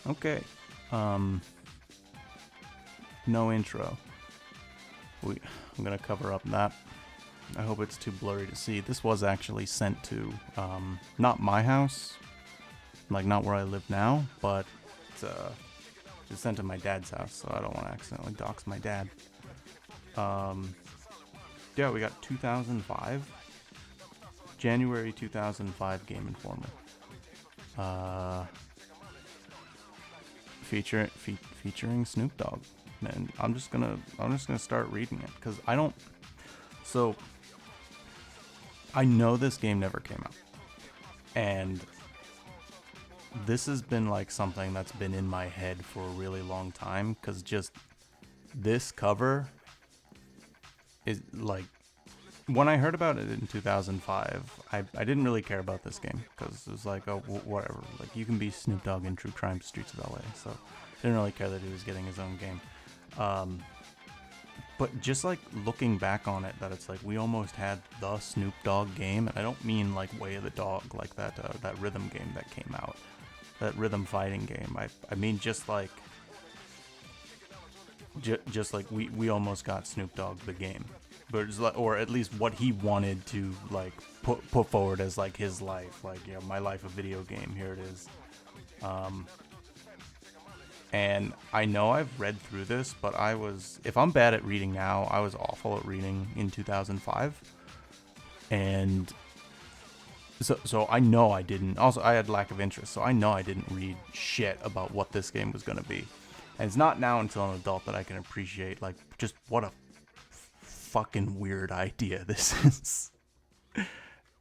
Okay. Um, no intro. I'm gonna cover up that. I hope it's too blurry to see. This was actually sent to, not my house, like not where I live now, but it's sent to my dad's house, so I don't want to accidentally dox my dad. Um, yeah, we got 2005, January 2005 Game Informer. Featuring Snoop Dogg. Man, I'm just gonna start reading it because I don't. So I know this game never came out, and this has been like something that's been in my head for a really long time because just this cover is like when I heard about it in 2005, I didn't really care about this game because it was like, oh, whatever. Like, you can be Snoop Dogg in True Crime Streets of LA, so I didn't really care that he was getting his own game. But just like looking back on it, that it's like we almost had the Snoop Dogg game, and I don't mean like Way of the Dog, like that rhythm game that came out, that rhythm fighting game. I mean just like we almost got Snoop Dogg the game, but it's like, or at least what he wanted to like put forward as like his life, like, you know, my life a video game. Here it is. And I know I've read through this, but if I'm bad at reading now, I was awful at reading in 2005. And so I know I didn't, also I had lack of interest, so I know I didn't read shit about what this game was going to be. And it's not now until an adult that I can appreciate, like, just what a fucking weird idea this is.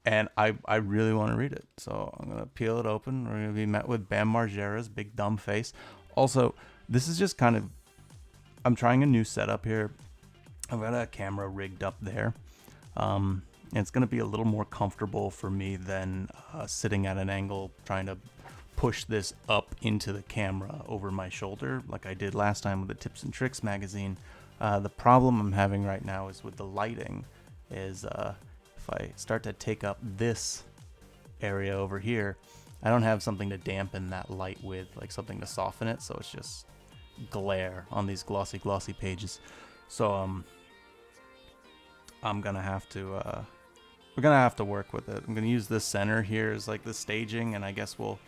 And I really want to read it. So I'm going to peel it open. We're going to be met with Bam Margera's big dumb face. Also, this is just kind of, I'm trying a new setup here. I've got a camera rigged up there. And it's going to be a little more comfortable for me than sitting at an angle trying to push this up into the camera over my shoulder like I did last time with the Tips and Tricks magazine. The problem I'm having right now is with the lighting is if I start to take up this area over here, I don't have something to dampen that light with, like something to soften it, so it's just glare on these glossy pages. So I'm gonna have to we're gonna have to work with it. I'm gonna use this center here as like the staging, and I guess we'll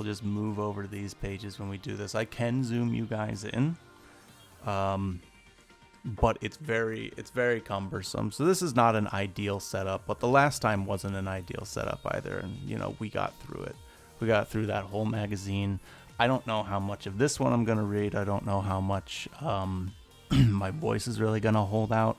just move over to these pages when we do this. I can zoom you guys in, but it's very cumbersome. So this is not an ideal setup, but the last time wasn't an ideal setup either, and you know, we got through it. We got through that whole magazine. I don't know how much of this one I'm gonna read. I don't know how much my voice is really gonna hold out.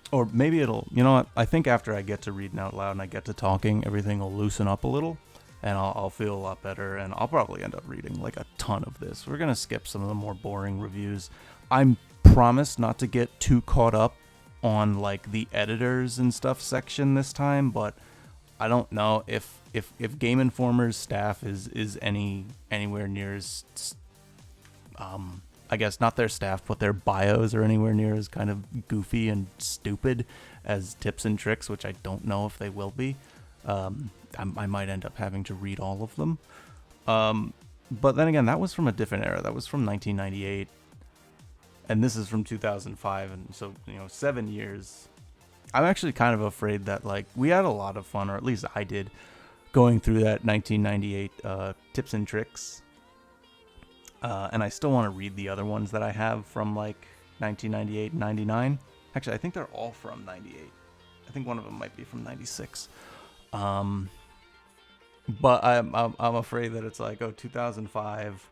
Or maybe it'll, you know what, I think after I get to reading out loud and I get to talking, everything will loosen up a little, and I'll feel a lot better, and I'll probably end up reading like a ton of this. We're gonna skip some of the more boring reviews. I'm promised not to get too caught up on like the editors and stuff section this time, but I don't know if Game Informer's staff is anywhere near as I guess not their staff, but their bios are anywhere near as kind of goofy and stupid as Tips and Tricks, which I don't know if they will be. I might end up having to read all of them. But then again, that was from a different era. That was from 1998. And this is from 2005. And so, you know, 7 years. I'm actually kind of afraid that, like, we had a lot of fun, or at least I did, going through that 1998 Tips and Tricks. And I still want to read the other ones that I have from like 1998 and 99. Actually, I think they're all from 98. I think one of them might be from 96. But I'm afraid that it's like, 2005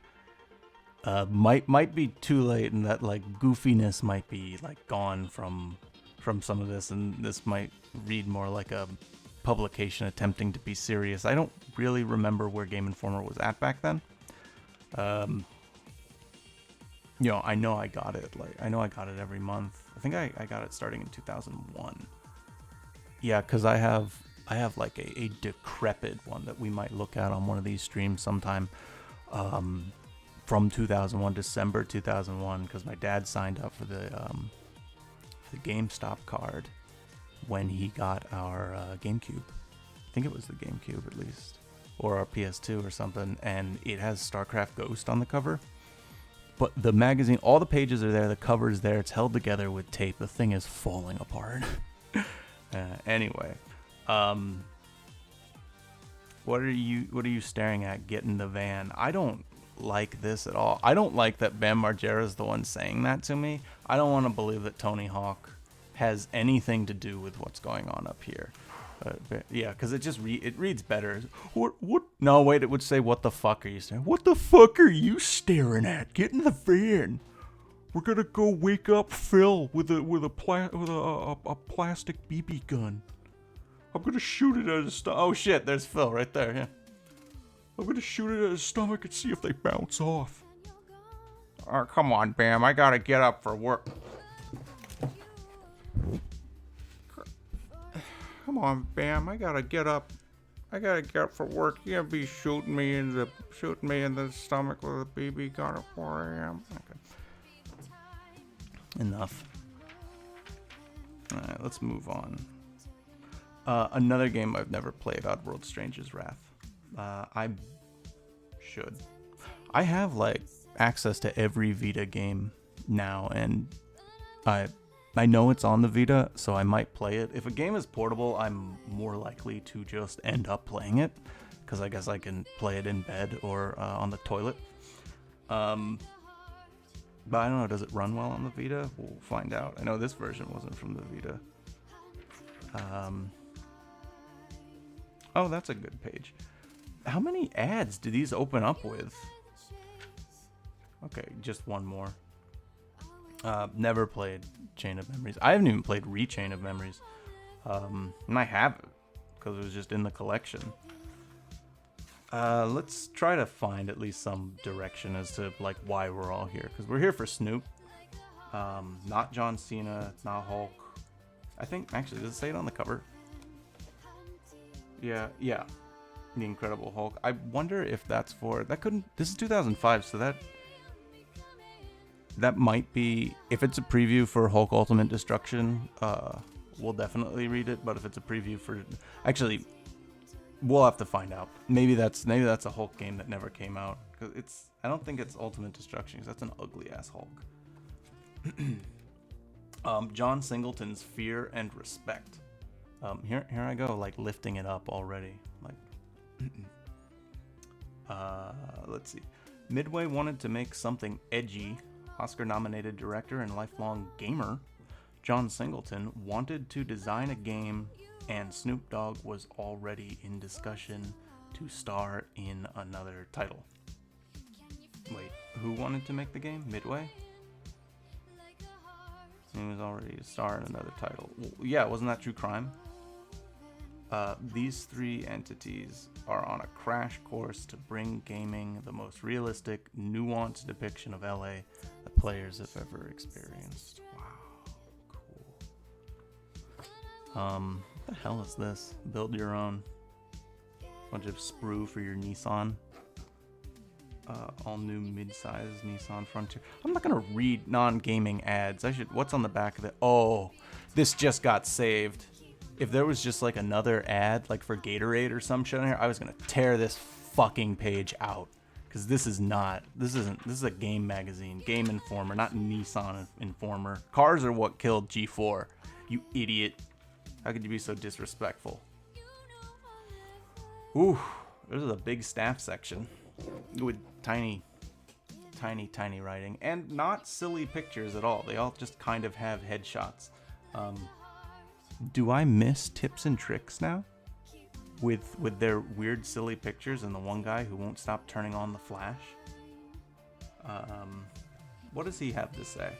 might be too late, and that like goofiness might be like gone from some of this, and this might read more like a publication attempting to be serious. I don't really remember where Game Informer was at back then. You know, I know I got it every month. I think I got it starting in 2001. Yeah, because I have like a decrepit one that we might look at on one of these streams sometime, from 2001, December 2001, because my dad signed up for the GameStop card. when he got our GameCube. I think it was the GameCube at least, or our PS2 or something, and it has StarCraft Ghost on the cover. But the magazine, all the pages are there, the cover's there, it's held together with tape. The thing is falling apart. Anyway, what are you staring at? Get in the van. I don't like this at all. I don't like that Bam Margera's the one saying that to me. I don't want to believe that Tony Hawk has anything to do with what's going on up here. Yeah, because it just it reads better. What? No, wait. It would say, "What the fuck are you staring? What the fuck are you staring at? Get in the van. We're gonna go wake up Phil with a plastic BB gun. I'm gonna shoot it at his stomach. Oh shit, there's Phil right there. Yeah. I'm gonna shoot it at his stomach and see if they bounce off. Oh, come on, Bam. I gotta get up for work. Come on, Bam. I gotta get up. I gotta get up for work. You can't be shooting me in the stomach with a BB gun at 4 a.m. Okay. Enough. All right, let's move on. Another game I've never played, Oddworld: Stranger's Wrath. I should. I have like access to every Vita game now, and I know it's on the Vita, so I might play it. If a game is portable, I'm more likely to just end up playing it, because I guess I can play it in bed or on the toilet. But I don't know, does it run well on the Vita? We'll find out. I know this version wasn't from the Vita. Oh, that's a good page. How many ads do these open up with? Okay, just one more. Never played Chain of Memories. I haven't even played Rechain of Memories. And I haven't, because it was just in the collection. Let's try to find at least some direction as to like why we're all here. Because we're here for Snoop. Not John Cena, not Hulk. I think, actually, does it say it on the cover? Yeah. The Incredible Hulk. I wonder if that's for... This is 2005, so that might be... If it's a preview for Hulk Ultimate Destruction, we'll definitely read it. But if it's a preview for... Actually, we'll have to find out. Maybe that's a Hulk game that never came out. Cause I don't think it's Ultimate Destruction, because that's an ugly-ass Hulk. John Singleton's Fear and Respect. Here I go, like lifting it up already. Like, let's see. Midway wanted to make something edgy. Oscar-nominated director and lifelong gamer John Singleton wanted to design a game, and Snoop Dogg was already in discussion to star in another title. Wait, who wanted to make the game? Midway? He was already a star in another title. Well, yeah, wasn't that True Crime? These three entities are on a crash course to bring gaming the most realistic, nuanced depiction of LA that players have ever experienced. Wow, cool. What the hell is this? Build your own. Bunch of sprue for your Nissan. All new mid-size Nissan Frontier. I'm not gonna read non-gaming ads. What's on the back of it? Oh, this just got saved. If there was just like another ad, like for Gatorade or some shit in here, I was gonna tear this fucking page out. Cause this is a game magazine, Game Informer, not Nissan Informer. Cars are what killed G4. You idiot. How could you be so disrespectful? Ooh, there's a big staff section with tiny writing and not silly pictures at all. They all just kind of have headshots. Do I miss tips and tricks now? With their weird silly pictures and the one guy who won't stop turning on the flash? What does he have to say?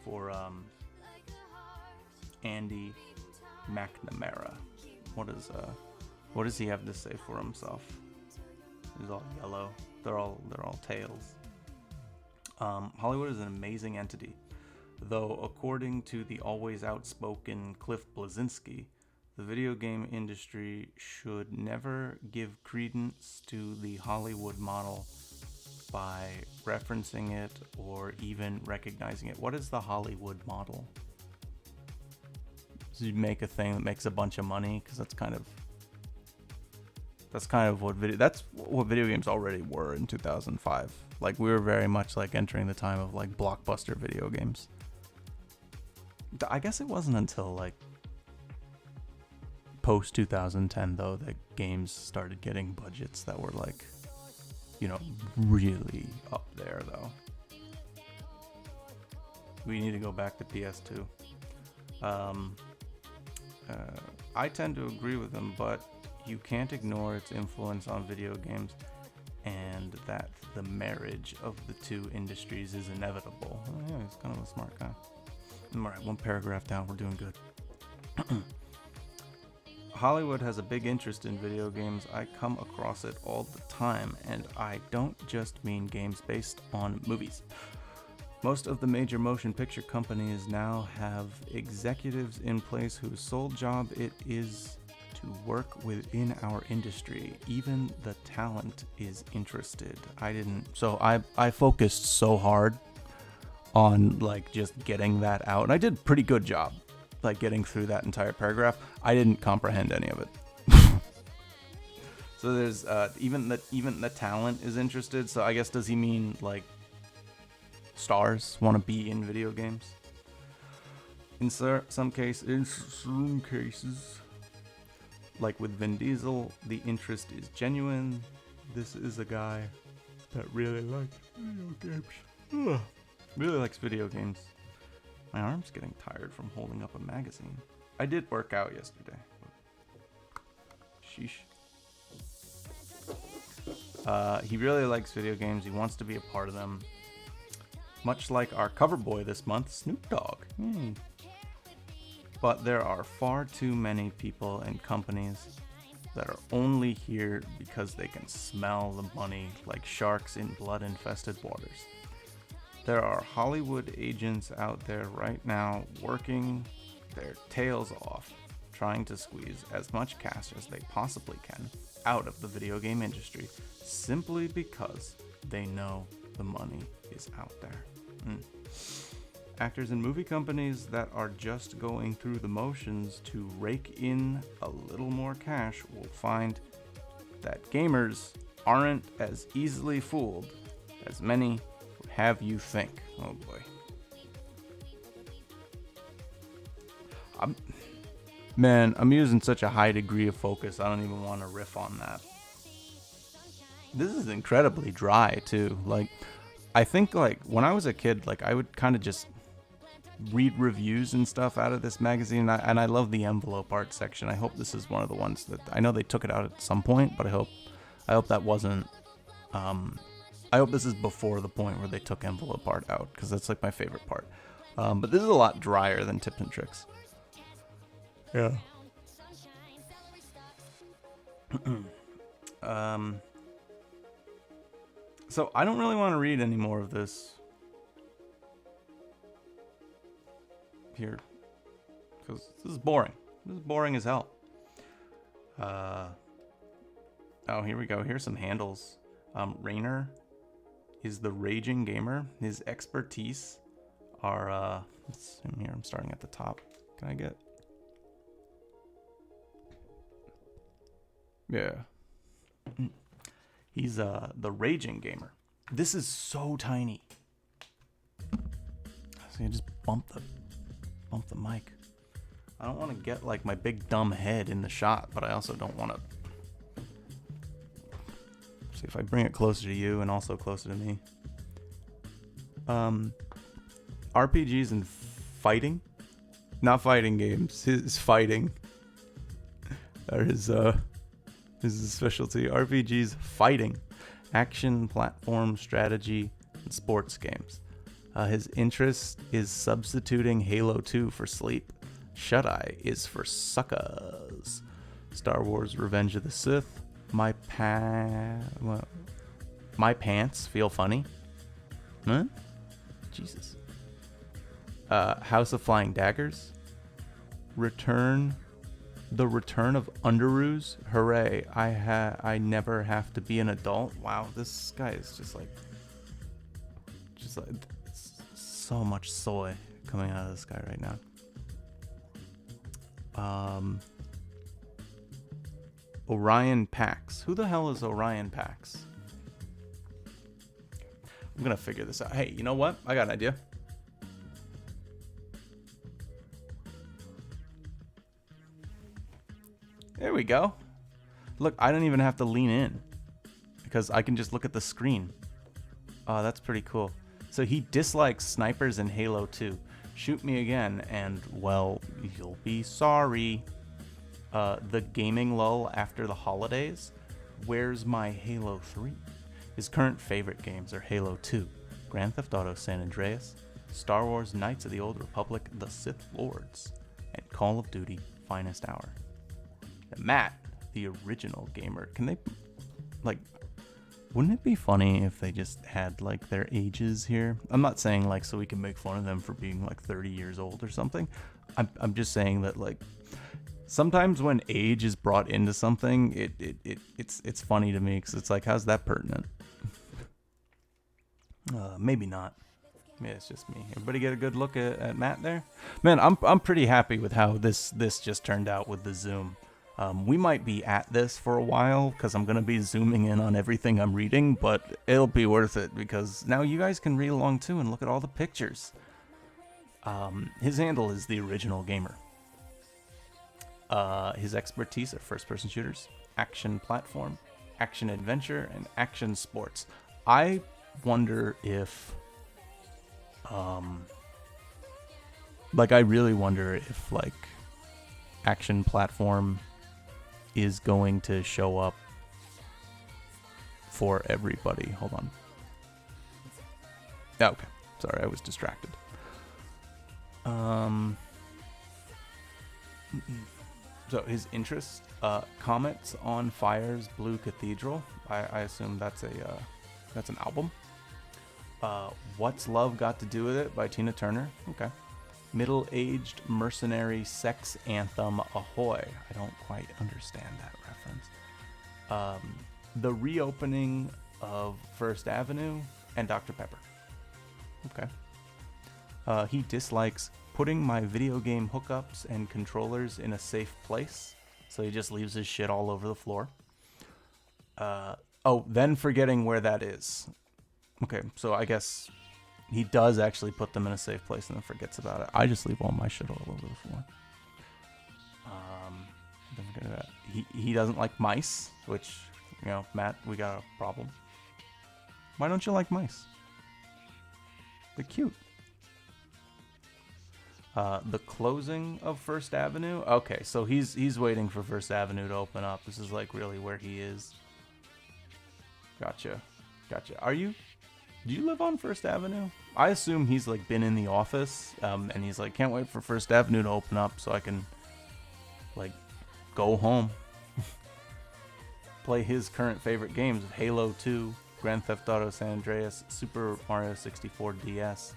For Andy McNamara. What does he have to say for himself? He's all yellow. They're all tails. Hollywood is an amazing entity. Though, according to the always outspoken Cliff Bleszinski, the video game industry should never give credence to the Hollywood model by referencing it or even recognizing it. What is the Hollywood model? So you make a thing that makes a bunch of money, because that's kind of what video games already were in 2005. Like, we were very much like entering the time of like blockbuster video games. I guess it wasn't until like post 2010 though that games started getting budgets that were like, you know, really up there though. We need to go back to PS2. I tend to agree with him, but you can't ignore its influence on video games, and that the marriage of the two industries is inevitable. Oh, yeah, he's kind of a smart guy. Alright, one paragraph down, we're doing good. Hollywood has a big interest in video games. I come across it all the time, and I don't just mean games based on movies. Most of the major motion picture companies now have executives in place whose sole job it is to work within our industry. Even the talent is interested. I focused so hard on like just getting that out, and I did a pretty good job like getting through that entire paragraph. I didn't comprehend any of it. So there's even the talent is interested. So I guess, does he mean like stars want to be in video games? In some cases, like with Vin Diesel, the interest is genuine. This is a guy that really likes video games. Really likes video games. My arm's getting tired from holding up a magazine. I did work out yesterday. Sheesh. He really likes video games. He wants to be a part of them. Much like our cover boy this month, Snoop Dogg. But there are far too many people and companies that are only here because they can smell the money like sharks in blood-infested waters. There are Hollywood agents out there right now working their tails off, trying to squeeze as much cash as they possibly can out of the video game industry, simply because they know the money is out there. Actors and movie companies that are just going through the motions to rake in a little more cash will find that gamers aren't as easily fooled as many have you think. Oh boy. I'm using such a high degree of focus, I don't even want to riff on that. This is incredibly dry too. Like, I think like when I was a kid, like I would kind of just read reviews and stuff out of this magazine, and I love the envelope art section. I hope this is one of the ones that, I know they took it out at some point, but I hope that wasn't I hope this is before the point where they took envelope art out, because that's like my favorite part. But this is a lot drier than Tips and Tricks. Yeah. So I don't really want to read any more of this here, because this is boring. This is boring as hell. Oh, here we go. Here's some handles. Rainer is the raging gamer. His expertise are let's see here. I'm starting at the top. Can I get? Yeah. He's the raging gamer. This is so tiny. So you just bump the mic. I don't want to get like my big dumb head in the shot, but I also don't want to. See if I bring it closer to you and also closer to me. RPGs and fighting, not fighting games. His fighting are his specialty. RPGs, fighting, action, platform, strategy, and sports games. His interest is substituting Halo 2 for sleep. Shut-Eye is for suckers. Star Wars Revenge of the Sith. My pants feel funny. Huh? Jesus. House of Flying Daggers. The Return of Underoos. Hooray. I never have to be an adult. Wow, this guy is just like so much soy coming out of this guy right now. Um, Orion Pax. Who the hell is Orion Pax? I'm gonna figure this out. Hey, you know what? I got an idea. There we go. Look, I don't even have to lean in because I can just look at the screen. Oh, that's pretty cool. So he dislikes snipers in Halo 2. Shoot me again, and, well, you'll be sorry. The gaming lull after the holidays. Where's my Halo 3? His current favorite games are Halo 2, Grand Theft Auto San Andreas, Star Wars Knights of the Old Republic, The Sith Lords, and Call of Duty Finest Hour. And Matt, the original gamer, can they, like, wouldn't it be funny if they just had, like, their ages here? I'm not saying, like, so we can make fun of them for being, like, 30 years old or something. I'm just saying that, like, sometimes when age is brought into something, it's funny to me because it's like, how's that pertinent? Maybe not. Maybe it's just me. Everybody get a good look at Matt there? Man, I'm pretty happy with how this just turned out with the zoom. We might be at this for a while because I'm going to be zooming in on everything I'm reading, but it'll be worth it because now you guys can read along too and look at all the pictures. His handle is the original gamer. His expertise are first-person shooters, action platform, action adventure, and action sports. I wonder if, I really wonder if, like, action platform is going to show up for everybody. Hold on. Oh, okay. Sorry, I was distracted. So his interest, Comets on Fire's Blue Cathedral. I assume that's an album. What's Love Got to Do With It by Tina Turner. Okay. Middle-aged mercenary sex anthem Ahoy. I don't quite understand that reference. The reopening of First Avenue and Dr. Pepper. Okay. He dislikes putting my video game hookups and controllers in a safe place, so he just leaves his shit all over the floor. Then forgetting where that is. Okay, so I guess he does actually put them in a safe place and then forgets about it. I just leave all my shit all over the floor. Don't forget that. He doesn't like mice, which, you know, Matt, we got a problem. Why don't you like mice? They're cute. The closing of First Avenue. Okay, so he's waiting for First Avenue to open up. This is like really where he is. Gotcha. Do you live on First Avenue? I assume he's like been in the office, and he's like, can't wait for First Avenue to open up so I can, like, go home. Play his current favorite games of Halo 2, Grand Theft Auto San Andreas, Super Mario 64 DS,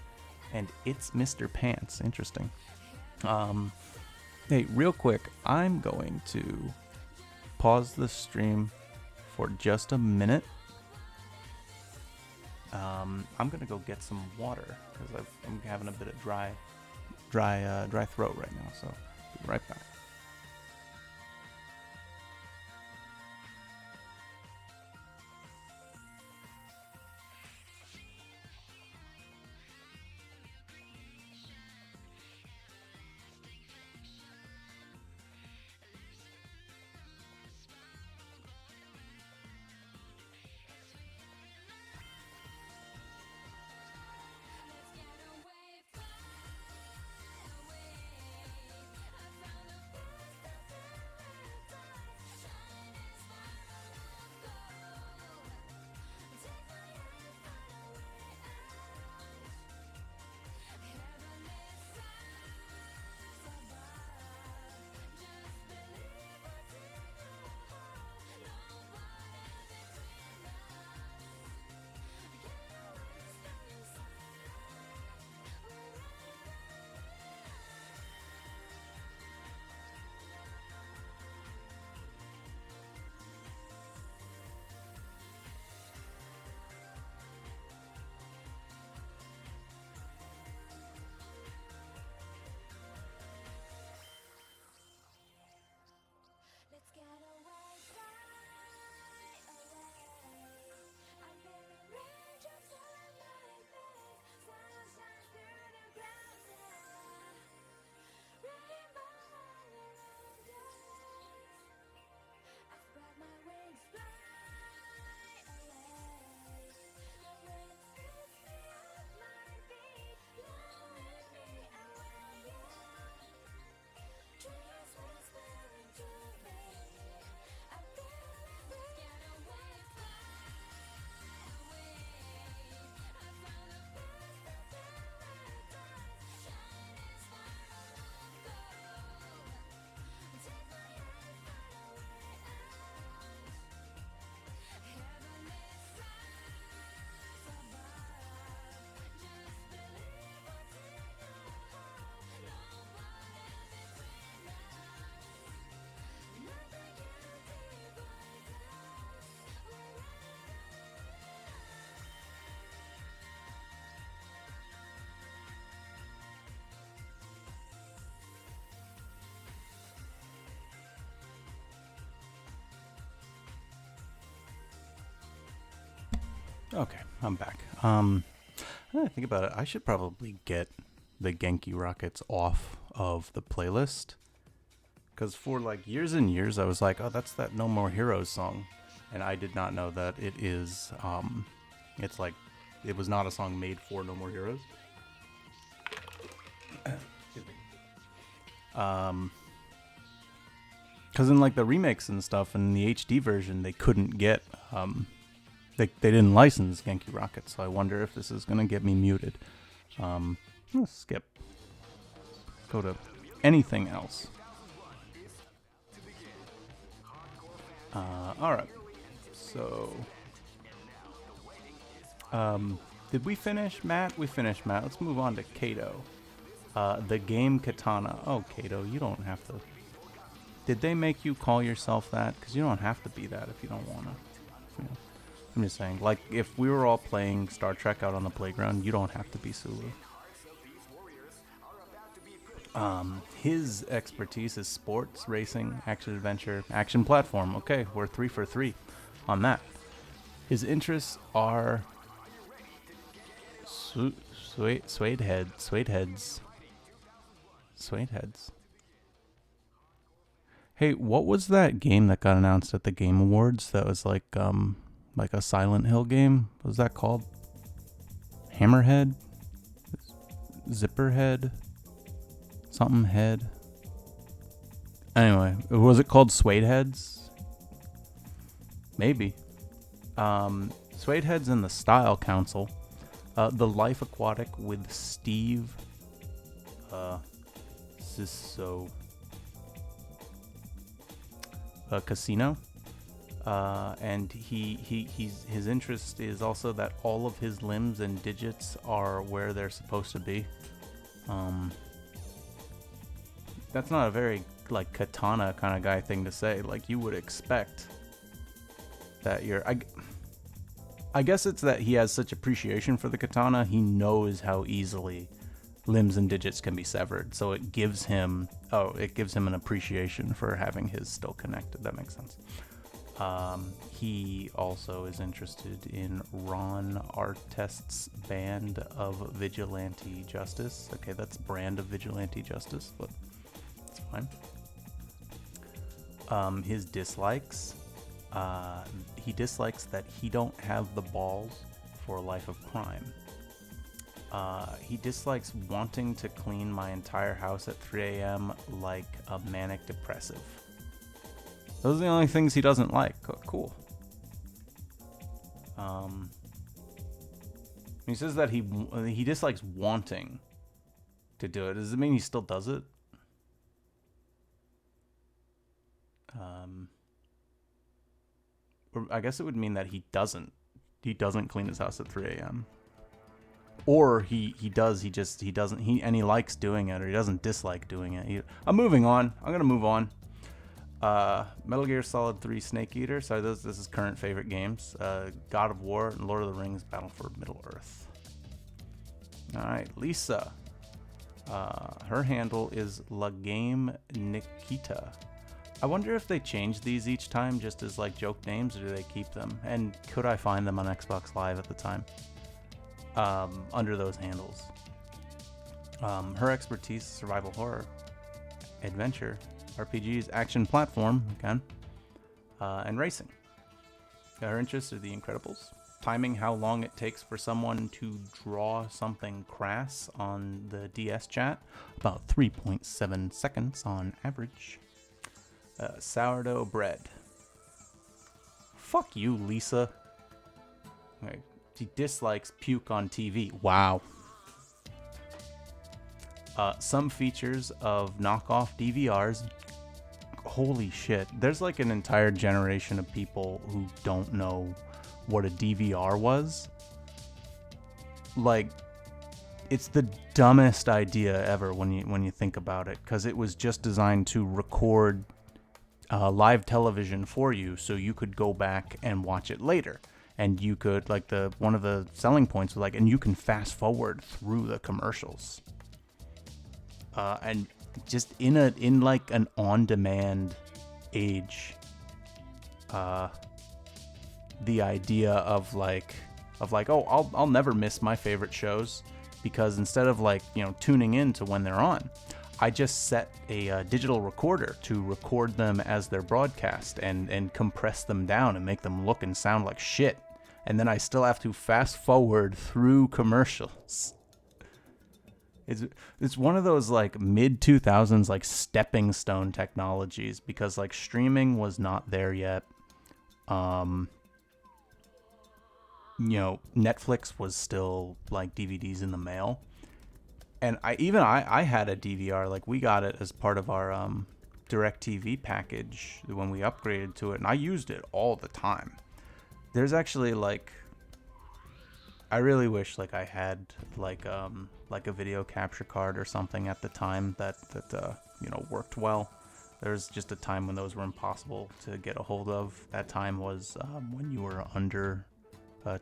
and It's Mr. Pants. Interesting. Hey, real quick, I'm going to pause the stream for just a minute. I'm gonna go get some water because I'm having a bit of dry throat right now. So, be right back. Okay, I'm back. Now that I think about it, I should probably get the Genki Rockets off of the playlist. Because for like years and years, I was like, oh, that's that No More Heroes song. And I did not know that it is, it's like, it was not a song made for No More Heroes. Excuse me. Because in like the remakes and stuff and the HD version, they couldn't get, they didn't license Genki Rockets. So I wonder if this is going to get me muted. Let's skip. Go to anything else. Alright. So, did we finish Matt? We finished Matt. Let's move on to Kato. The game Katana. Oh, Kato, you don't have to. Did they make you call yourself that? Because you don't have to be that if you don't want to. You know, I'm just saying, like, if we were all playing Star Trek out on the playground, you don't have to be Sulu. His expertise is sports, racing, action adventure, action platform. Okay, we're 3 for 3 on that. His interests are suede heads. Hey, what was that game that got announced at the Game Awards that was like a Silent Hill game? What was that called? Hammerhead? Zipperhead? Something head. Anyway, was it called Suede Heads? Maybe. Suede Heads in the Style Council. The Life Aquatic with Steve. Casino. And his interest is also that all of his limbs and digits are where they're supposed to be. That's not a very like katana kind of guy thing to say. Like, you would expect that I guess it's that he has such appreciation for the katana, he knows how easily limbs and digits can be severed. So it gives him an appreciation for having his still connected. That makes sense. He also is interested in Ron Artest's Band of Vigilante Justice. Okay, that's Brand of Vigilante Justice, but it's fine. His dislikes. He dislikes that he don't have the balls for a life of crime. He dislikes wanting to clean my entire house at 3 a.m. like a manic depressive. Those are the only things he doesn't like. Cool. He says that he dislikes wanting to do it. Does it mean he still does it? Or I guess it would mean that he doesn't clean his house at 3 a.m. Or he doesn't, and he likes doing it, or he doesn't dislike doing it. I'm moving on. I'm going to move on. Metal Gear Solid 3 Snake Eater. Sorry, this is current favorite games. God of War and Lord of the Rings Battle for Middle-earth. Alright, Lisa. Her handle is La Game Nikita. I wonder if they change these each time just as like joke names, or do they keep them? And could I find them on Xbox Live at the time? Under those handles. Her expertise, survival horror, adventure, RPGs, action platform, again, and racing. Her interests are The Incredibles, timing how long it takes for someone to draw something crass on the DS chat, about 3.7 seconds on average. Sourdough bread. Fuck you, Lisa. Okay. She dislikes puke on TV. Wow. Some features of knockoff DVRs. Holy shit. There's like an entire generation of people who don't know what a DVR was. Like, it's the dumbest idea ever when you think about it, because it was just designed to record live television for you so you could go back and watch it later. And you could, like, one of the selling points was like, and you can fast forward through the commercials. And just in like an on-demand age, the idea of like of like, oh, I'll never miss my favorite shows, because instead of like, tuning in to when they're on, I just set a digital recorder to record them as they're broadcast and compress them down and make them look and sound like shit. And then I still have to fast forward through commercials. It's one of those like mid 2000s like stepping stone technologies, because like streaming was not there yet. Netflix was still like DVDs in the mail. And I had a DVR, like we got it as part of our DirecTV package when we upgraded to it, and I used it all the time. There's actually like, I really wish like I had like a video capture card or something at the time that worked well. There's just a time when those were impossible to get a hold of. That time was when you were under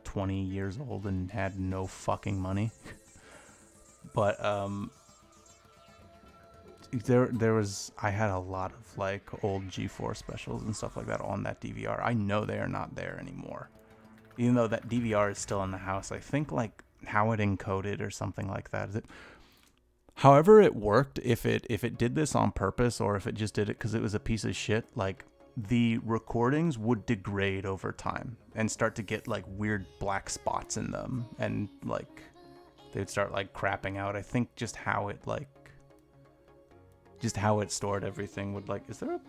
20 years old and had no fucking money. But I had a lot of like old G4 specials and stuff like that on that DVR. I know they are not there anymore, even though that DVR is still in the house. I think like how it encoded or something like that. However it worked, if it did this on purpose or if it just did it because it was a piece of shit, like the recordings would degrade over time and start to get like weird black spots in them, and like they'd start like crapping out. I think just how it stored everything would like, is there a,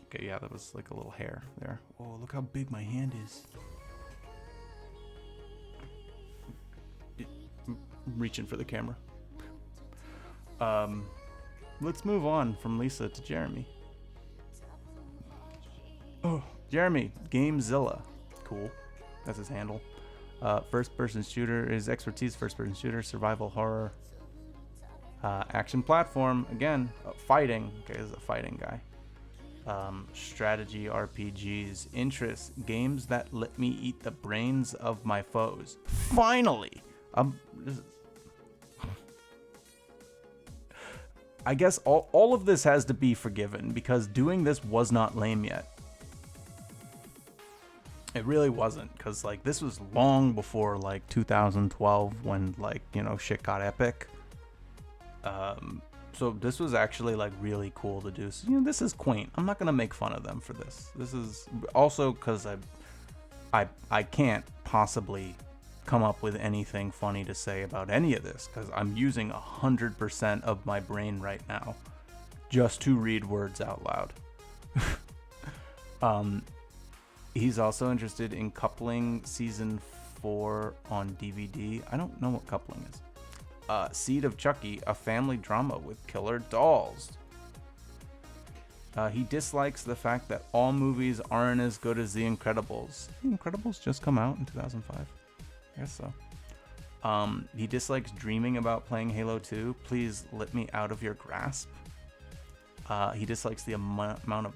okay, yeah, that was like a little hair there. Oh, look how big my hand is. Reaching for the camera. Let's move on from Lisa to Jeremy. Oh, Jeremy, Gamezilla. Cool. That's his handle. First-person shooter. His expertise, first-person shooter, survival horror, action platform. Again, fighting. Okay, this is a fighting guy. Strategy, RPGs. Interests, games that let me eat the brains of my foes. Finally! I guess all of this has to be forgiven because doing this was not lame yet. It really wasn't, because like this was long before like 2012 when like shit got epic. So this was actually like really cool to do. So, this is quaint. I'm not gonna make fun of them for this. This is also because I can't possibly come up with anything funny to say about any of this because I'm using 100% of my brain right now just to read words out loud. He's also interested in coupling season 4 on DVD. I don't know what coupling is. Seed of Chucky, a family drama with killer dolls. He dislikes the fact that all movies aren't as good as The Incredibles. The Incredibles just come out in 2005. I guess so. He dislikes dreaming about playing Halo 2. Please let me out of your grasp. He dislikes the amount of...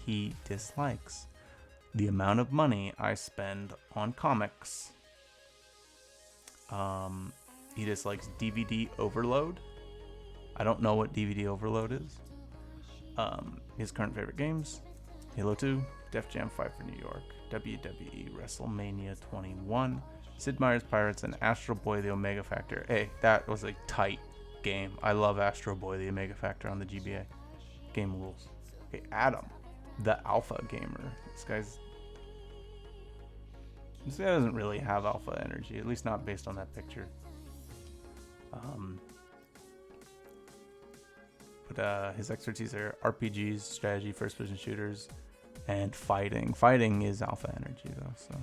He dislikes the amount of money I spend on comics. He dislikes DVD overload. I don't know what DVD overload is. His current favorite games: Halo 2, Def Jam 5 for New York, WWE WrestleMania 21, Sid Meier's Pirates, and Astro Boy the Omega Factor. Hey, that was a tight game. I love Astro Boy the Omega Factor on the GBA. Game rules. Okay, Adam, the alpha gamer. This guy doesn't really have alpha energy, at least not based on that picture. But his expertise are RPGs, strategy, first-person shooters, and fighting. Fighting is alpha energy, though, so...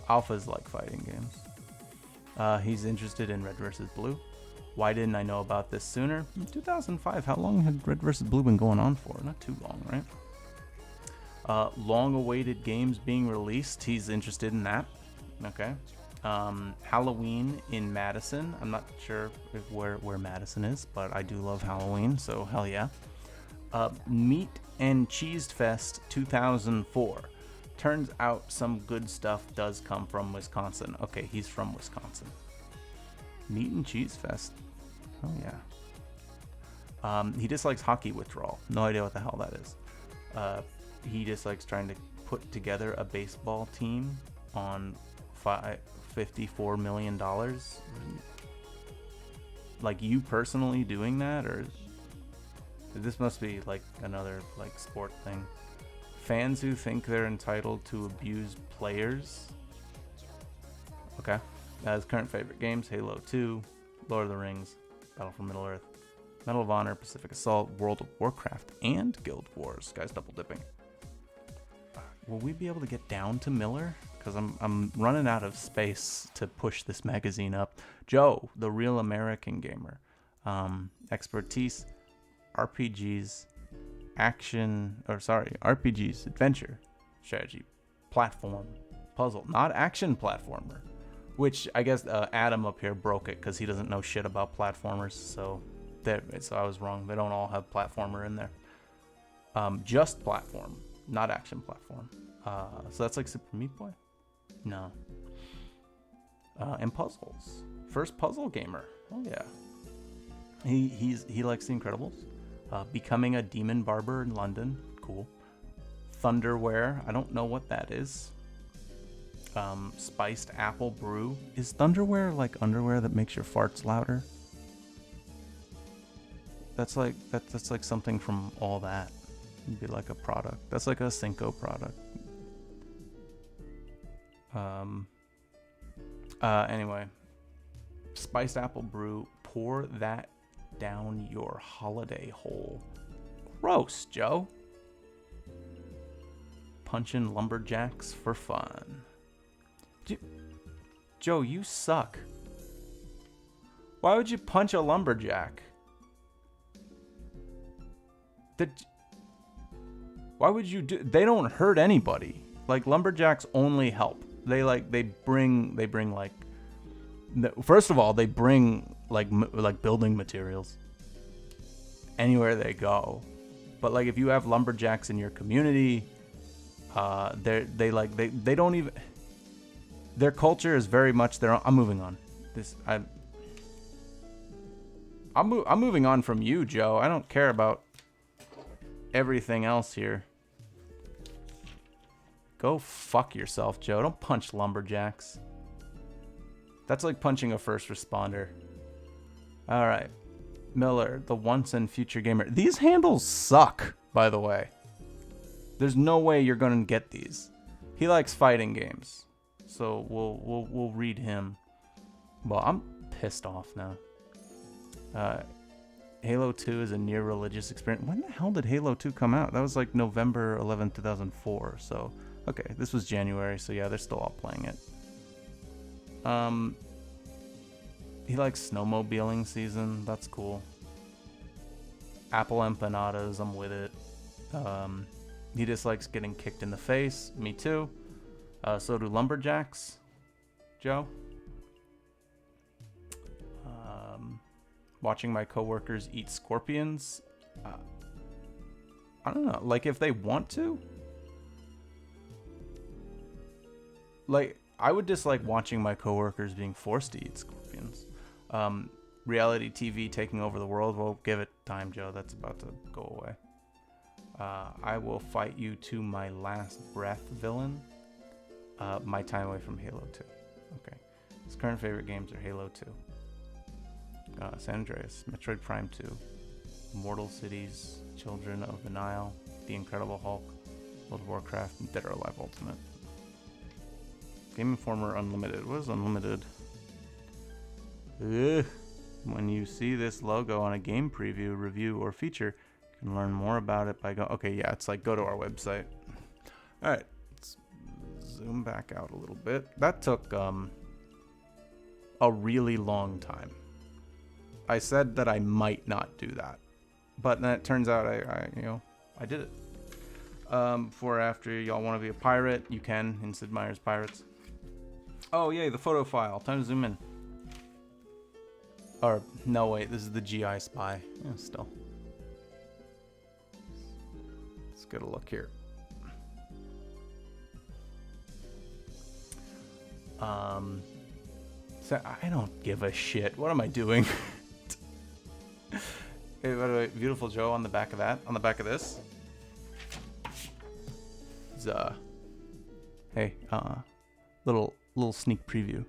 Alphas like fighting games. He's interested in Red vs. Blue. Why didn't I know about this sooner? In 2005, how long had Red vs. Blue been going on for? Not too long, right? Long-awaited games being released. He's interested in that. Okay. Halloween in Madison. I'm not sure where Madison is, but I do love Halloween, so hell yeah. Meat and Cheese Fest 2004. Turns out some good stuff does come from Wisconsin. Okay, he's from Wisconsin. Meat and Cheese Fest. Oh yeah. He dislikes hockey withdrawal. No idea what the hell that is. He dislikes trying to put together a baseball team on $54 million? Like, you personally doing that? Or this must be like another like sport thing. Fans who think they're entitled to abuse players. Okay. His current favorite games: Halo 2, Lord of the Rings, Battle for Middle-earth, Medal of Honor, Pacific Assault, World of Warcraft, and Guild Wars. Guy's double dipping. Will we be able to get down to Miller? Because I'm running out of space to push this magazine up. Joe, the real American gamer. Expertise, RPGs, RPGs, adventure, strategy, platform, puzzle, not action platformer. Which I guess Adam up here broke it because he doesn't know shit about platformers. So I was wrong. They don't all have platformer in there. Just platform, not action platform. So that's like Super Meat Boy? No. And puzzles. First puzzle gamer. Oh yeah. He likes The Incredibles. Becoming a demon barber in London. Cool. Thunderwear. I don't know what that is. Spiced apple brew. Is Thunderwear like underwear that makes your farts louder? That's like something from All That. It'd be like a product. That's like a Cinco product. Anyway, spiced apple brew. Pour that down your holiday hole. Gross, Joe. Punching lumberjacks for fun. Joe, you suck. Why would you punch a lumberjack? Why would you do? They don't hurt anybody. Like, lumberjacks only help. They bring like. First of all, they bring like building materials anywhere they go. But like, if you have lumberjacks in your community, they don't even. Their culture is very much their own. I'm moving on. I'm moving on from you, Joe. I don't care about everything else here. Go fuck yourself, Joe. Don't punch lumberjacks. That's like punching a first responder. All right. Miller, the once and future gamer. These handles suck, by the way. There's no way you're going to get these. He likes fighting games. So we'll read him. Well, I'm pissed off now. Halo 2 is a near religious experience. When the hell did Halo 2 come out? That was like November 11th, 2004. So, okay, this was January. So yeah, they're still all playing it. He likes snowmobiling season. That's cool. Apple empanadas. I'm with it. He dislikes getting kicked in the face. Me too. So do lumberjacks, Joe. Watching my coworkers eat scorpions. I don't know. Like, if they want to. Like, I would dislike watching my coworkers being forced to eat scorpions. Reality TV taking over the world. Well, give it time, Joe. That's about to go away. I will fight you to my last breath, villain. My time away from Halo 2. Okay. His current favorite games are Halo 2. San Andreas, Metroid Prime 2, Mortal Cities, Children of the Nile, The Incredible Hulk, World of Warcraft, and Dead or Alive Ultimate. Game Informer Unlimited. What is Unlimited? Ugh. When you see this logo on a game preview, review, or feature, you can learn more about it by going... Okay, yeah, it's like go to our website. Alright, let's zoom back out a little bit. That took a really long time. I said that I might not do that, but then it turns out I did it. Before or after y'all want to be a pirate, you can in Sid Meier's Pirates. Oh yay, the photo file. Time to zoom in. Or no, wait, this is the GI Spy. Yeah, still. Let's get a look here. So I don't give a shit. What am I doing? Hey, by the way, beautiful Joe on the back of that. On the back of this is Hey, little sneak preview.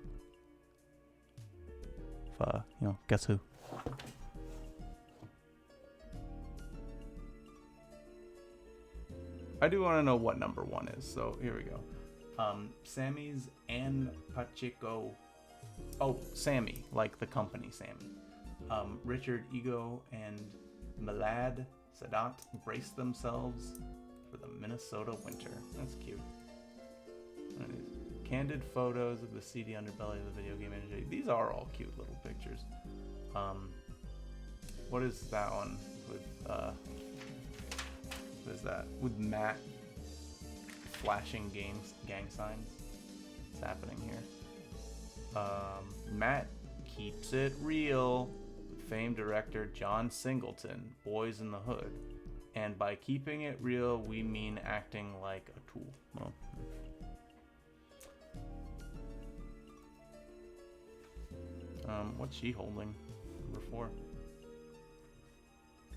Guess who? I do want to know what number 1 is, so here we go. Sammy's and Pacheco. Oh, Sammy, like the company Sammy. Richard Ego and Milad Sadat brace themselves for the Minnesota winter. That's cute. Candid photos of the seedy underbelly of the video game industry. These are all cute little pictures. What is that one with what is that? With Matt flashing gang signs. What's happening here? Matt keeps it real. Famed director John Singleton, Boys in the Hood. And by keeping it real, we mean acting like a tool. Well, what's she holding? Number 4.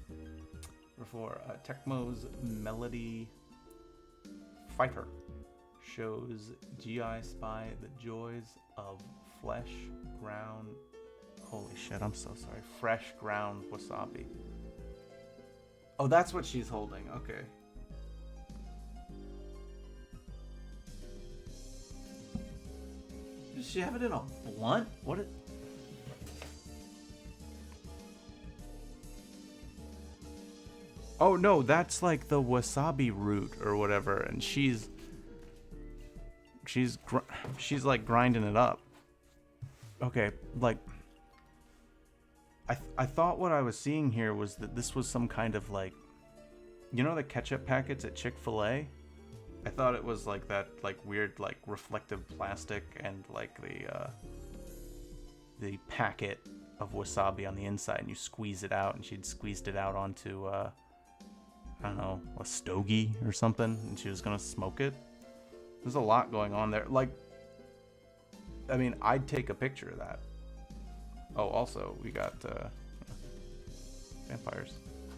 Number 4, Tecmo's Melody Fighter shows GI Spy the joys of flesh ground. Holy shit, I'm so sorry. Fresh ground wasabi. Oh, that's what she's holding. Okay. Does she have it in a blunt? What it? Oh no, that's like the wasabi root or whatever, and she's like grinding it up. Okay, like I thought what I was seeing here was that this was some kind of like, you know, the ketchup packets at Chick-fil-A? I thought it was like that, like weird, like reflective plastic and like the packet of wasabi on the inside, and you squeeze it out, and she'd squeezed it out onto I don't know, a stogie or something, and she was gonna smoke it. There's a lot going on there. Like, I mean, I'd take a picture of that. Oh, also, we got vampires.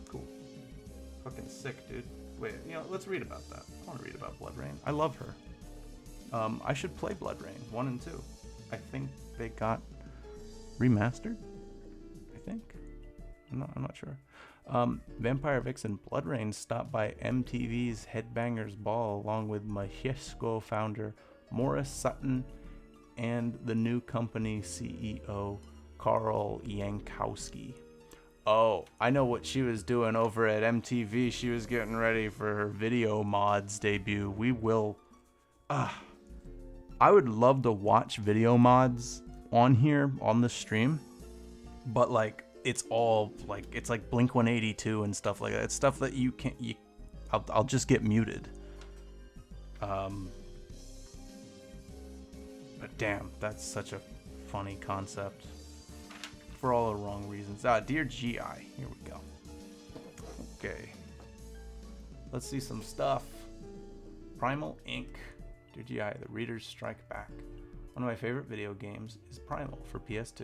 Cool. Fucking sick, dude. Wait, let's read about that. I want to read about Blood Rain. I love her. I should play Blood Rain 1 and 2. I think they got remastered. I think. I'm not sure. Vampire Vixen Blood Rain stopped by MTV's Headbangers Ball along with Majesco founder Morris Sutton and the new company CEO Carl Yankowski. Oh, I know what she was doing over at MTV. She was getting ready for her video mods debut. We will... I would love to watch video mods on here, on the stream. But, like, it's all, like, it's like Blink-182 and stuff like that. It's stuff that you can't... I'll just get muted. But damn, that's such a funny concept. For all the wrong reasons. Dear GI. Here we go. Okay. Let's see some stuff. Primal Inc. Dear GI, the readers strike back. One of my favorite video games is Primal for PS2.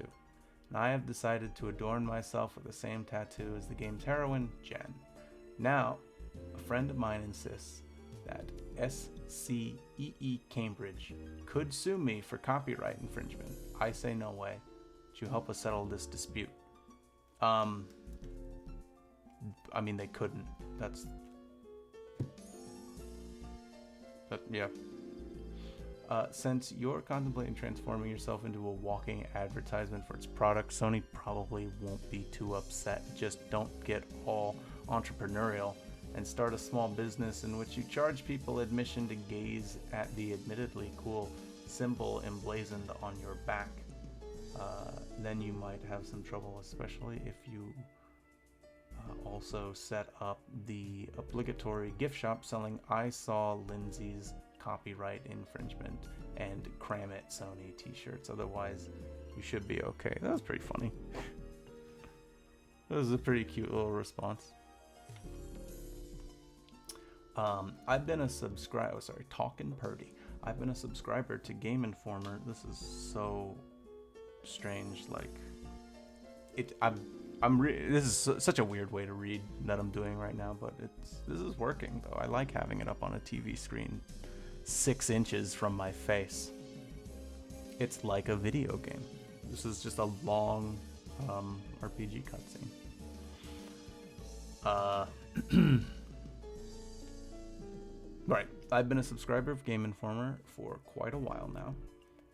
And I have decided to adorn myself with the same tattoo as the game's heroine, Jen. Now, a friend of mine insists that SCEE Cambridge could sue me for copyright infringement. I say no way. To help us settle this dispute. I mean, they couldn't. Yeah. Since you're contemplating transforming yourself into a walking advertisement for its product, Sony probably won't be too upset. Just don't get all entrepreneurial and start a small business in which you charge people admission to gaze at the admittedly cool symbol emblazoned on your back. Then you might have some trouble, especially if you also set up the obligatory gift shop selling I Saw Lindsay's copyright infringement and cram it Sony t-shirts. Otherwise, you should be okay. That was pretty funny. That was a pretty cute little response. I've been a subscriber. Talkin' Purdy. I've been a subscriber to Game Informer. This is so strange. Like, this is such a weird way to read that I'm doing right now, but this is working though. I like having it up on a TV screen 6 inches from my face. It's like a video game. This is just a long RPG cutscene. Right. I've been a subscriber of Game Informer for quite a while now,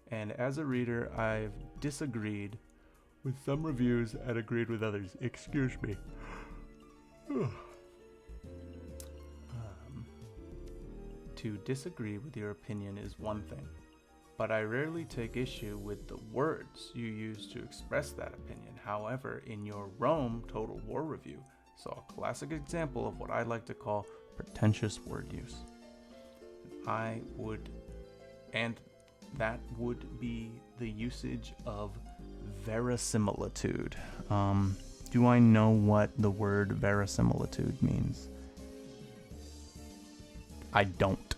and as a reader, I've disagreed with some reviews and agreed with others. Excuse me. To disagree with your opinion is one thing, but I rarely take issue with the words you use to express that opinion. However, in your Rome Total War review, saw a classic example of what I like to call pretentious word use. That would be the usage of verisimilitude. Do I know what the word verisimilitude means? I don't.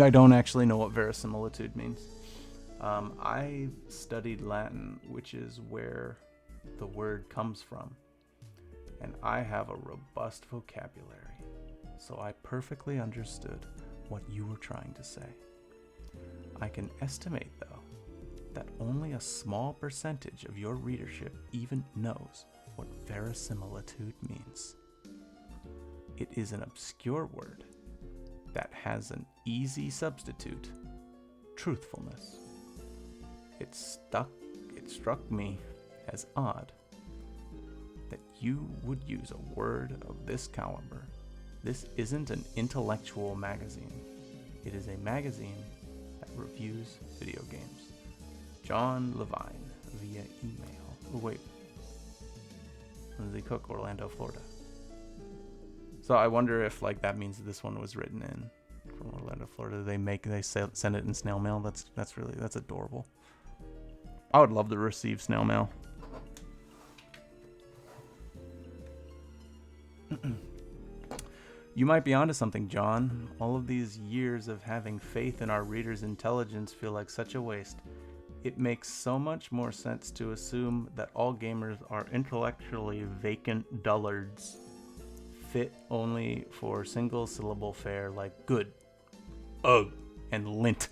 I don't actually know what verisimilitude means. I studied Latin, which is where the word comes from, and I have a robust vocabulary, so I perfectly understood what you were trying to say. I can estimate, though, that only a small percentage of your readership even knows what verisimilitude means. It is an obscure word that has an easy substitute: truthfulness. It struck me as odd that you would use a word of this caliber. This isn't an intellectual magazine. It is a magazine that reviews video games. John Levine via email. Oh wait. Lindsay Cook, Orlando, Florida. So I wonder if like that means that this one was written in from Orlando, Florida. They send it in snail mail. That's adorable. I would love to receive snail mail. You might be onto something, John. All of these years of having faith in our readers' intelligence feel like such a waste. It makes so much more sense to assume that all gamers are intellectually vacant dullards, fit only for single-syllable fare like good, ugh, and lint.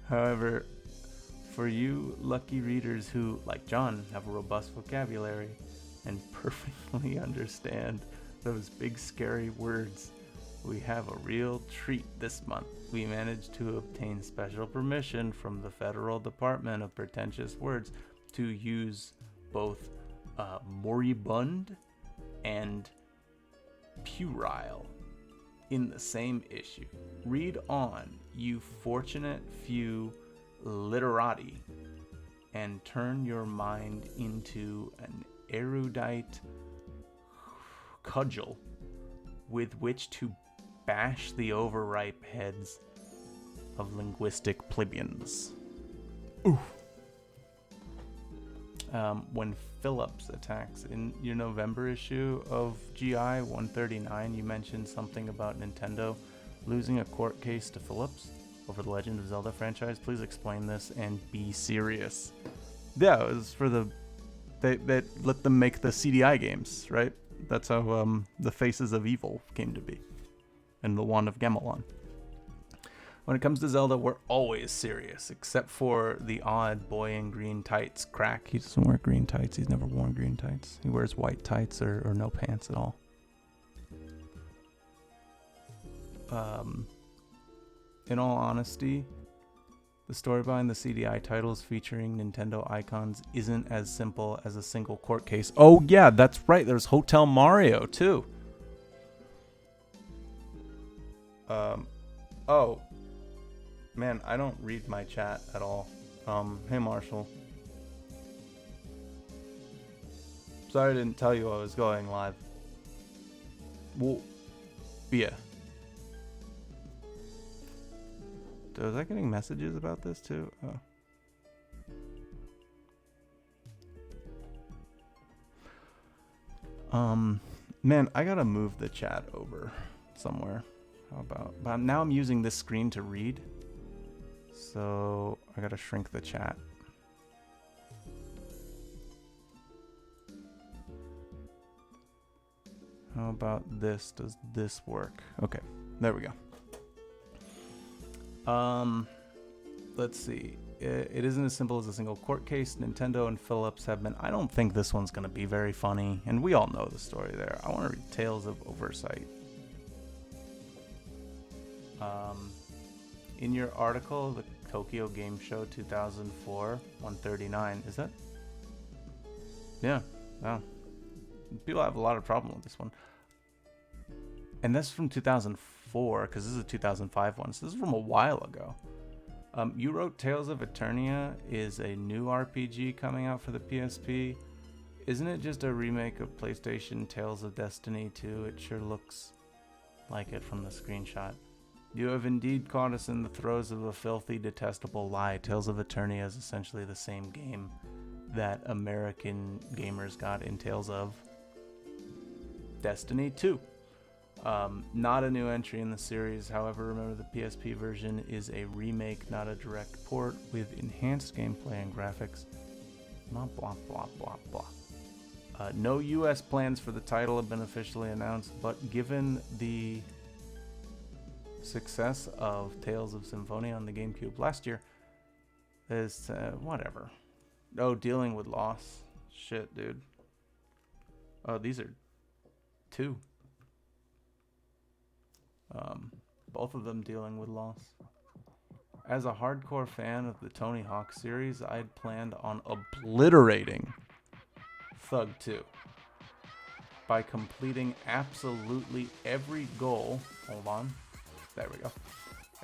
However, for you lucky readers who, like John, have a robust vocabulary and perfectly understand those big scary words, we have a real treat this month. We managed to obtain special permission from the Federal Department of Pretentious Words to use both moribund and puerile in the same issue. Read on, you fortunate few literati, and turn your mind into an erudite cudgel with which to bash the overripe heads of linguistic plebeians. Oof. When Phillips attacks in your November issue of GI 139, you mentioned something about Nintendo losing a court case to Phillips over the Legend of Zelda franchise. Please explain this and be serious. Yeah, it was for they let them make the CDI games, right? That's how the Faces of Evil came to be, and the Wand of Gamelon. When it comes to Zelda, we're always serious, except for the odd boy in green tights crack. He doesn't wear green tights. He's never worn green tights. He wears white tights or no pants at all. In all honesty, the story behind the CDI titles featuring Nintendo icons isn't as simple as a single court case. Oh yeah, that's right. There's Hotel Mario too. Oh. Man, I don't read my chat at all. Hey Marshall. Sorry I didn't tell you I was going live. Well, yeah. Was I getting messages about this too? Oh. Man, I gotta move the chat over somewhere. How about? But now I'm using this screen to read. So I gotta shrink the chat. How about this? Does this work? Okay, there we go. Let's see. It isn't as simple as a single court case. Nintendo and Philips have been... I don't think this one's going to be very funny, and we all know the story there. I want to read Tales of Oversight. In your article, the Tokyo Game Show 2004, 139, is that? Yeah, wow. People have a lot of problem with this one. And that's from 2004, because this is a 2005 one, so this is from a while ago. You wrote Tales of Eternia is a new RPG coming out for the PSP. Isn't it just a remake of PlayStation Tales of Destiny 2? It sure looks like it from the screenshot. You have indeed caught us in the throes of a filthy, detestable lie. Tales of Eternia is essentially the same game that American gamers got in Tales of Destiny 2. Not a new entry in the series, however, remember the PSP version is a remake, not a direct port, with enhanced gameplay and graphics. Blah, blah, blah, blah, blah. No US plans for the title have been officially announced, but given the success of Tales of Symphonia on the GameCube last year, is whatever. Oh, dealing with loss. Shit, dude. Oh, these are 2. Both of them dealing with loss. As a hardcore fan of the Tony Hawk series, I'd planned on obliterating Thug 2 by completing absolutely every goal. Hold on. There we go.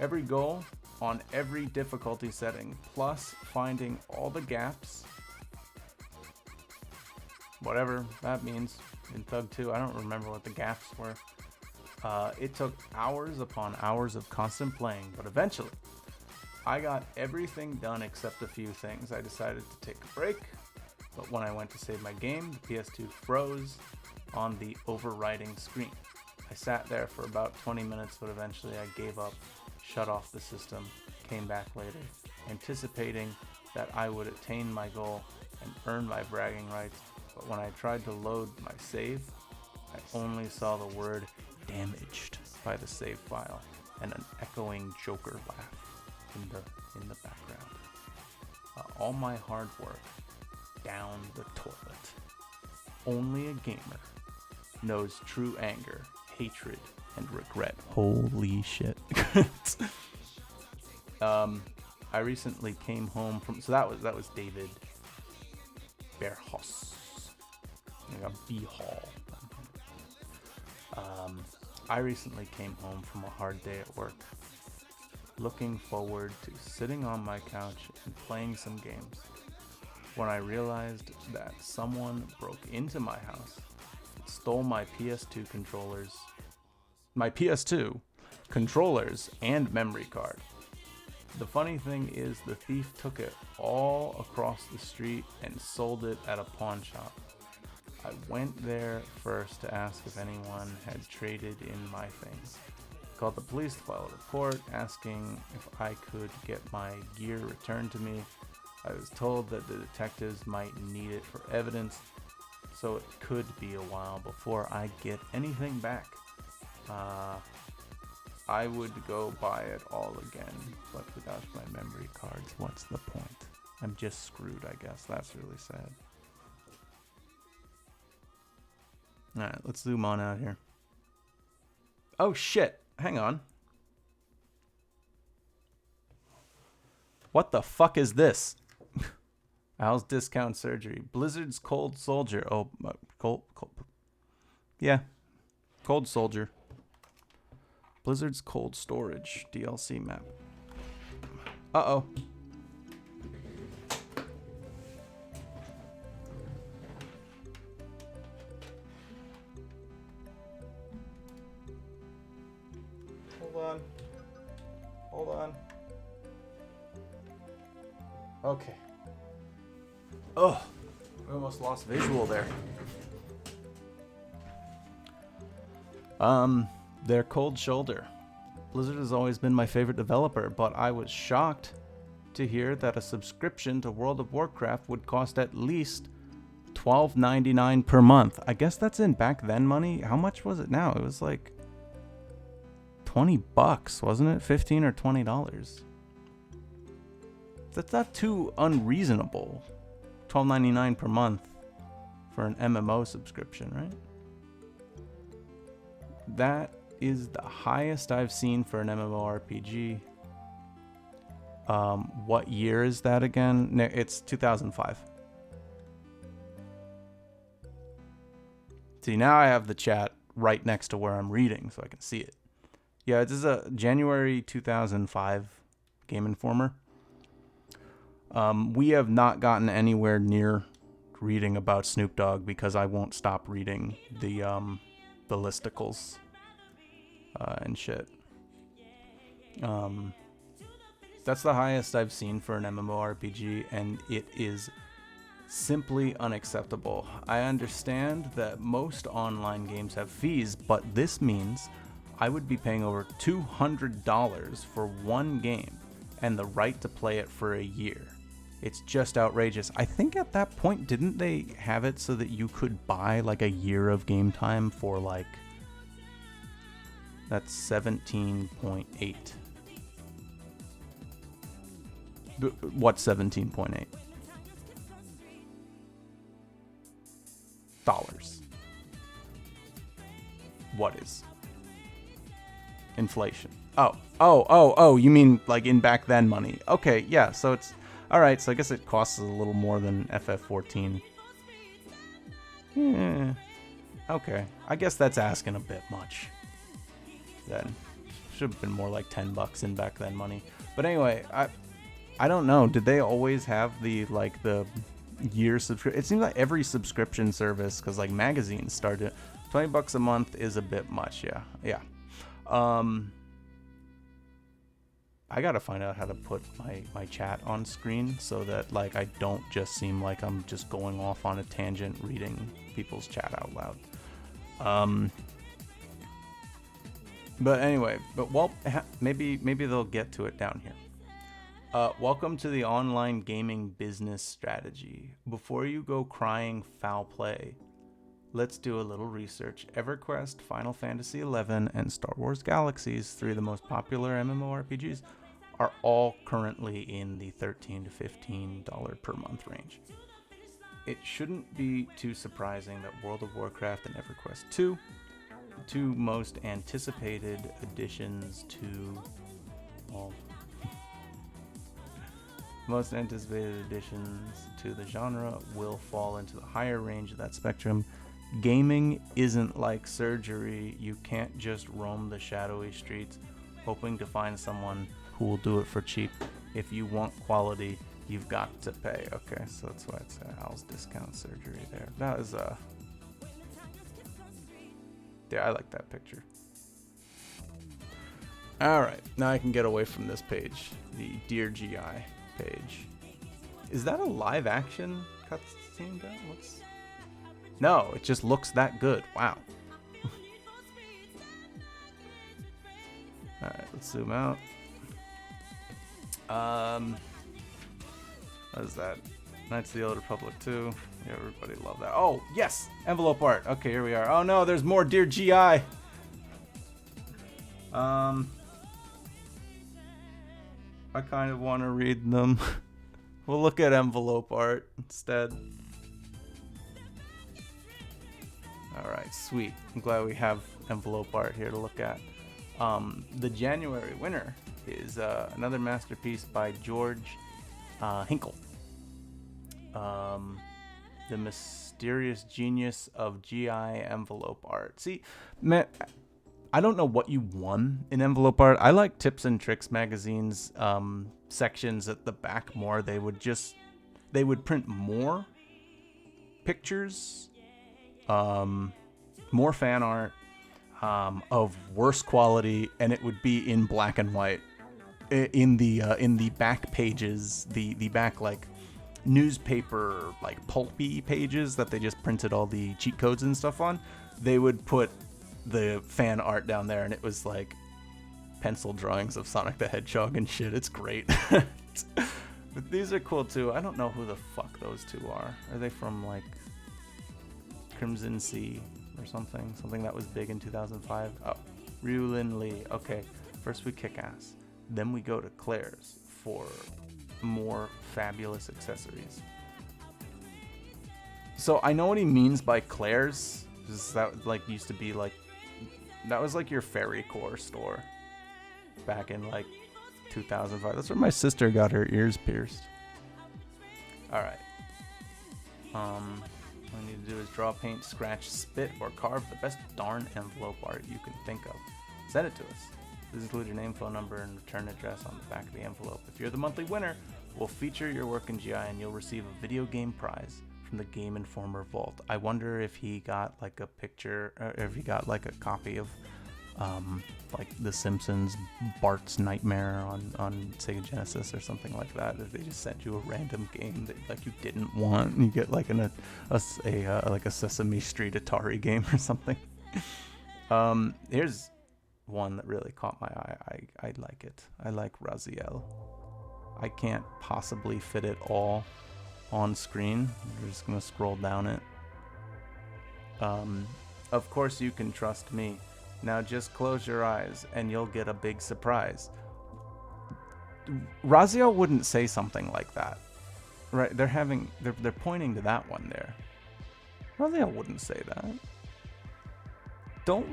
Every goal on every difficulty setting, plus finding all the gaps. Whatever that means in Thug 2. I don't remember what the gaps were. It took hours upon hours of constant playing, but eventually I got everything done except a few things. I decided to take a break, but when I went to save my game, the PS2 froze on the overriding screen. I sat there for about 20 minutes, but eventually I gave up, shut off the system, came back later, anticipating that I would attain my goal and earn my bragging rights, but when I tried to load my save, I only saw the word damaged by the save file and an echoing Joker laugh in the background. All my hard work down the toilet. Only a gamer knows true anger, hatred, and regret. Holy shit. I recently came home from... So that was David Berhos. B-Hall. I recently came home from a hard day at work, looking forward to sitting on my couch and playing some games, when I realized that someone broke into my house, stole my PS2 controllers and memory card. The funny thing is, the thief took it all across the street and sold it at a pawn shop. I went there first to ask if anyone had traded in my things. Called the police to file a report, asking if I could get my gear returned to me. I was told that the detectives might need it for evidence, so it could be a while before I get anything back. I would go buy it all again, but without my memory cards, what's the point? I'm just screwed, I guess. That's really sad. Alright, let's zoom on out here. Oh shit, hang on. What the fuck is this? Al's Discount Surgery. Blizzard's Cold Soldier. Oh, cold. Yeah, Cold Soldier. Blizzard's Cold Storage DLC map. Uh-oh. Hold on. Okay. Oh, we almost lost visual there. Their Cold Shoulder. Blizzard has always been my favorite developer, but I was shocked to hear that a subscription to World of Warcraft would cost at least $12.99 per month. I guess that's in back then money. How much was it now? It was like $20, wasn't it? $15 or $20. That's not too unreasonable. $12.99 per month for an MMO subscription, right? That is the highest I've seen for an MMORPG. What year is that again? It's 2005. See, now I have the chat right next to where I'm reading so I can see it. Yeah, this is a January 2005 Game Informer. We have not gotten anywhere near reading about Snoop Dogg because I won't stop reading the listicles and shit. That's the highest I've seen for an MMORPG, and it is simply unacceptable. I understand that most online games have fees, but this means I would be paying over $200 for one game and the right to play it for a year. It's just outrageous. I think at that point, didn't they have it so that you could buy like a year of game time for like, that's 17.8. What's 17.8? Dollars. What is? Inflation. Oh, you mean like in back then money. Okay, yeah, so it's, alright, so I guess it costs a little more than FF14. Yeah, okay, I guess that's asking a bit much. Then, should have been more like $10 in back then money. But anyway, I don't know, did they always have the, like, the year subscription? It seems like every subscription service, because like magazines started, $20 a month is a bit much, yeah. I gotta find out how to put my chat on screen so that like I don't just seem like I'm just going off on a tangent reading people's chat out loud. But anyway, maybe they'll get to it down here. Welcome to the online gaming business strategy. Before you go crying foul play, let's do a little research. EverQuest, Final Fantasy XI, and Star Wars Galaxies, three of the most popular MMORPGs, are all currently in the $13 to $15 per month range. It shouldn't be too surprising that World of Warcraft and EverQuest 2, the two most anticipated additions to the genre, will fall into the higher range of that spectrum. Gaming isn't like surgery. You can't just roam the shadowy streets hoping to find someone who will do it for cheap. If you want quality, you've got to pay. Okay, so that's why it's Al's Discount Surgery there. That is yeah, I like that picture. Alright, now I can get away from this page, the Dear GI page. Is that a live action cutscene? No, it just looks that good. Wow. Alright, let's zoom out. What is that? Knights of the Old Republic 2. Yeah, everybody love that. Oh, yes! Envelope art. Okay, here we are. Oh no, there's more Dear GI! I kind of want to read them. We'll look at envelope art instead. Alright, sweet. I'm glad we have envelope art here to look at. The January winner is another masterpiece by George Hinkle. The Mysterious Genius of GI Envelope Art. See, man, I don't know what you won in envelope art. I like Tips and Tricks magazine's sections at the back more. They would print more pictures, more fan art, of worse quality, and it would be in black and white. In the back pages, the back like newspaper like pulpy pages that they just printed all the cheat codes and stuff on, they would put the fan art down there, and it was like pencil drawings of Sonic the Hedgehog and shit. It's great. But these are cool too. I don't know who the fuck those two are. Are they from like Crimson Sea or something that was big in 2005. Oh, Ryulin Lee. Okay, first we kick ass, then we go to Claire's for more fabulous accessories. So I know what he means by Claire's. That like used to be like, that was like your fairy core store back in like 2005. That's where my sister got her ears pierced. All right. All I need to do is draw, paint, scratch, spit, or carve the best darn envelope art you can think of. Send it to us. Please include your name, phone number, and return address on the back of the envelope. If you're the monthly winner, we'll feature your work in GI and you'll receive a video game prize from the Game Informer Vault. I wonder if he got like a picture, or if he got like a copy of like The Simpsons Bart's Nightmare on Sega Genesis or something like that. If they just sent you a random game that like you didn't want, and you get like like a Sesame Street Atari game or something. Here's one that really caught my eye. I like it. I like Raziel. I can't possibly fit it all on screen. We're just gonna scroll down it. Of course you can trust me. Now just close your eyes and you'll get a big surprise. Raziel wouldn't say something like that, right? They're pointing to that one there. Raziel wouldn't say that. Don't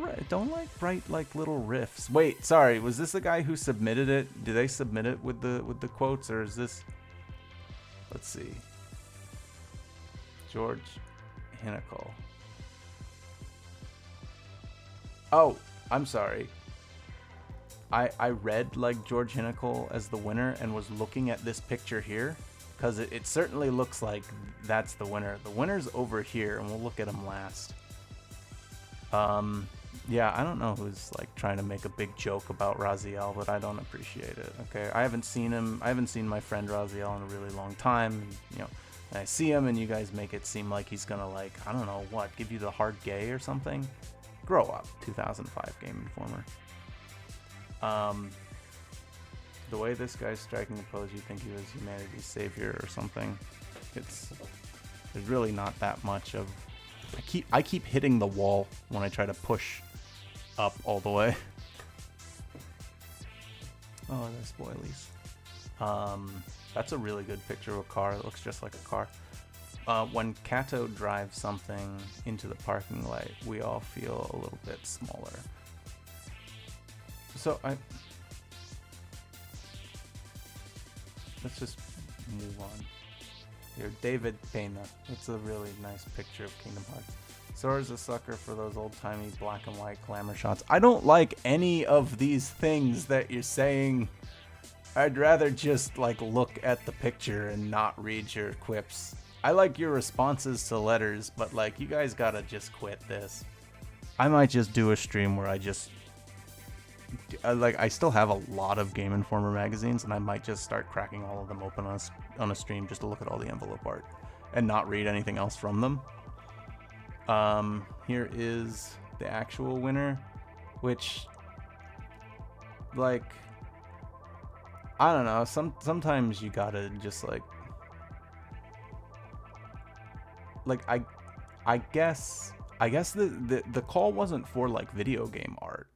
like write like little riffs. Wait, sorry, was this the guy who submitted it? Did they submit it with the quotes, or is this? Let's see. George Hinnacall. Oh, I'm sorry. I read like George Hinnacall as the winner and was looking at this picture here, because it certainly looks like that's the winner. The winner's over here, and we'll look at him last. Yeah, I don't know who's like trying to make a big joke about Raziel, but I don't appreciate it. Okay, I haven't seen my friend Raziel in a really long time. And, you know, and I see him, and you guys make it seem like he's gonna like, I don't know what, give you the hard gay or something. Grow up, 2005 Game Informer. The way this guy's striking the pose, you think he was humanity's savior or something. There's really not that much of. I keep hitting the wall when I try to push up all the way. Oh, there's spoilies. That's a really good picture of a car. It looks just like a car. When Kato drives something into the parking lot, we all feel a little bit smaller. So let's just move on. Here, David Pena. That's a really nice picture of Kingdom Hearts. Sora's a sucker for those old-timey black and white glamour shots. I don't like any of these things that you're saying. I'd rather just like look at the picture and not read your quips. I like your responses to letters, but like you guys gotta just quit this. I might just do a stream where I still have a lot of Game Informer magazines, and I might just start cracking all of them open on a stream just to look at all the envelope art and not read anything else from them. Here is the actual winner, which, like, I don't know. Sometimes you gotta just like I guess the call wasn't for like video game art.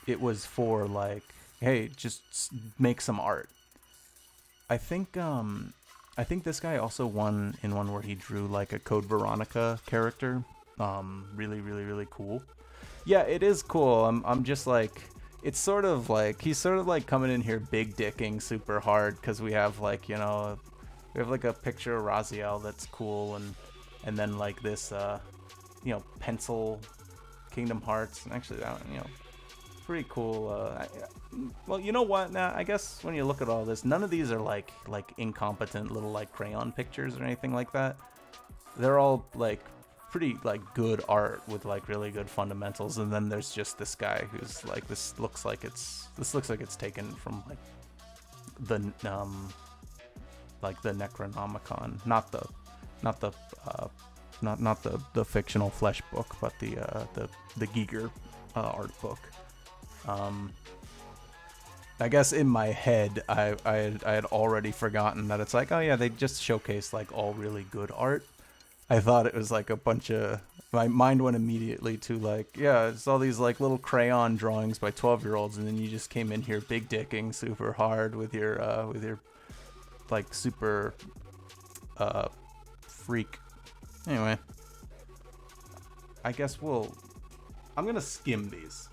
It was for like, hey, just make some art. I think this guy also won in one where he drew like a Code Veronica character. Really cool. Yeah, it is cool. I'm just like, it's sort of like he's sort of like coming in here big dicking super hard because we have like, you know, we have like a picture of Raziel that's cool, and then like this you know, pencil Kingdom Hearts, and actually that one, you know, pretty cool. Well, you know what? Now I guess when you look at all this, none of these are like incompetent little like crayon pictures or anything like that. They're all like pretty like good art with like really good fundamentals, and then there's just this guy who's like, this looks like it's taken from like the Necronomicon, not the fictional flesh book, but the Giger art book. I guess in my head I had already forgotten that it's like, oh yeah, they just showcase like all really good art, I thought it was like a bunch of, my mind went immediately to like, yeah, it's all these like little crayon drawings by 12-year-olds, and then you just came in here big dicking super hard with your like super freak. Anyway, I guess I'm gonna skim these.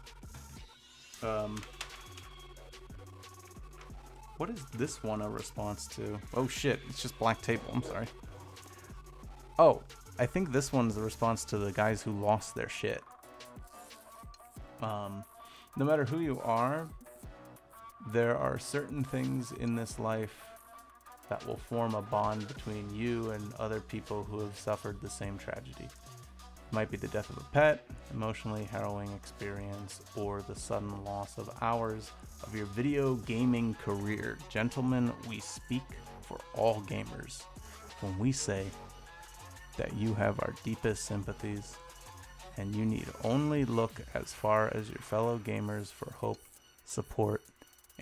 What is this one a response to? Oh shit, it's just black table. I'm sorry. Oh, I think this one's a response to the guys who lost their shit. No matter who you are, there are certain things in this life that will form a bond between you and other people who have suffered the same tragedy. It might be the death of a pet, emotionally harrowing experience, or the sudden loss of hours of your video gaming career. Gentlemen, we speak for all gamers when we say that you have our deepest sympathies, and you need only look as far as your fellow gamers for hope, support,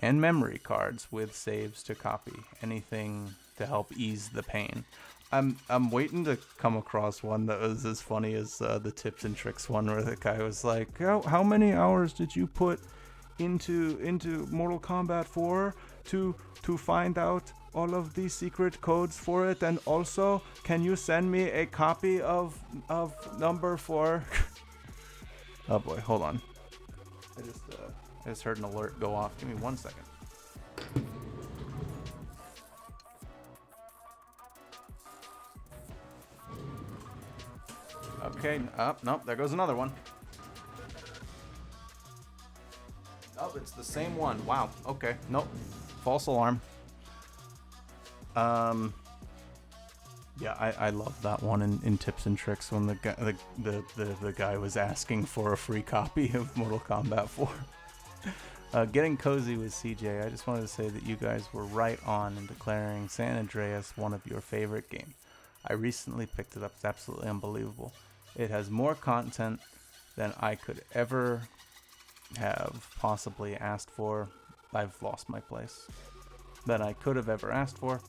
and memory cards with saves to copy. Anything to help ease the pain. I'm waiting to come across one that was as funny as the tips and tricks one, where the guy was like, how many hours did you put into Mortal Kombat 4 to find out all of the secret codes for it, and also can you send me a copy of number 4? Oh boy, hold on. I just heard an alert go off. Give me 1 second. Okay, nope, there goes another one. Oh, it's the same one. Wow. Okay. Nope. False alarm. Yeah, I love that one in tips and tricks when the guy was asking for a free copy of Mortal Kombat 4. Getting cozy with CJ, I just wanted to say that you guys were right on in declaring San Andreas one of your favorite games. I recently picked it up. It's absolutely unbelievable. It has more content than I could ever have possibly asked for. I've lost my place. Than I could have ever asked for.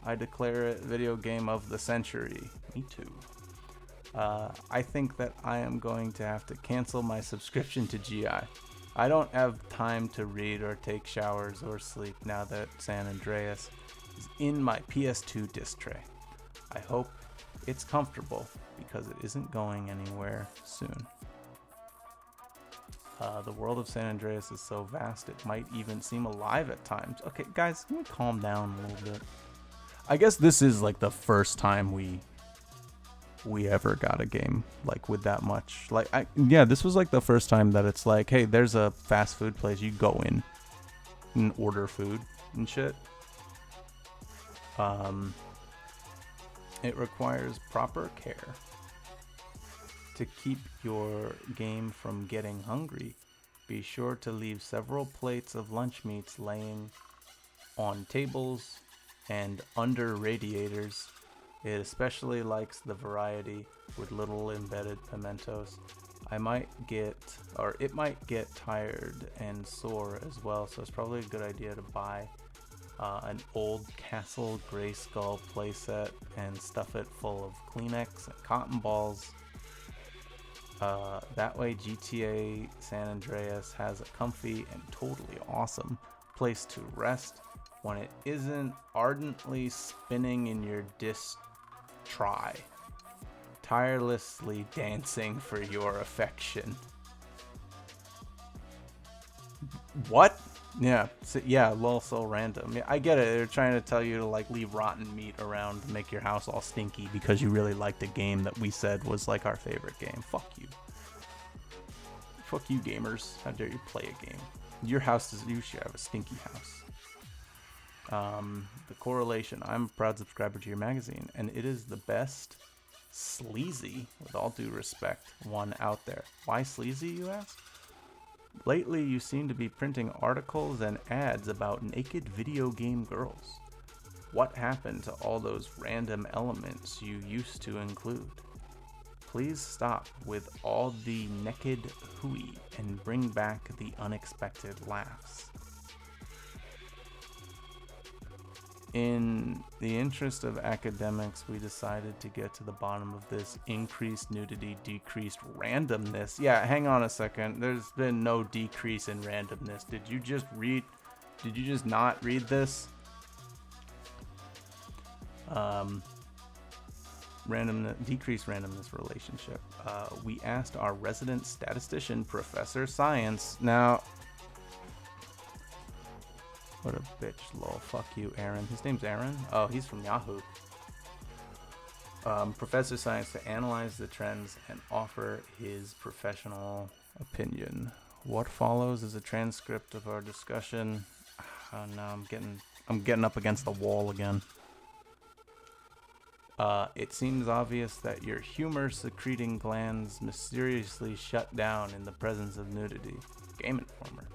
I declare it video game of the century. Me too. I think that I am going to have to cancel my subscription to GI. I don't have time to read or take showers or sleep now that San Andreas is in my PS2 disc tray. I hope it's comfortable because it isn't going anywhere soon. The world of San Andreas is so vast it might even seem alive at times. Okay, guys, can we calm down a little bit? I guess this is like the first time we ever got a game like with that much. Like, this was like the first time that it's like, hey, there's a fast food place, you go in and order food and shit. It requires proper care to keep your game from getting hungry. Be sure to leave several plates of lunch meats laying on tables and under radiators. It especially likes the variety with little embedded pimentos. It might get tired and sore as well, so it's probably a good idea to buy an old Castle Grayskull playset and stuff it full of Kleenex and cotton balls. That way GTA San Andreas has a comfy and totally awesome place to rest when it isn't ardently spinning in your disc try, tirelessly dancing for your affection. What? Yeah, lol, so random. Yeah, I get it. They're trying to tell you to like leave rotten meat around to make your house all stinky because you really liked a game that we said was like our favorite game. Fuck you. Fuck you, gamers. How dare you play a game? You should have a stinky house. The correlation. I'm a proud subscriber to your magazine, and it is the best sleazy, with all due respect, one out there. Why sleazy, you ask? Lately, you seem to be printing articles and ads about naked video game girls. What happened to all those random elements you used to include? Please stop with all the naked hooey and bring back the unexpected laughs. In the interest of academics, we decided to get to the bottom of this. Increased nudity, decreased randomness. Yeah, hang on a second. There's been no decrease in randomness. Did you just not read this? Decreased randomness relationship. We asked our resident statistician, Professor Science. Now, what a bitch, lol. Fuck you, Aaron. His name's Aaron? Oh, he's from Yahoo. Professor Science to analyze the trends and offer his professional opinion. What follows is a transcript of our discussion. Oh no, I'm getting up against the wall again. It seems obvious that your humor-secreting glands mysteriously shut down in the presence of nudity. Game Informer.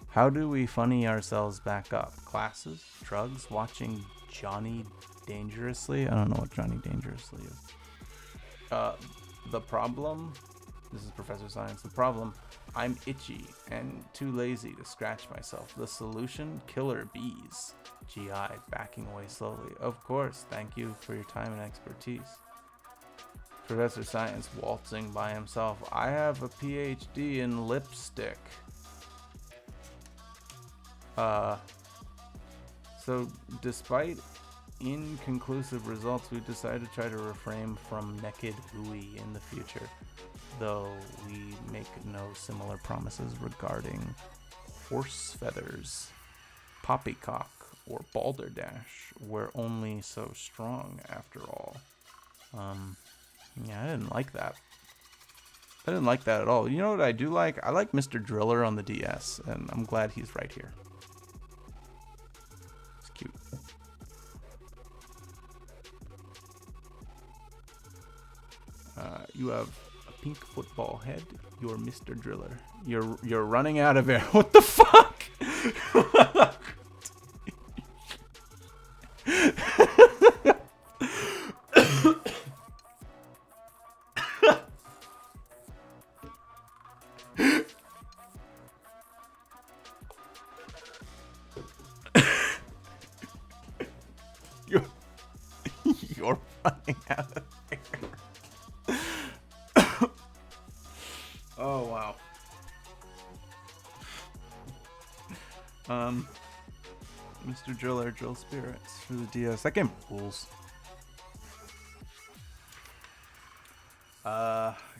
How do we funny ourselves back up? Classes? Drugs? Watching Johnny Dangerously? I don't know what Johnny Dangerously is. The problem? This is Professor Science. The problem? I'm itchy and too lazy to scratch myself. The solution? Killer bees. GI, backing away slowly. Of course, thank you for your time and expertise. Professor Science waltzing by himself. I have a PhD in lipstick. So despite inconclusive results, we decided to try to refrain from naked hooey in the future, though we make no similar promises regarding horse feathers, poppycock, or balderdash. We're only so strong after all. Yeah, I didn't like that. I didn't like that at all. You know what I do like? I like Mr. Driller on the DS, and I'm glad he's right here. It's cute. You have a pink football head. You're Mr. Driller. You're running out of air. What the fuck? You're running out of air. Oh wow. Mr. Driller, Drill Spirits for the DS. That game rules.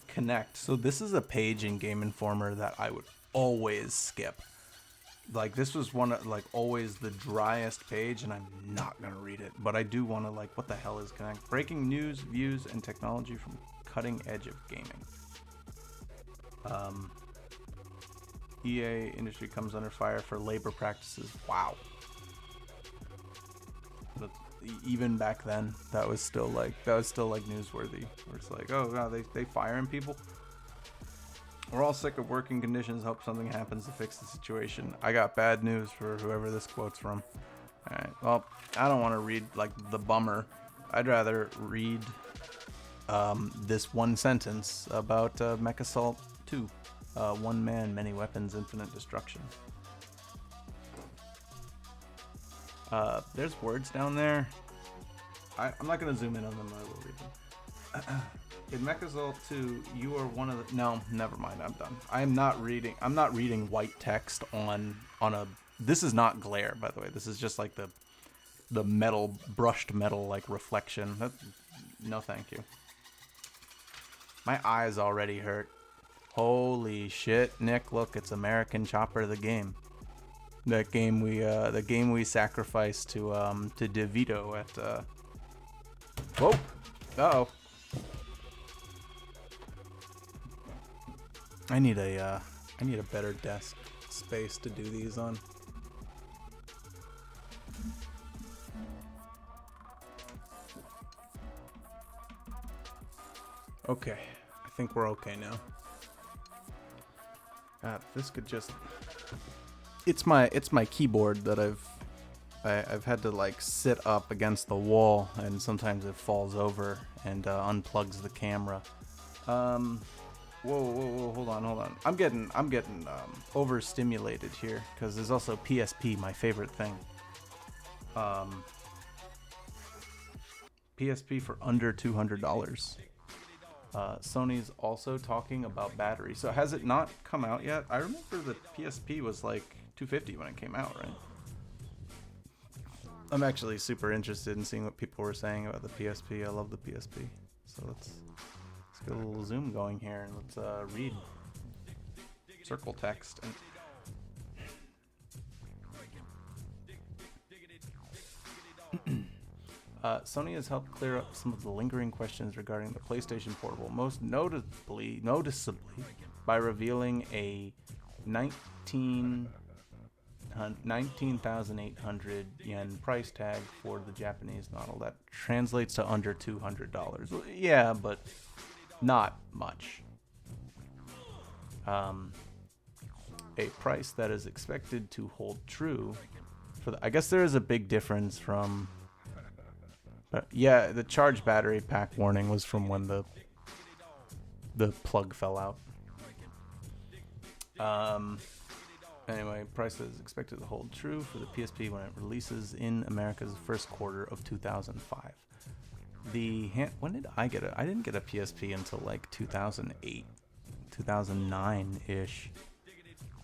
Connect. So this is a page in Game Informer that I would always skip. Like, this was one of, like, always the driest page, and I'm not gonna read it. But I do want to, like, what the hell is Connect? Breaking news, views, and technology from cutting edge of gaming. EA industry comes under fire for labor practices. Wow. But even back then, that was still like newsworthy. Where it's like, oh god, they firing people. We're all sick of working conditions. Hope something happens to fix the situation. I got bad news for whoever this quote's from. All right. Well, I don't want to read like the bummer. I'd rather read this one sentence about Mech Assault 2. One man, many weapons, infinite destruction. There's words down there. I'm not going to zoom in on them. I will read them. In Mech Assault 2, you are one of the... No, never mind. I'm done. I'm not reading white text on a... This is not glare, by the way. This is just like the metal, brushed metal, like, reflection. No, thank you. My eyes already hurt. Holy shit, Nick! Look, it's American Chopper, the game. The game we sacrificed to DeVito at. Whoa! Uh-oh. I need a better desk space to do these on. Okay, I think we're okay now. God, this could just... It's my keyboard that I've had to like sit up against the wall, and sometimes it falls over and unplugs the camera. Whoa, hold on. I'm getting overstimulated here because there's also PSP, my favorite thing. PSP for under $200. Sony's also talking about battery. So has it not come out yet? I remember the PSP was like $250 when it came out, right? I'm actually super interested in seeing what people were saying about the PSP. I love the PSP. So let's get a little zoom going here and let's read circle text. And Sony has helped clear up some of the lingering questions regarding the PlayStation Portable, most noticeably by revealing a 19,800 yen price tag for the Japanese model. That translates to under $200. Yeah, but not much. A price that is expected to hold true for the. I guess there is a big difference from. Yeah, the charge battery pack warning was from when the plug fell out. Anyway, price is expected to hold true for the PSP when it releases in America's first quarter of 2005. When did I get it? I didn't get a PSP until like 2008, 2009-ish.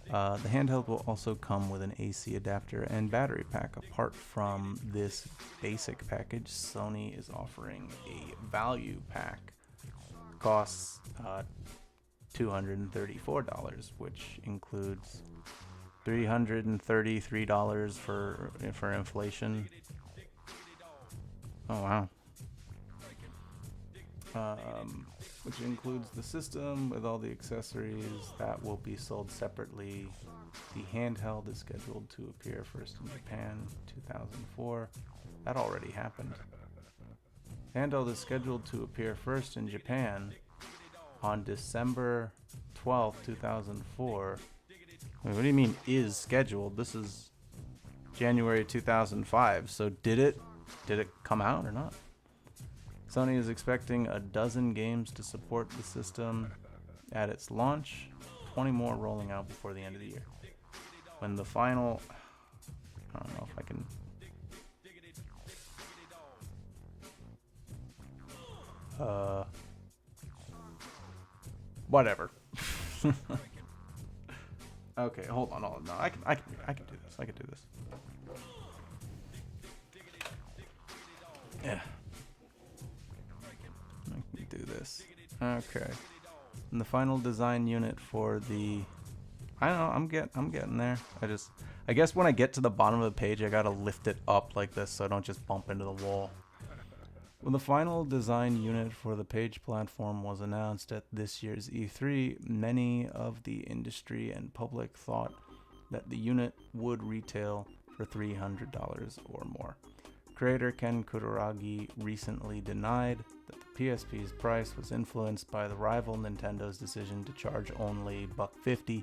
The handheld will also come with an AC adapter and battery pack. Apart from this basic package, Sony is offering a value pack. Costs $234, which includes $333 for inflation. Oh wow. Which includes the system with all the accessories that will be sold separately. The handheld is scheduled to appear first in Japan, 2004. That already happened. Handheld is scheduled to appear first in Japan on December 12th, 2004. Wait, what do you mean is scheduled? This is January 2005. So did it come out or not? Sony is expecting a dozen games to support the system at its launch, 20 more rolling out before the end of the year. When the final... I don't know if I can... Whatever. Okay, hold on. No, I can do this. I can do this. Yeah. I can do this. Okay. And the final design unit for the... I don't know, I'm getting there. I guess when I get to the bottom of the page, I gotta lift it up like this so I don't just bump into the wall. When the final design unit for the Page platform was announced at this year's E3, many of the industry and public thought that the unit would retail for $300 or more. Creator Ken Kutaragi recently denied that the PSP's price was influenced by the rival Nintendo's decision to charge only $150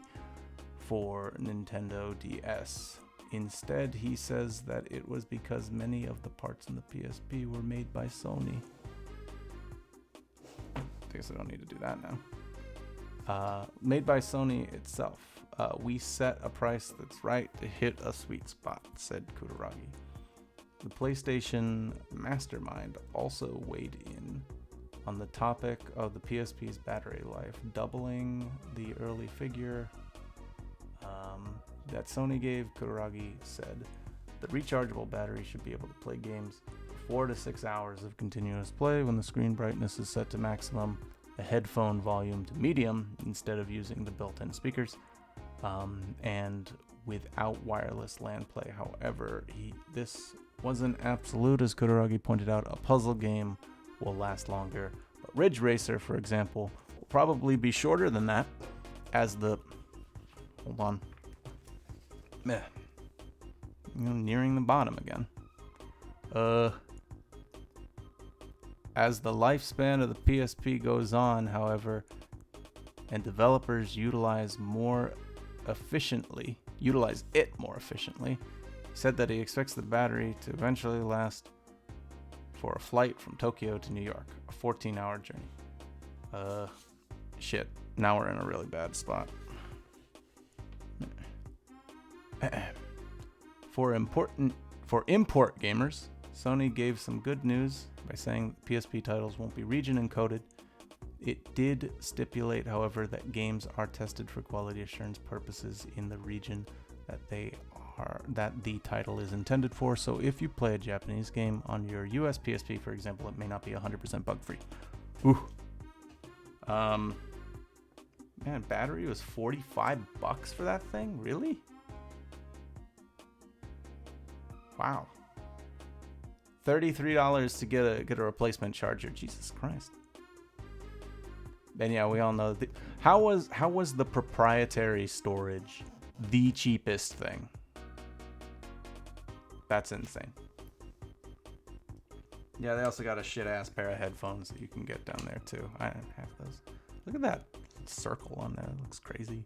for Nintendo DS. Instead, he says that it was because many of the parts in the PSP were made by Sony. I guess I don't need to do that now. Made by Sony itself. We set a price that's right to hit a sweet spot, said Kutaragi. The PlayStation Mastermind also weighed in on the topic of the PSP's battery life, doubling the early figure that Sony gave. Kutaragi said the rechargeable battery should be able to play games for 4 to 6 hours of continuous play when the screen brightness is set to maximum, the headphone volume to medium instead of using the built-in speakers, and without wireless LAN play. However, this wasn't absolute, as Kutaragi pointed out. A puzzle game will last longer, but Ridge Racer, for example, will probably be shorter than that, as the... Hold on. Meh. Nearing the bottom again. As the lifespan of the PSP goes on, however, and developers utilize it more efficiently, he said that he expects the battery to eventually last for a flight from Tokyo to New York, a 14-hour journey. Shit. Now we're in a really bad spot. For import gamers, Sony gave some good news by saying PSP titles won't be region encoded. It did stipulate, however, that games are tested for quality assurance purposes in the region that the title is intended for. So if you play a Japanese game on your US PSP, for example, it may not be 100% bug-free. Ooh. Man, battery was $45 for that thing? Really? Wow. $33 to get a replacement charger. Jesus Christ. And yeah, we all know how was the proprietary storage the cheapest thing? That's insane. Yeah, they also got a shit ass pair of headphones that you can get down there too. I have those. Look at that circle on there. It looks crazy.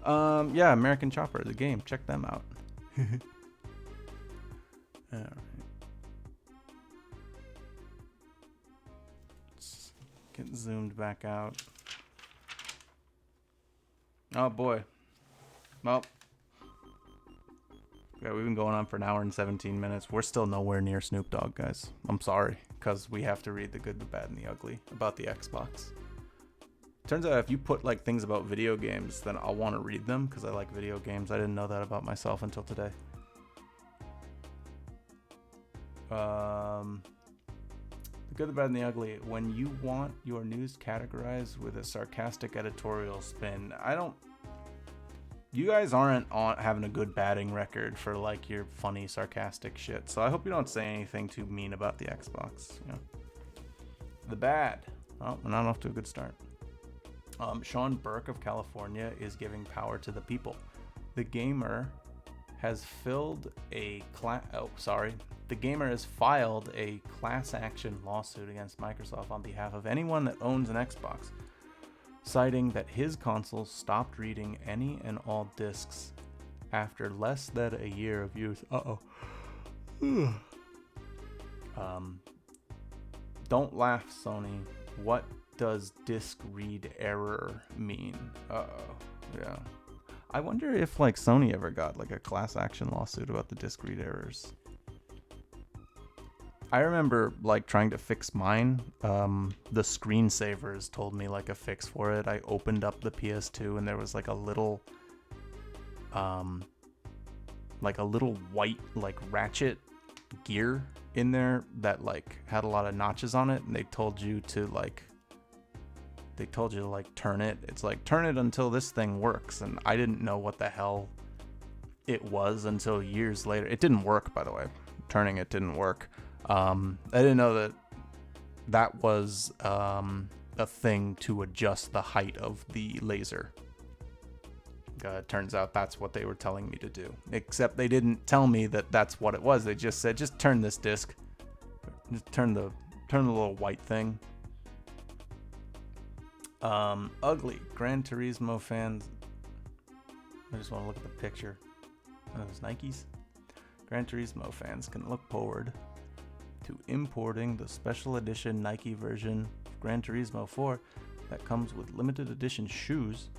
Yeah, American Chopper, the game. Check them out. All right. Let's get zoomed back out. Oh boy. Well, yeah, we've been going on for an hour and 17 minutes. We're still nowhere near Snoop Dogg, guys. I'm sorry, because we have to read the good, the bad, and the ugly about the Xbox. Turns out if you put like things about video games, then I'll want to read them because I like video games. I didn't know that about myself until today. The good, the bad, and the ugly. When you want your news categorized with a sarcastic editorial spin, you guys aren't having a good batting record for like your funny, sarcastic shit. So I hope you don't say anything too mean about the Xbox. You know. The bad. Oh, we're not off to a good start. Sean Burke of California is giving power to the people. The gamer has filed a class action lawsuit against Microsoft on behalf of anyone that owns an Xbox, citing that his console stopped reading any and all discs after less than a year of use. Don't laugh, Sony. What does disc read error mean? Yeah. I wonder if like Sony ever got like a class action lawsuit about the disc read errors. I remember like trying to fix mine. The screensavers told me like a fix for it. I opened up the PS2 and there was like a little white like ratchet gear in there that like had a lot of notches on it, and they told you to turn it. It's like, turn it until this thing works. And I didn't know what the hell it was until years later. It didn't work, by the way. Turning it didn't work. I didn't know that was a thing to adjust the height of the laser. It turns out that's what they were telling me to do. Except they didn't tell me that that's what it was. They just said, just turn this disc. Just turn the little white thing. Ugly. Gran Turismo fans. I just want to look at the picture. Those Nikes. Gran Turismo fans can look forward to importing the special edition Nike version of Gran Turismo 4 that comes with limited edition shoes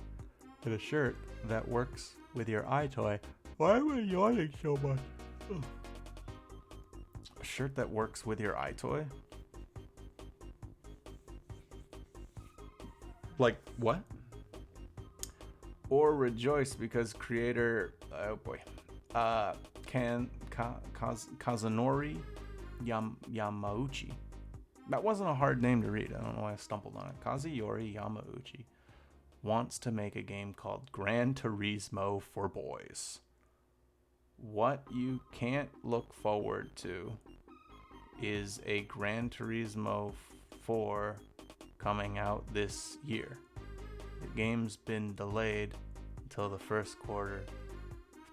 and a shirt that works with your iToy. Why am I yawning so much? Ugh. A shirt that works with your iToy? Like what? Or rejoice because creator Kazunori Yamauchi. That wasn't a hard name to read. I don't know why I stumbled on it. Kazuyori Yamauchi wants to make a game called Gran Turismo for boys. What you can't look forward to is a Gran Turismo 4 coming out this year. The game's been delayed until the first quarter of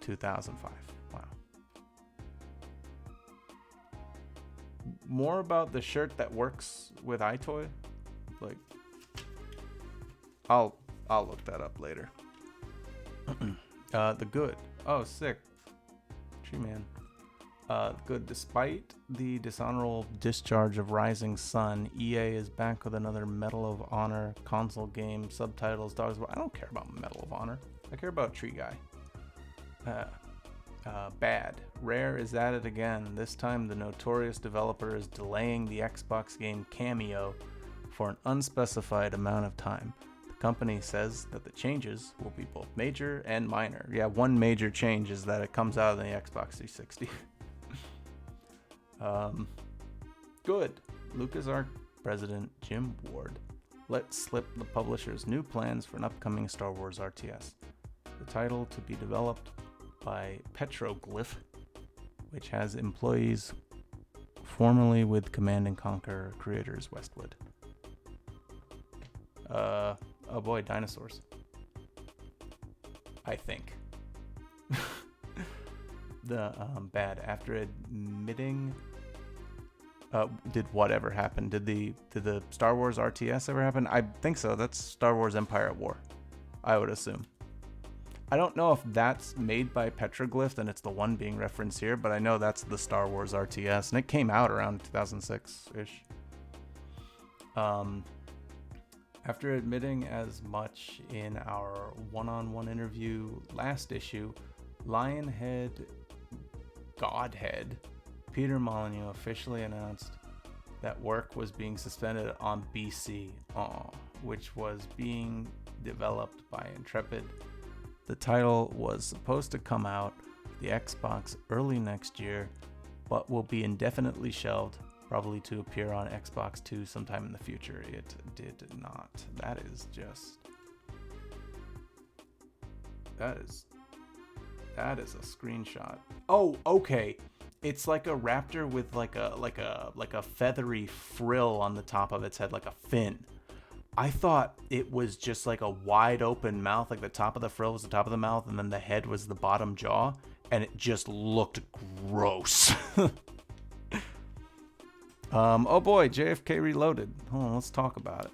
2005. Wow. More about the shirt that works with iToy? Like, I'll look that up later. The good. Oh, sick. Tree man. Good. Despite the dishonorable discharge of Rising Sun, EA is back with another Medal of Honor console game. Subtitles, dogs. I don't care about Medal of Honor. I care about Tree Guy. Bad. Rare is at it again. This time, the notorious developer is delaying the Xbox game Cameo for an unspecified amount of time. The company says that the changes will be both major and minor. Yeah, one major change is that it comes out of the Xbox 360. Good. LucasArts president Jim Ward let slip the publisher's new plans for an upcoming Star Wars RTS. The title to be developed by Petroglyph, which has employees formerly with Command & Conquer creators Westwood. Oh boy, dinosaurs. I think. The bad. After admitting, did whatever happen? Did the Star Wars RTS ever happen? I think so. That's Star Wars Empire at War, I would assume. I don't know if that's made by Petroglyph and it's the one being referenced here, but I know that's the Star Wars RTS, and it came out around 2006-ish. After admitting as much in our one-on-one interview last issue, Lionhead Godhead Peter Molyneux officially announced that work was being suspended on BC, which was being developed by Intrepid. The title was supposed to come out the Xbox early next year, but will be indefinitely shelved, probably to appear on Xbox 2 sometime in the future. It did not. That is a screenshot. Oh, okay. It's like a raptor with like a feathery frill on the top of its head, like a fin. I thought it was just like a wide open mouth, like the top of the frill was the top of the mouth, and then the head was the bottom jaw, and it just looked gross. Oh boy, JFK Reloaded. Hold on, let's talk about it.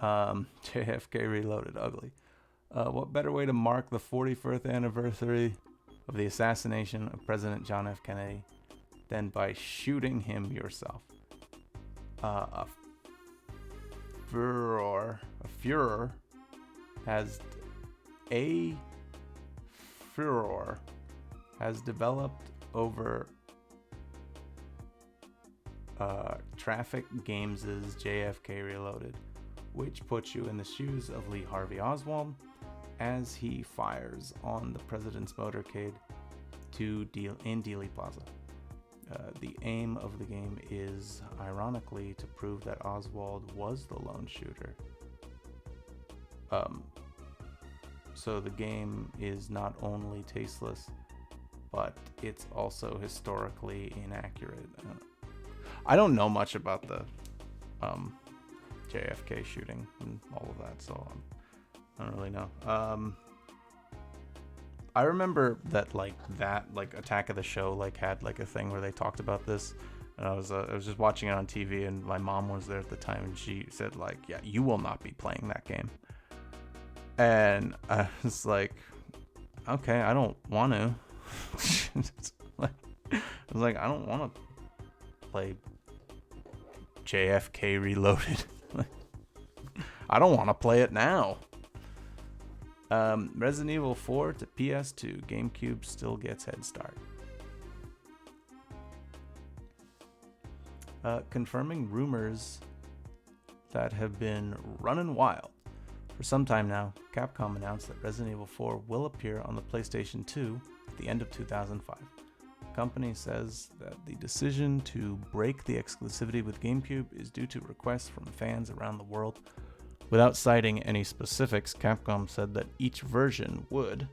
JFK Reloaded, ugly. What better way to mark the 41st anniversary of the assassination of President John F. Kennedy than by shooting him yourself? A furor has developed over Traffic Games' JFK Reloaded, which puts you in the shoes of Lee Harvey Oswald as he fires on the president's motorcade in Dealey Plaza. The aim of the game is, ironically, to prove that Oswald was the lone shooter. So the game is not only tasteless, but it's also historically inaccurate. I don't know much about the JFK shooting and all of that, so I don't really know. I remember that Attack of the Show had a thing where they talked about this, and I was just watching it on TV, and my mom was there at the time, and she said yeah, you will not be playing that game. And I was like, okay, I don't want to. I was like, I don't want to play JFK Reloaded. I don't want to play it now. Resident Evil 4 to PS2. GameCube still gets head start. Confirming rumors that have been running wild. For some time now, Capcom announced that Resident Evil 4 will appear on the PlayStation 2 at the end of 2005. The company says that the decision to break the exclusivity with GameCube is due to requests from fans around the world. Without citing any specifics, Capcom said that each version would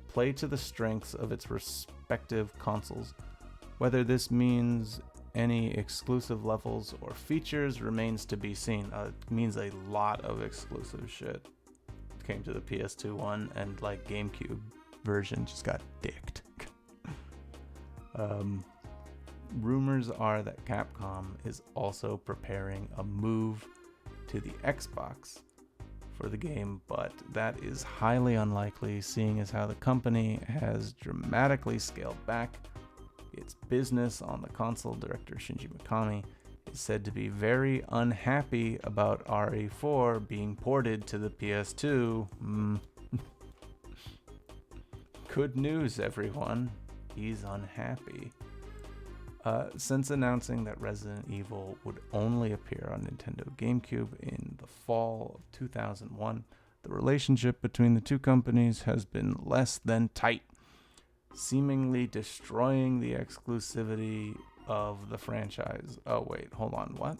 play to the strengths of its respective consoles. Whether this means any exclusive levels or features remains to be seen. It means a lot of exclusive shit came to the PS2 one, and GameCube version just got dicked. Rumors are that Capcom is also preparing a move to the Xbox for the game, but that is highly unlikely, seeing as how the company has dramatically scaled back its business on the console. Director Shinji Mikami is said to be very unhappy about RE4 being ported to the PS2. Good news, everyone. He's unhappy. Since announcing that Resident Evil would only appear on Nintendo GameCube in the fall of 2001, the relationship between the two companies has been less than tight, seemingly destroying the exclusivity of the franchise. Oh, wait, hold on, what?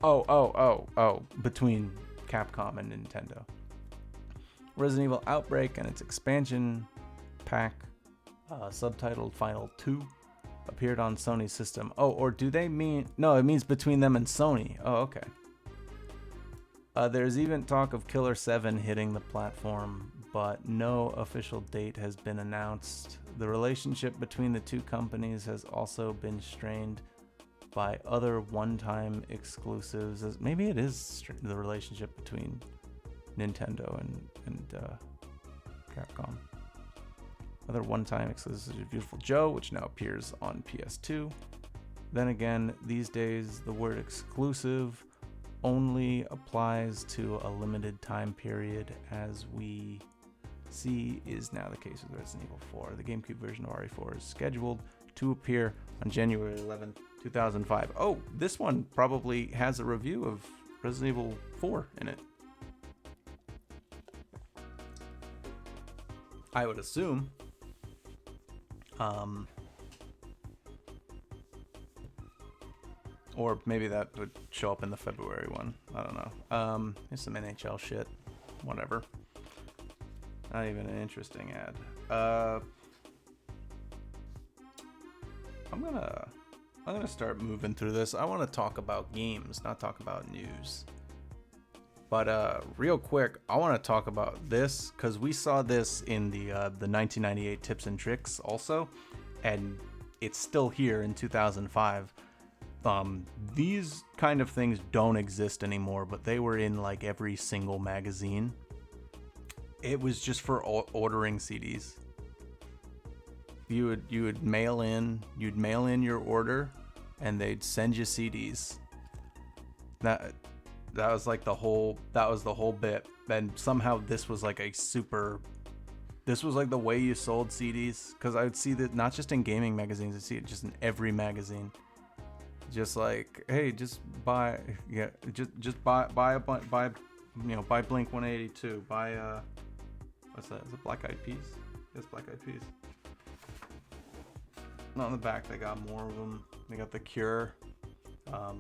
Oh, between Capcom and Nintendo. Resident Evil Outbreak and its expansion pack, subtitled Final 2, appeared on Sony's system. Oh, or do they mean... No, it means between them and Sony. Oh, okay. There's even talk of Killer 7 hitting the platform, but no official date has been announced. The relationship between the two companies has also been strained by other one-time exclusives. Maybe it is the relationship between Nintendo and Capcom. Other one-time exclusives of Beautiful Joe, which now appears on PS2. Then again, these days, the word exclusive only applies to a limited time period, as we see is now the case with Resident Evil 4. The GameCube version of RE4 is scheduled to appear on January 11th, 2005. Oh, this one probably has a review of Resident Evil 4 in it. I would assume. Or maybe that would show up in the February one. I don't know. There's some NHL shit. Whatever. Not even an interesting ad. I'm gonna start moving through this. I want to talk about games, not talk about news. But real quick, I want to talk about this because we saw this in the 1998 tips and tricks also, and it's still here in 2005. These kind of things don't exist anymore, but they were in like every single magazine. It was just for ordering CDs. You would mail in your order, and they'd send you CDs. That was like the whole bit. And somehow this was like this was like the way you sold CDs, because I would see that not just in gaming magazines, I see it just in every magazine. Just like, hey, just buy Blink 182, buy what's that? Is it Black Eyed Peas? It's Black Eyed Peas. Not on the back, they got more of them. They got The Cure. I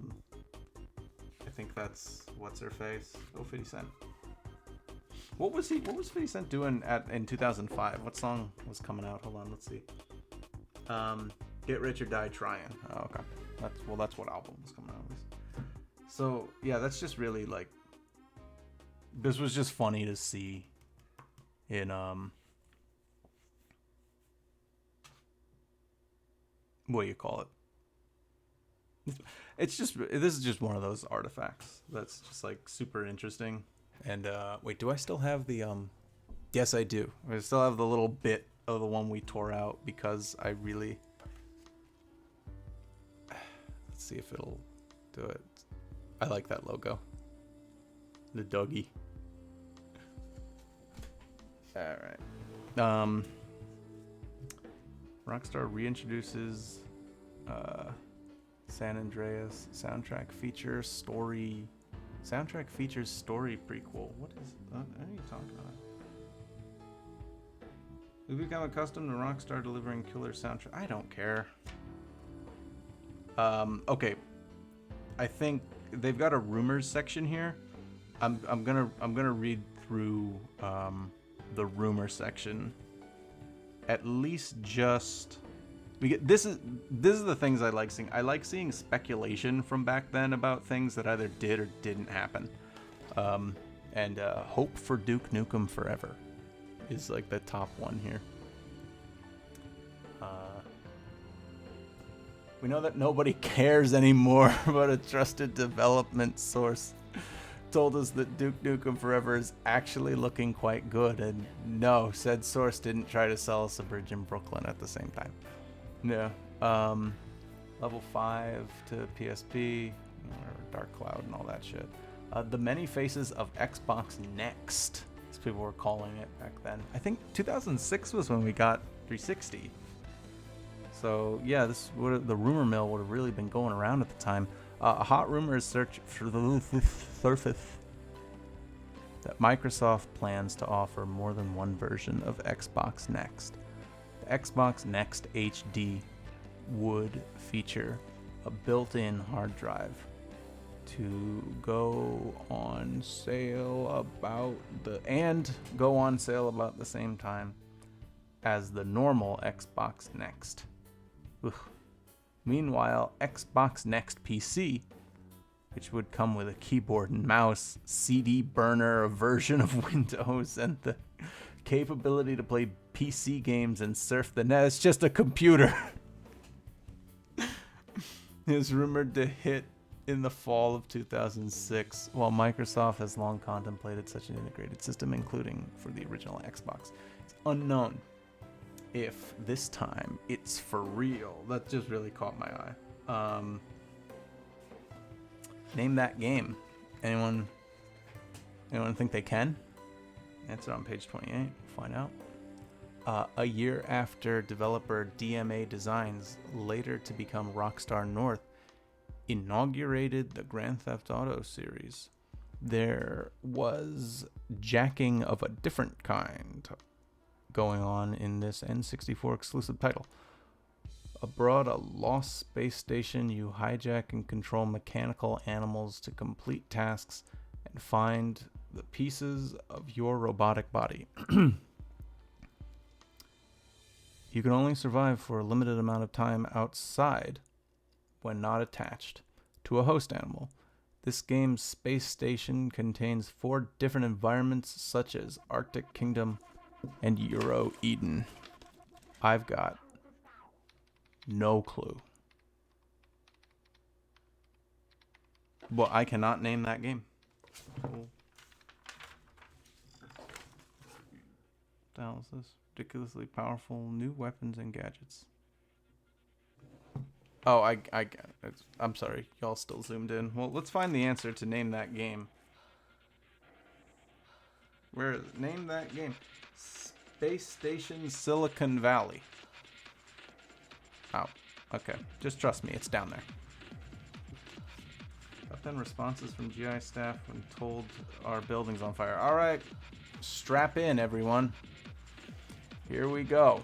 think that's what's her face. Oh, 50 Cent. What was 50 Cent doing in 2005? What song was coming out? Hold on, let's see. Get Rich or Die Trying. Oh, okay. That's what album was coming out at least. So yeah, that's just really like, this was just funny to see in what do you call it? This is just one of those artifacts that's just like super interesting. And wait, do I still have the yes, I do. I still have the little bit of the one we tore out because I really, let's see if it'll do it. I like that logo. The doggy. Alright. Rockstar reintroduces San Andreas soundtrack features story prequel. What are you talking about? We've become accustomed to Rockstar delivering killer soundtrack. I don't care. Okay. I think they've got a rumors section here. I'm gonna read through the rumor section. At least just this is the things I like seeing. I like seeing speculation from back then about things that either did or didn't happen. And hope for Duke Nukem Forever is like the top one here. We know that nobody cares anymore, but a trusted development source told us that Duke Nukem Forever is actually looking quite good, and no, said source didn't try to sell us a bridge in Brooklyn at the same time. Yeah. Level 5 to PSP, Dark Cloud and all that shit. The Many Faces of Xbox Next, as people were calling it back then. I think 2006 was when we got 360. So yeah, the rumor mill would have really been going around at the time. A hot rumor is search for the surface that Microsoft plans to offer more than one version of Xbox Next. The Xbox Next HD would feature a built-in hard drive to go on sale about the same time as the normal Xbox Next. Ugh. Meanwhile, Xbox Next PC, which would come with a keyboard and mouse, CD burner, a version of Windows, and the capability to play PC games and surf the net. It's just a computer. Is rumored to hit in the fall of 2006, while Microsoft has long contemplated such an integrated system, including for the original Xbox. It's unknown if this time it's for real. That just really caught my eye. Name that game. Anyone think they can? Answer on page 28. Find out. A year after developer DMA Designs, later to become Rockstar North, inaugurated the Grand Theft Auto series, there was jacking of a different kind going on in this N64 exclusive title. Aboard a lost space station, you hijack and control mechanical animals to complete tasks and find the pieces of your robotic body. You can only survive for a limited amount of time outside when not attached to a host animal. This game's space station contains 4 different environments, such as Arctic Kingdom and Euro Eden. I've got no clue. Well, I cannot name that game. What the hell is this? Ridiculously powerful new weapons and gadgets. Oh, I get it. I'm sorry. Y'all still zoomed in. Well, let's find the answer to name that game. Where is it? Name that game. Space Station Silicon Valley. Oh, okay. Just trust me. It's down there. Top 10 responses from GI staff when told our building's on fire. All right. Strap in, everyone. Here we go.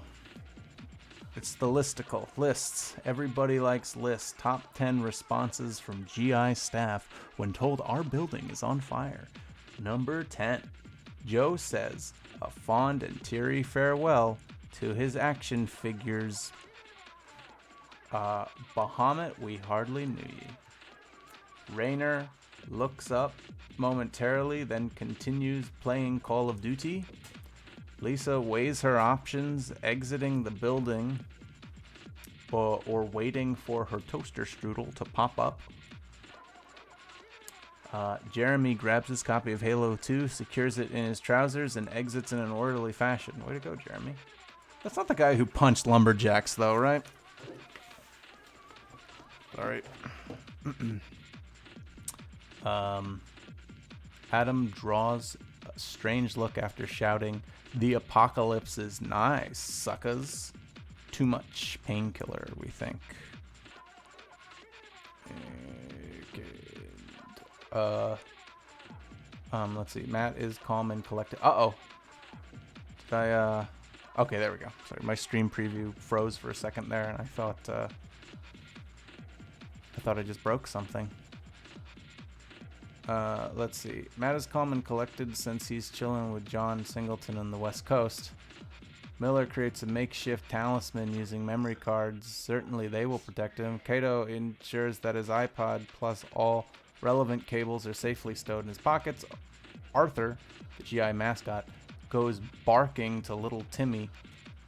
It's the listicle. Lists. Everybody likes lists. Top 10 responses from GI staff when told our building is on fire. Number 10. Joe says a fond and teary farewell to his action figures. Bahamut, we hardly knew ye. Rainer looks up momentarily, then continues playing Call of Duty. Lisa weighs her options, exiting the building or waiting for her toaster strudel to pop up. Jeremy grabs his copy of Halo 2, secures it in his trousers, and exits in an orderly fashion. Way to go, Jeremy. That's not the guy who punched lumberjacks, though, right? Sorry. Adam draws a strange look after shouting, "The apocalypse is nice, suckers." Too much painkiller, we think. Let's see. Matt is calm and collected. Uh-oh. Did I, okay, there we go. Sorry, my stream preview froze for a second there, and I thought I just broke something. Let's see. Matt is calm and collected since he's chilling with John Singleton on the West Coast. Miller creates a makeshift talisman using memory cards. Certainly they will protect him. Kato ensures that his iPod plus all relevant cables are safely stowed in his pockets. Arthur, the GI mascot, goes barking to little Timmy,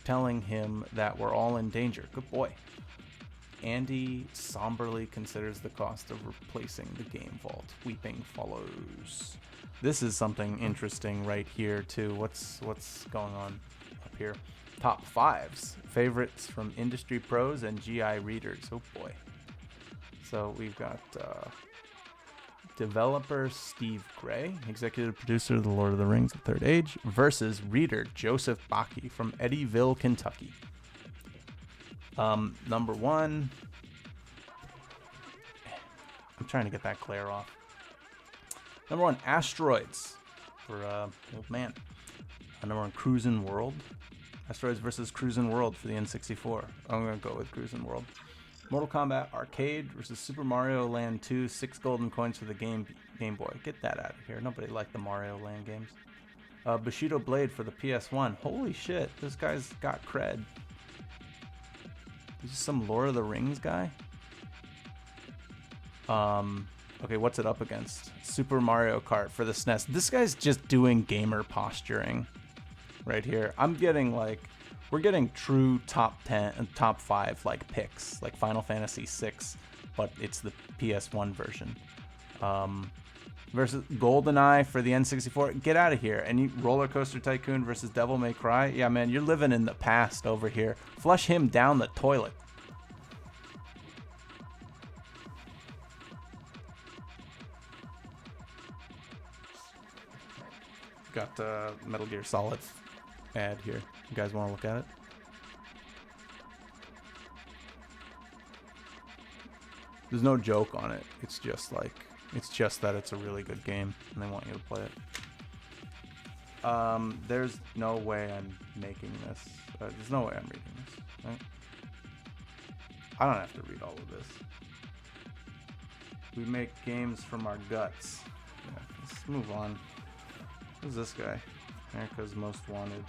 telling him that we're all in danger. Good boy. Andy somberly considers the cost of replacing the game vault. Weeping follows. This is something interesting right here too. What's going on up here? Top 5s. Favorites from industry pros and GI readers. Oh boy. So we've got developer Steve Gray, executive producer of The Lord of the Rings: The Third Age, versus reader Joseph Bakke from Eddyville, Kentucky. Number one, I'm trying to get that glare off. Number one, Asteroids for old man. Number one, Cruisin' World. Asteroids versus Cruisin' World for the N64. I'm gonna go with Cruisin' World. Mortal Kombat Arcade versus Super Mario Land 2. 6 golden coins for the Game Boy. Get that out of here. Nobody liked the Mario Land games. Bushido Blade for the PS1. Holy shit, this guy's got cred. He's just some Lord of the Rings guy. Okay, what's it up against? Super Mario Kart for the SNES. This guy's just doing gamer posturing right here. We're getting true top 10 and top 5 like picks, like Final Fantasy 6, but it's the PS1 version. Versus GoldenEye for the N64. Get out of here. And Roller Coaster Tycoon versus Devil May Cry. Yeah, man, you're living in the past over here. Flush him down the toilet. Got Metal Gear Solid ad here. You guys want to look at it? There's no joke on it. It's just that it's a really good game and they want you to play it. There's no way I'm making this. There's no way I'm reading this. Right? I don't have to read all of this. We make games from our guts. Yeah, let's move on. Who's this guy? America's Most Wanted.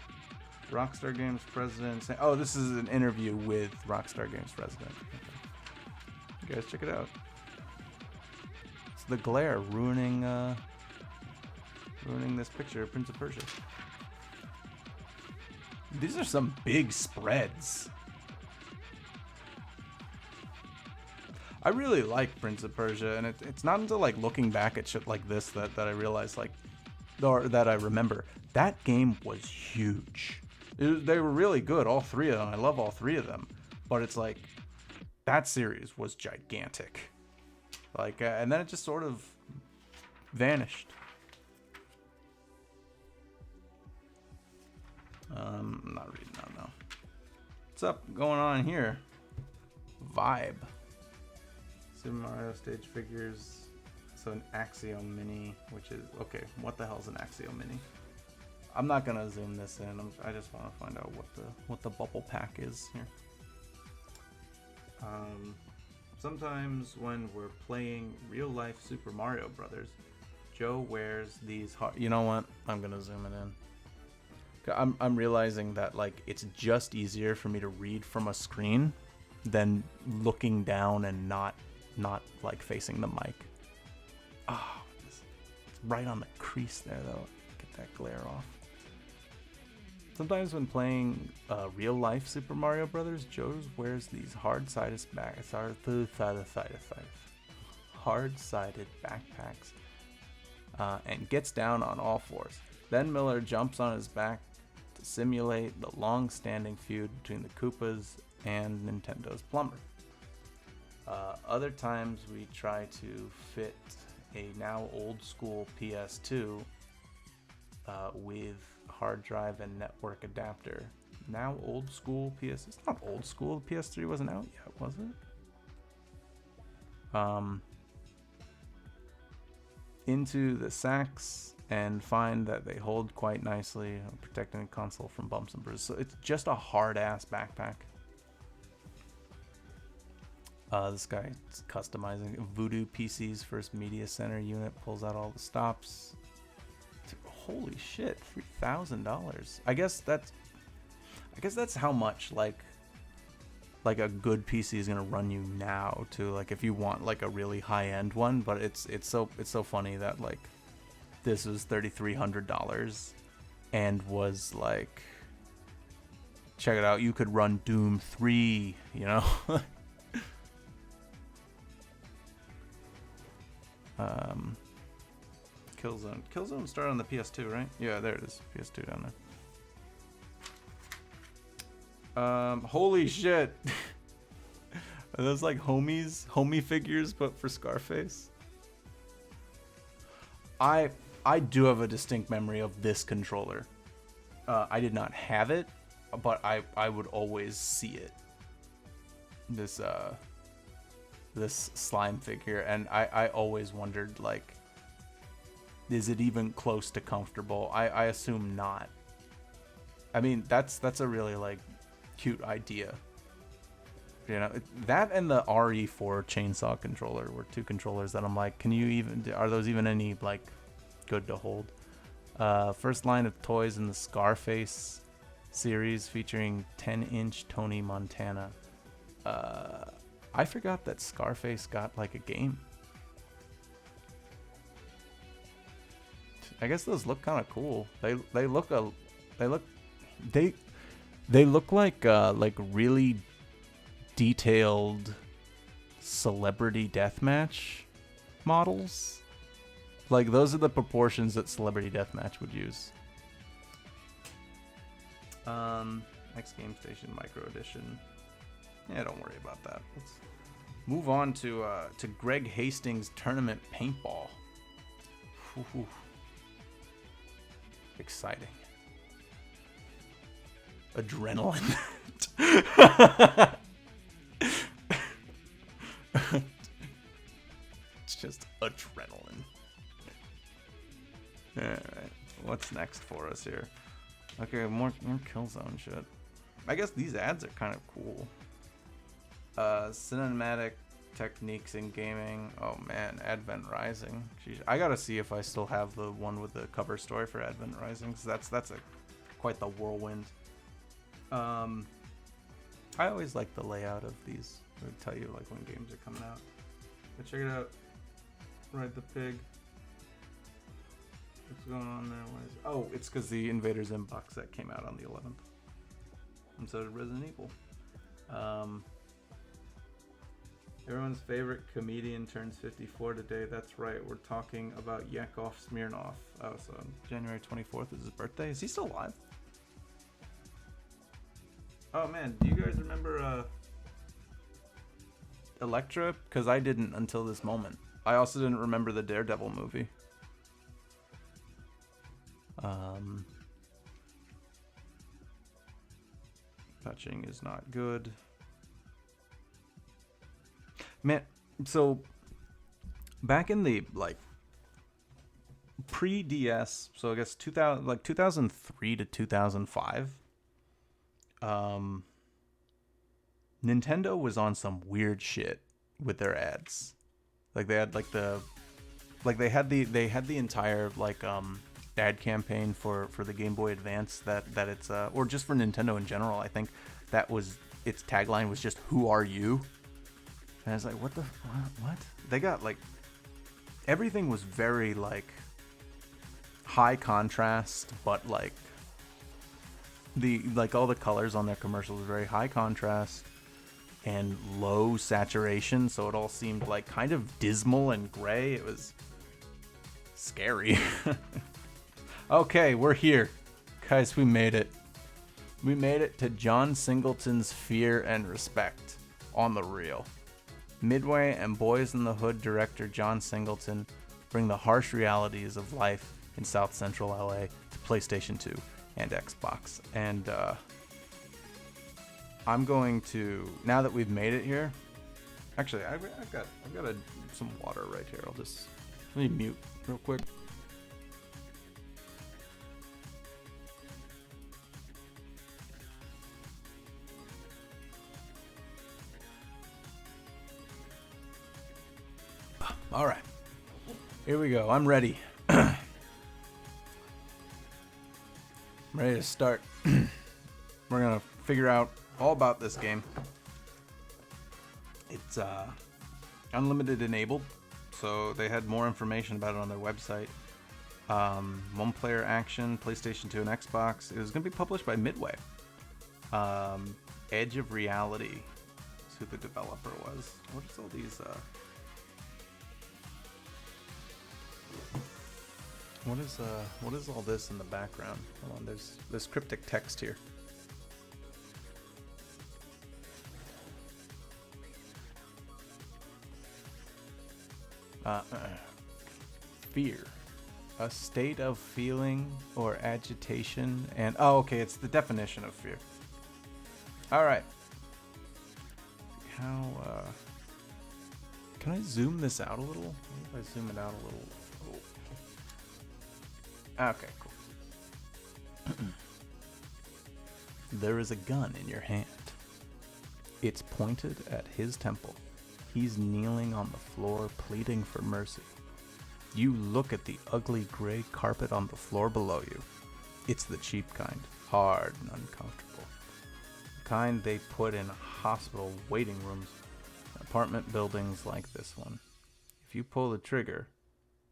Rockstar Games president. Oh, this is an interview with Rockstar Games president. Okay. You guys check it out. It's the glare ruining this picture of Prince of Persia. These are some big spreads. I really like Prince of Persia, and it's not until like looking back at shit like this that I realize or that I remember that game was huge. They were really good, all three of them. I love all three of them, but it's like that series was gigantic. Like, and then it just sort of vanished. I'm not reading that now. What's up going on here? Vibe. Super Mario stage figures. So an Axiom Mini, which is okay. What the hell's an Axiom Mini? I'm not gonna zoom this in. I just want to find out what the bubble pack is here. Sometimes when we're playing real life Super Mario Brothers, Joe wears these hard. You know what? I'm gonna zoom it in. I'm realizing that like it's just easier for me to read from a screen than looking down and not like facing the mic. Oh, it's right on the crease there though. Get that glare off. Sometimes when playing real life Super Mario Brothers, Joe wears these hard-sided backpacks and gets down on all fours. Then Miller jumps on his back to simulate the long-standing feud between the Koopas and Nintendo's plumber. Other times we try to fit a now old-school PS2 with hard drive and network adapter. Now old school PS. It's not old school. The PS3 wasn't out yet, was it? Into the sacks and find that they hold quite nicely, protecting the console from bumps and bruises. So it's just a hard ass backpack. This guy is customizing Voodoo PC's first media center unit. Pulls out all the stops. Holy shit, $3,000. I guess that's how much like a good PC is gonna run you now too. Like if you want like a really high end one, but it's so funny that like this was $3,300 and was like, check it out, you could run Doom 3, you know. Killzone started on the PS2, right? Yeah, there it is. PS2 down there. Holy shit. Are those like homie figures, but for Scarface? I do have a distinct memory of this controller. I did not have it, but I would always see it. This slime figure, and I always wondered, like, is it even close to comfortable? I assume not. I mean, that's a really, like, cute idea. You know, that and the RE4 chainsaw controller were two controllers that I'm like, are those even any, like, good to hold? First line of toys in the Scarface series featuring 10-inch Tony Montana. I forgot that Scarface got, like, a game. I guess those look kind of cool. They look like really detailed Celebrity Deathmatch models. Like, those are the proportions that Celebrity Deathmatch would use. Next Game Station Micro Edition. Yeah, don't worry about that. Let's move on to Greg Hastings Tournament Paintball. Ooh. Exciting. Adrenaline. It's just adrenaline. Alright, what's next for us here? Okay, more Killzone shit. I guess these ads are kind of cool. Cinematic techniques in gaming. Oh man, Advent Rising. Jeez, I gotta see if I still have the one with the cover story for Advent Rising, because that's quite the whirlwind. I always like the layout of these. It would tell you, like, when games are coming out. But check it out. Ride the Pig. What's going on there? It's because the Invader Zim box set came out on the 11th. And so did Resident Evil. Everyone's favorite comedian turns 54 today. That's right. We're talking about Yakov Smirnoff. Oh, so January 24th is his birthday. Is he still alive? Oh, man. Do you guys remember Elektra? Because I didn't until this moment. I also didn't remember the Daredevil movie. Touching is not good. Man, so back in the, like, pre-DS, so I guess 2003 to 2005, Nintendo was on some weird shit with their ads. Like, they had they had the entire, like, ad campaign for the Game Boy Advance that it's or just for Nintendo in general. I think that was its tagline was just "Who are you?" And I was like, what? They got, like, everything was very, like, high contrast, but, like, all the colors on their commercials were very high contrast and low saturation, so it all seemed, like, kind of dismal and gray. It was scary. Okay, we're here. Guys, we made it. We made it to John Singleton's Fear and Respect on the reel. Midway and Boys in the Hood director John Singleton bring the harsh realities of life in South Central LA to PlayStation 2 and Xbox. And I'm going to, now that we've made it here, actually I've got some water right here. Let me mute real quick. All right, here we go. I'm ready. I'm ready to start. We're gonna figure out all about this game. It's unlimited enabled, so they had more information about it on their website. One player action, PlayStation 2 and Xbox. It was gonna be published by Midway. Edge of Reality is who the developer was. What is all these? What is all this in the background? Hold on, there's cryptic text here. Fear. A state of feeling or agitation and... Oh, okay, it's the definition of fear. Alright. How, Can I zoom this out a little? Maybe if I zoom it out a little... Oh. Okay, cool. There is a gun in your hand. It's pointed at his temple. He's kneeling on the floor, pleading for mercy. You look at the ugly gray carpet on the floor below you. It's the cheap kind, hard and uncomfortable. The kind they put in hospital waiting rooms, apartment buildings like this one. If you pull the trigger,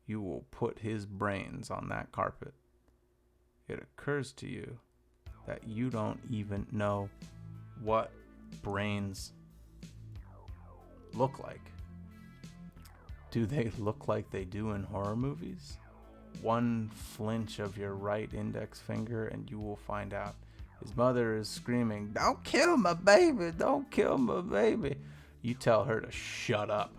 you will put his brains on that carpet. It occurs to you that you don't even know what brains look like. Do they look like they do in horror movies? One flinch of your right index finger and you will find out. His mother is screaming, "Don't kill my baby, don't kill my baby." You tell her to shut up.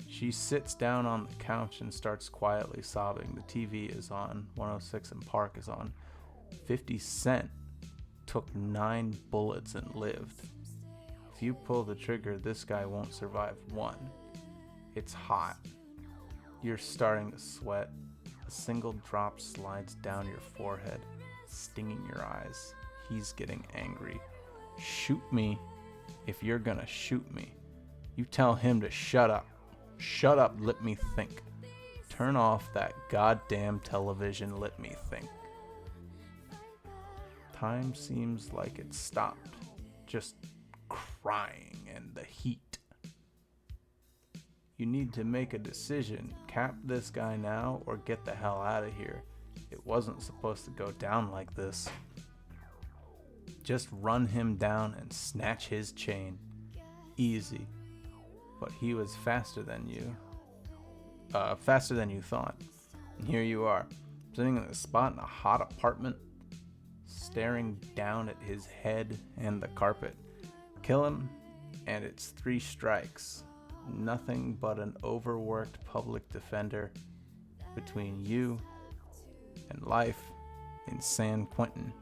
She sits down on the couch and starts quietly sobbing. The TV is on, 106 and Park is on. 50 Cent took 9 bullets and lived. If you pull the trigger, this guy won't survive one. It's hot. You're starting to sweat. A single drop slides down your forehead, stinging your eyes. He's getting angry. Shoot me if you're gonna shoot me. You tell him to shut up. Shut up, let me think. Turn off that goddamn television, let me think. Time seems like it stopped. Just crying and the heat. You need to make a decision. Cap this guy now or get the hell out of here. It wasn't supposed to go down like this. Just run him down and snatch his chain. Easy. But he was faster than you. Faster than you thought. And here you are, sitting in a spot in a hot apartment, staring down at his head and the carpet. Kill him, and it's 3 strikes. Nothing but an overworked public defender between you and life in San Quentin.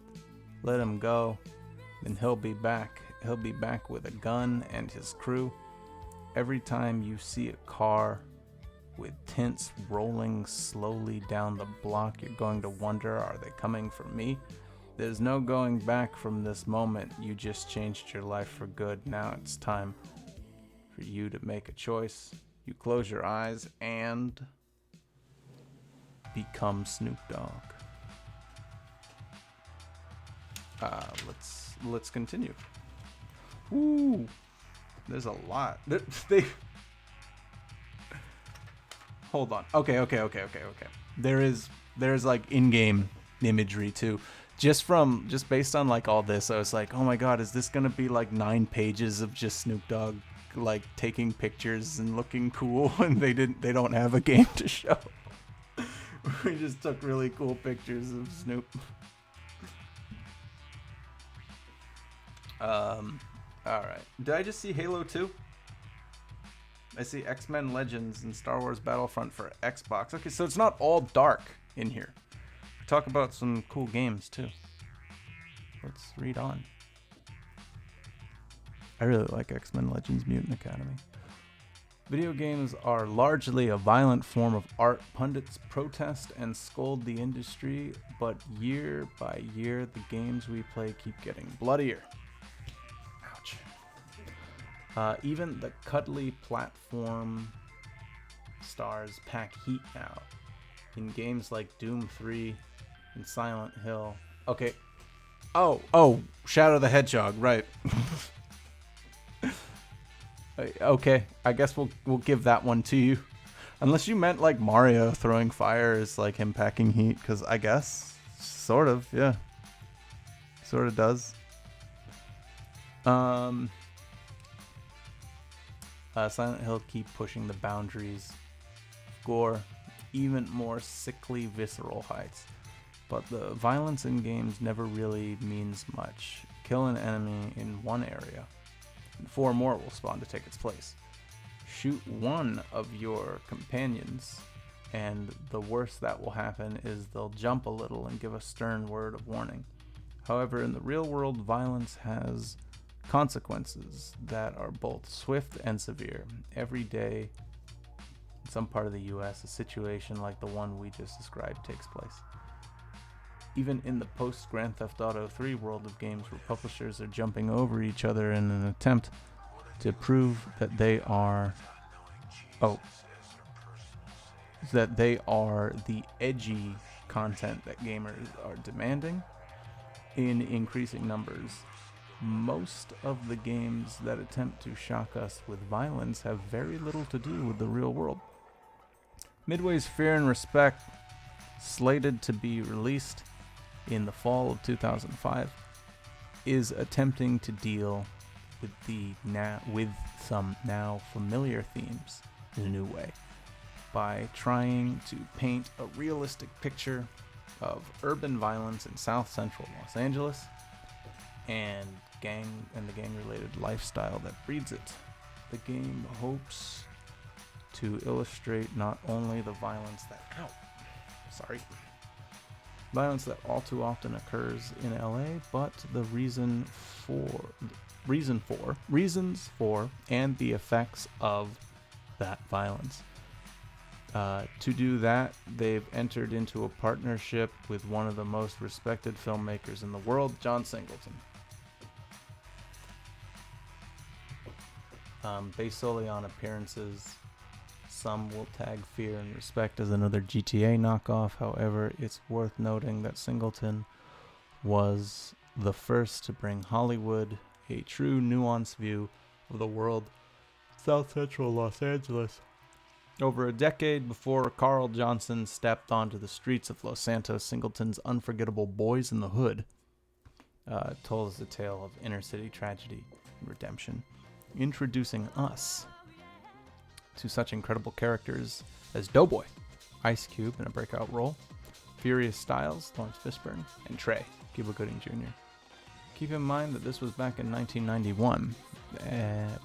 Let him go, then he'll be back. He'll be back with a gun and his crew. Every time you see a car with tints rolling slowly down the block, you're going to wonder, are they coming for me? There's no going back from this moment. You just changed your life for good. Now it's time for you to make a choice. You close your eyes and become Snoop Dogg. Let's continue. Ooh, there's a lot. They hold on. Okay. There's like in-game imagery too. Just based on like all this, I was like, oh my god, is this gonna be like 9 pages of just Snoop Dogg like taking pictures and looking cool? And they don't have a game to show. We just took really cool pictures of Snoop. Alright. Did I just see Halo 2? I see X-Men Legends and Star Wars Battlefront for Xbox. Okay, so it's not all dark in here. Talk about some cool games too. Let's read on. I really like X-Men Legends Mutant Academy. Video games are largely a violent form of art. Pundits protest and scold the industry, but year by year, the games we play keep getting bloodier. Ouch. Even the cuddly platform stars pack heat now. In games like Doom 3 and Silent Hill. Okay. Oh, Shadow the Hedgehog, right. Okay, I guess we'll give that one to you. Unless you meant like Mario throwing fire is like him packing heat, because I guess sort of, yeah. Sort of does. Silent Hill keep pushing the boundaries. Gore, even more sickly visceral heights. But the violence in games never really means much. Kill an enemy in one area, and 4 more will spawn to take its place. shoot one of your companions, and the worst that will happen is they'll jump a little and give a stern word of warning. However, in the real world, violence has consequences that are both swift and severe. Every day, in some part of the US, a situation like the one we just described takes place. Even in the post-Grand Theft Auto 3 world of games where publishers are jumping over each other in an attempt to prove that they are the edgy content that gamers are demanding in increasing numbers. Most of the games that attempt to shock us with violence have very little to do with the real world. Midway's Fear and Respect, slated to be released in the fall of 2005, is attempting to deal with some now familiar themes in a new way by trying to paint a realistic picture of urban violence in South Central Los Angeles and the gang-related lifestyle that breeds it. The game hopes to illustrate not only the violence that all too often occurs in LA, but the reasons for, and the effects of that violence. To do that, they've entered into a partnership with one of the most respected filmmakers in the world, John Singleton. Based solely on appearances, some will tag Fear and Respect as another GTA knockoff. However, it's worth noting that Singleton was the first to bring Hollywood a true nuanced view of the world South Central Los Angeles. Over a decade before Carl Johnson stepped onto the streets of Los Santos, Singleton's unforgettable Boys in the Hood told us the tale of inner city tragedy and redemption, introducing us to such incredible characters as Doughboy, Ice Cube in a breakout role, Furious Styles, Lawrence Fishburne, and Trey, Cuba Gooding Jr. Keep in mind that this was back in 1991,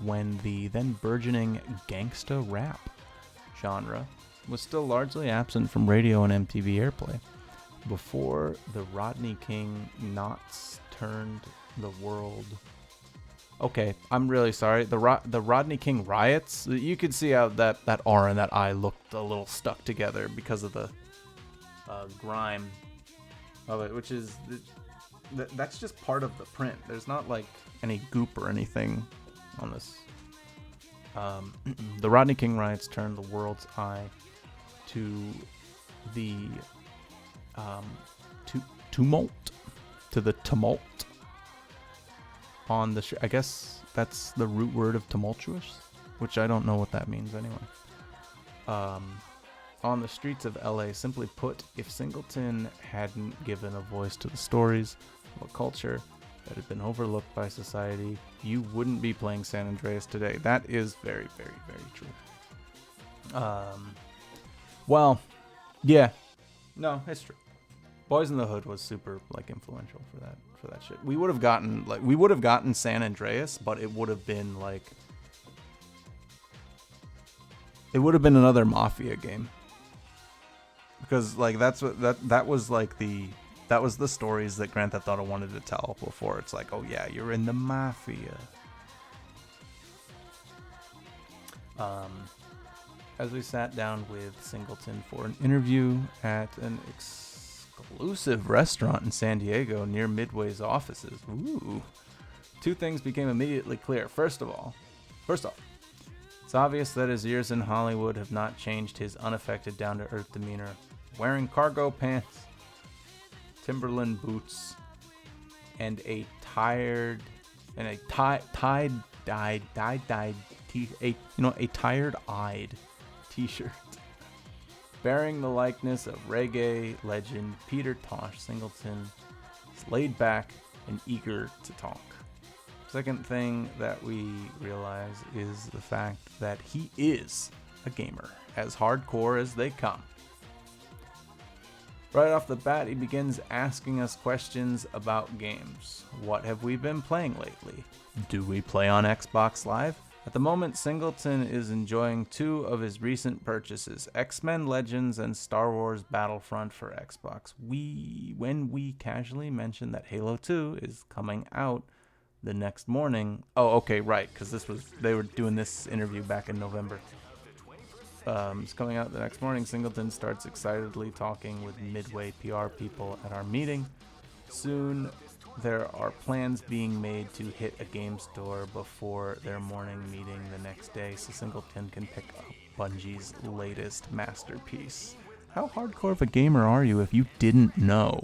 when the then burgeoning gangsta rap genre was still largely absent from radio and MTV airplay. Before the Rodney King knots turned the world... Okay, I'm really sorry. The Rodney King riots, you could see how that R and that I looked a little stuck together because of the grime of it, which is... That's just part of the print. There's not like any goop or anything on this. The Rodney King riots turned the world's eye to the tumult on the I guess that's the root word of tumultuous, which I don't know what that means anyway. On the streets of LA. Simply put, if Singleton hadn't given a voice to the stories of a culture that had been overlooked by society, you wouldn't be playing San Andreas today. That is very, very, very true. Well, yeah. No, it's true. Boys in the Hood was super influential for that shit. We would have gotten San Andreas, but it would have been another Mafia game. Because that was the stories that Grand Theft Auto wanted to tell before. It's like, oh yeah, you're in the Mafia. As we sat down with Singleton for an interview at an exclusive restaurant in San Diego near Midway's offices, two things became immediately clear. First off, it's obvious that his years in Hollywood have not changed his unaffected, down-to-earth demeanor. Wearing cargo pants, Timberland boots, and a tired-eyed t-shirt bearing the likeness of reggae legend Peter Tosh, Singleton is laid back and eager to talk. Second thing that we realize is the fact that he is a gamer, as hardcore as they come. Right off the bat, he begins asking us questions about games. What have we been playing lately? Do we play on Xbox Live? At the moment, Singleton is enjoying two of his recent purchases, X-Men Legends and Star Wars Battlefront for Xbox. When we casually mentioned that Halo 2 is coming out the next morning. Oh, okay, right, because they were doing this interview back in November. It's coming out the next morning. Singleton starts excitedly talking with Midway PR people at our meeting. Soon, there are plans being made to hit a game store before their morning meeting the next day so Singleton can pick up Bungie's latest masterpiece. How hardcore of a gamer are you if you didn't know?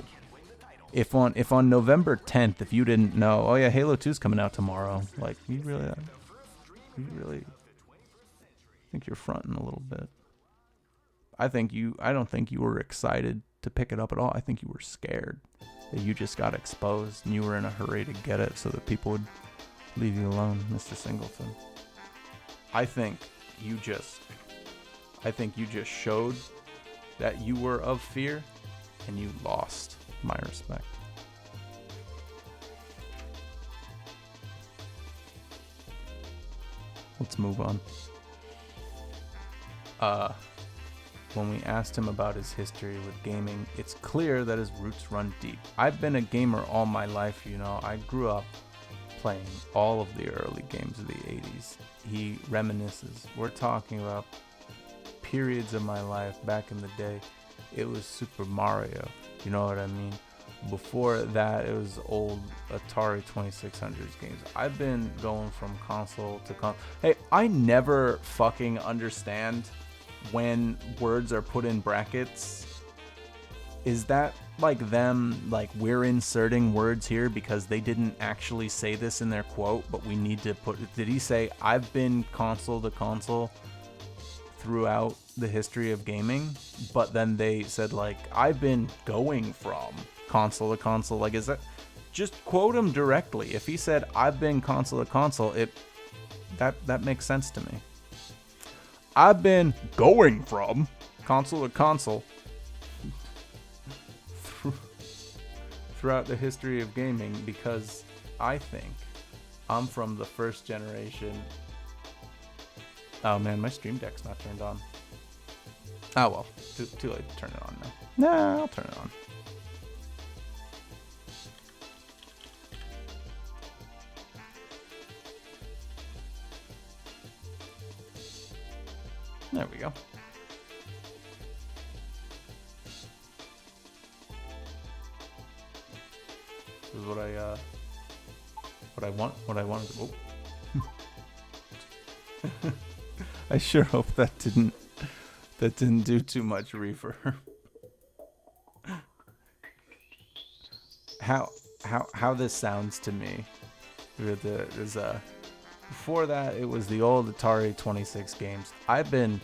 If on November 10th, if you didn't know, oh yeah, Halo 2's coming out tomorrow. Like, you really think you're fronting a little bit. I don't think you were excited to pick it up at all. I think you were scared that you just got exposed and you were in a hurry to get it so that people would leave you alone, Mr. Singleton. I think you just showed that you were of fear and you lost my respect. Let's move on. When we asked him about his history with gaming, it's clear that his roots run deep. I've been a gamer all my life, you know. I grew up playing all of the early games of the 80s. He reminisces. We're talking about periods of my life back in the day. It was Super Mario, you know what I mean? Before that, it was old Atari 2600s games. I've been going from console to console. Hey, I never fucking understand when words are put in brackets. Is that like them, like we're inserting words here because they didn't actually say this in their quote, but we need to put, did he say I've been console to console throughout the history of gaming, but then they said like I've been going from console to console? Like, is that, just quote him directly. If he said I've been console to console, that makes sense to me. I've been going from console to console throughout the history of gaming because I think I'm from the first generation. Oh man, my Stream Deck's not turned on. Oh well, too late to turn it on now. Nah, I'll turn it on. There we go. This is what I wanted to. Oh. I sure hope that didn't do too much reverb. How this sounds to me. There's a. Before that, it was the old Atari 26 games. I've been...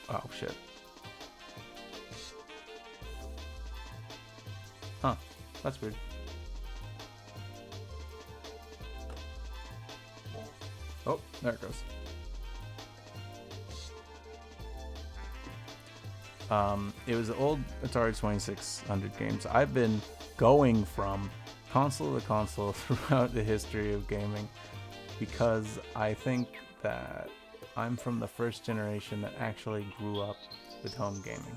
Oh, shit. Huh. That's weird. Oh, there it goes. It was the old Atari 2600 games. I've been going from console to console throughout the history of gaming, because I think that I'm from the first generation that actually grew up with home gaming.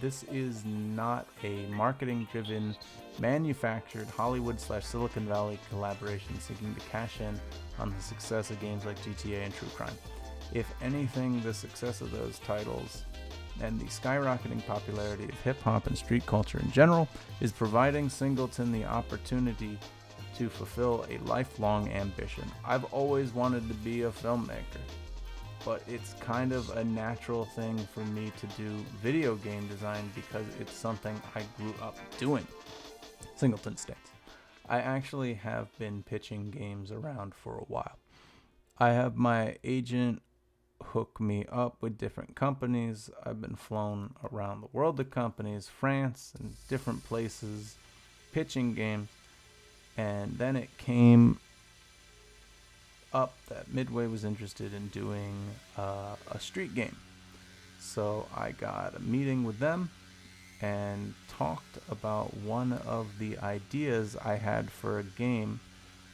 This is not a marketing-driven, manufactured Hollywood/Silicon Valley collaboration seeking to cash in on the success of games like GTA and True Crime. If anything, the success of those titles and the skyrocketing popularity of hip-hop and street culture in general is providing Singleton the opportunity to fulfill a lifelong ambition. I've always wanted to be a filmmaker, but it's kind of a natural thing for me to do video game design because it's something I grew up doing. Singleton states, I actually have been pitching games around for a while. I have my agent hook me up with different companies. I've been flown around the world to companies, France and different places, pitching games. And then it came up that Midway was interested in doing a street game. So I got a meeting with them and talked about one of the ideas I had for a game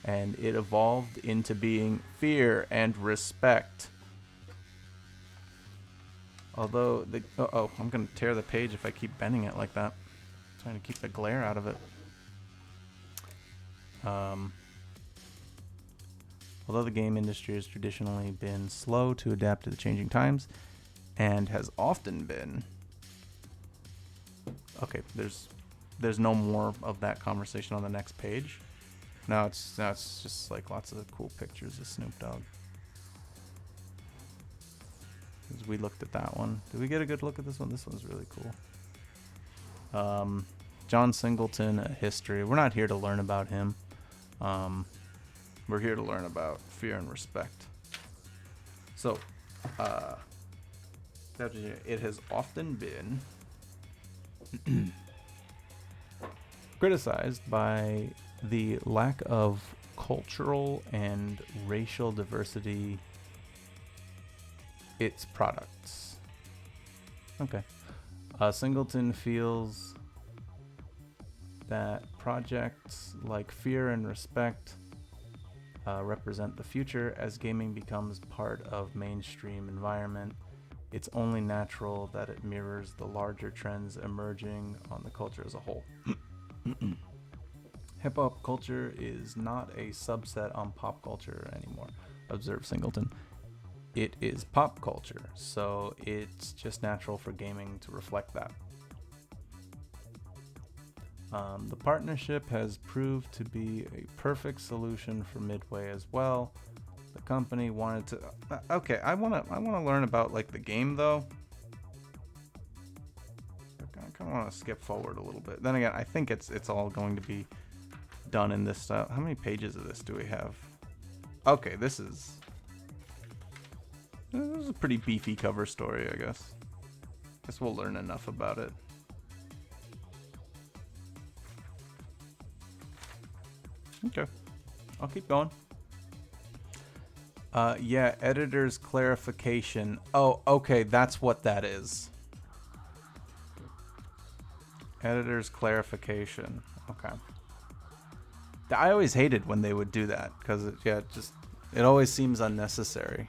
and it evolved into being fear and respect. Although the I'm gonna tear the page if I keep bending it like that. I'm trying to keep the glare out of it. Although the game industry has traditionally been slow to adapt to the changing times, and has often been. Okay, there's no more of that conversation on the next page. Now it's just like lots of cool pictures of Snoop Dogg. We looked at that one. Did we get a good look at this one? This one's really cool. John Singleton, a history. We're not here to learn about him. We're here to learn about fear and respect. So, it has often been criticized by the lack of cultural and racial diversity its products. Okay. Singleton feels that projects like Fear and Respect represent the future as gaming becomes part of mainstream environment. It's only natural that it mirrors the larger trends emerging on the culture as a whole. Hip-hop culture is not a subset on pop culture anymore, observed Singleton. It is pop culture, so it's just natural for gaming to reflect that. The partnership has proved to be a perfect solution for Midway as well. The company wanted to. Okay, I wanna learn about like the game though. I kind of want to skip forward a little bit. Then again, I think it's all going to be done in this style. How many pages of this do we have? Okay, this is a pretty beefy cover story, I guess. Guess we'll learn enough about it. Okay, I'll keep going. Yeah, editor's clarification. Oh, okay, that's what that is. Editor's clarification. Okay. I always hated when they would do that because it always seems unnecessary.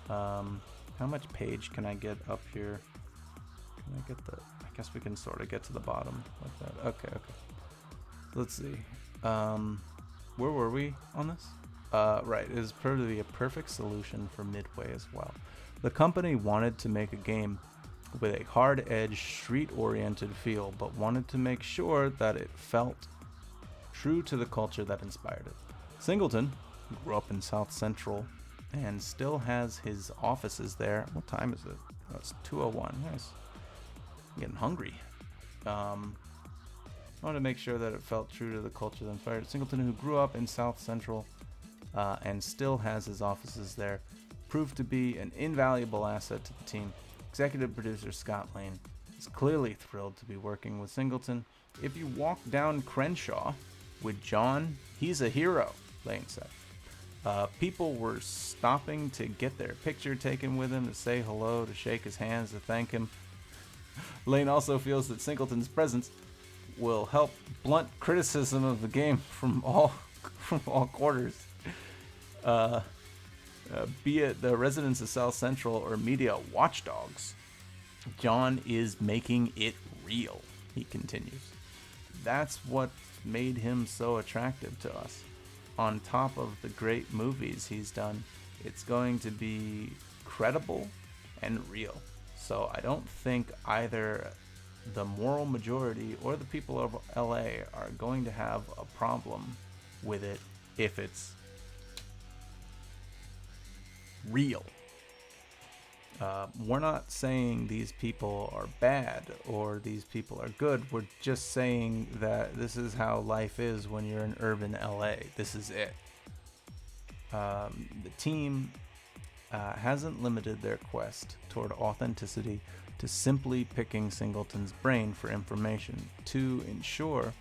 How much page can I get up here? Can I get I guess we can sort of get to the bottom like that. Okay. Let's see. Where were we on this? Right, it is proved to be a perfect solution for Midway as well. The company wanted to make a game with a hard-edged, street-oriented feel, but wanted to make sure that it felt true to the culture that inspired it. Singleton grew up in South Central and still has his offices there. What time is it? Oh, it's 2:01. Nice. I'm getting hungry. Wanted to make sure that it felt true to the culture that inspired it. Singleton, who grew up in South Central and still has his offices there, proved to be an invaluable asset to the team. Executive producer Scott Lane is clearly thrilled to be working with Singleton. If you walk down Crenshaw with John, he's a hero, Lane said. People were stopping to get their picture taken with him, to say hello, to shake his hands, to thank him. Lane also feels that Singleton's presence will help blunt criticism of the game from all quarters, be it the residents of South Central or media watchdogs. John is making it real, he continues. That's what made him so attractive to us. On top of the great movies he's done, it's going to be credible and real. So I don't think either the moral majority or the people of LA are going to have a problem with it if it's real. We're not saying these people are bad or these people are good. We're just saying that this is how life is when you're in urban LA. This is it. The team hasn't limited their quest toward authenticity to simply picking Singleton's brain for information to ensure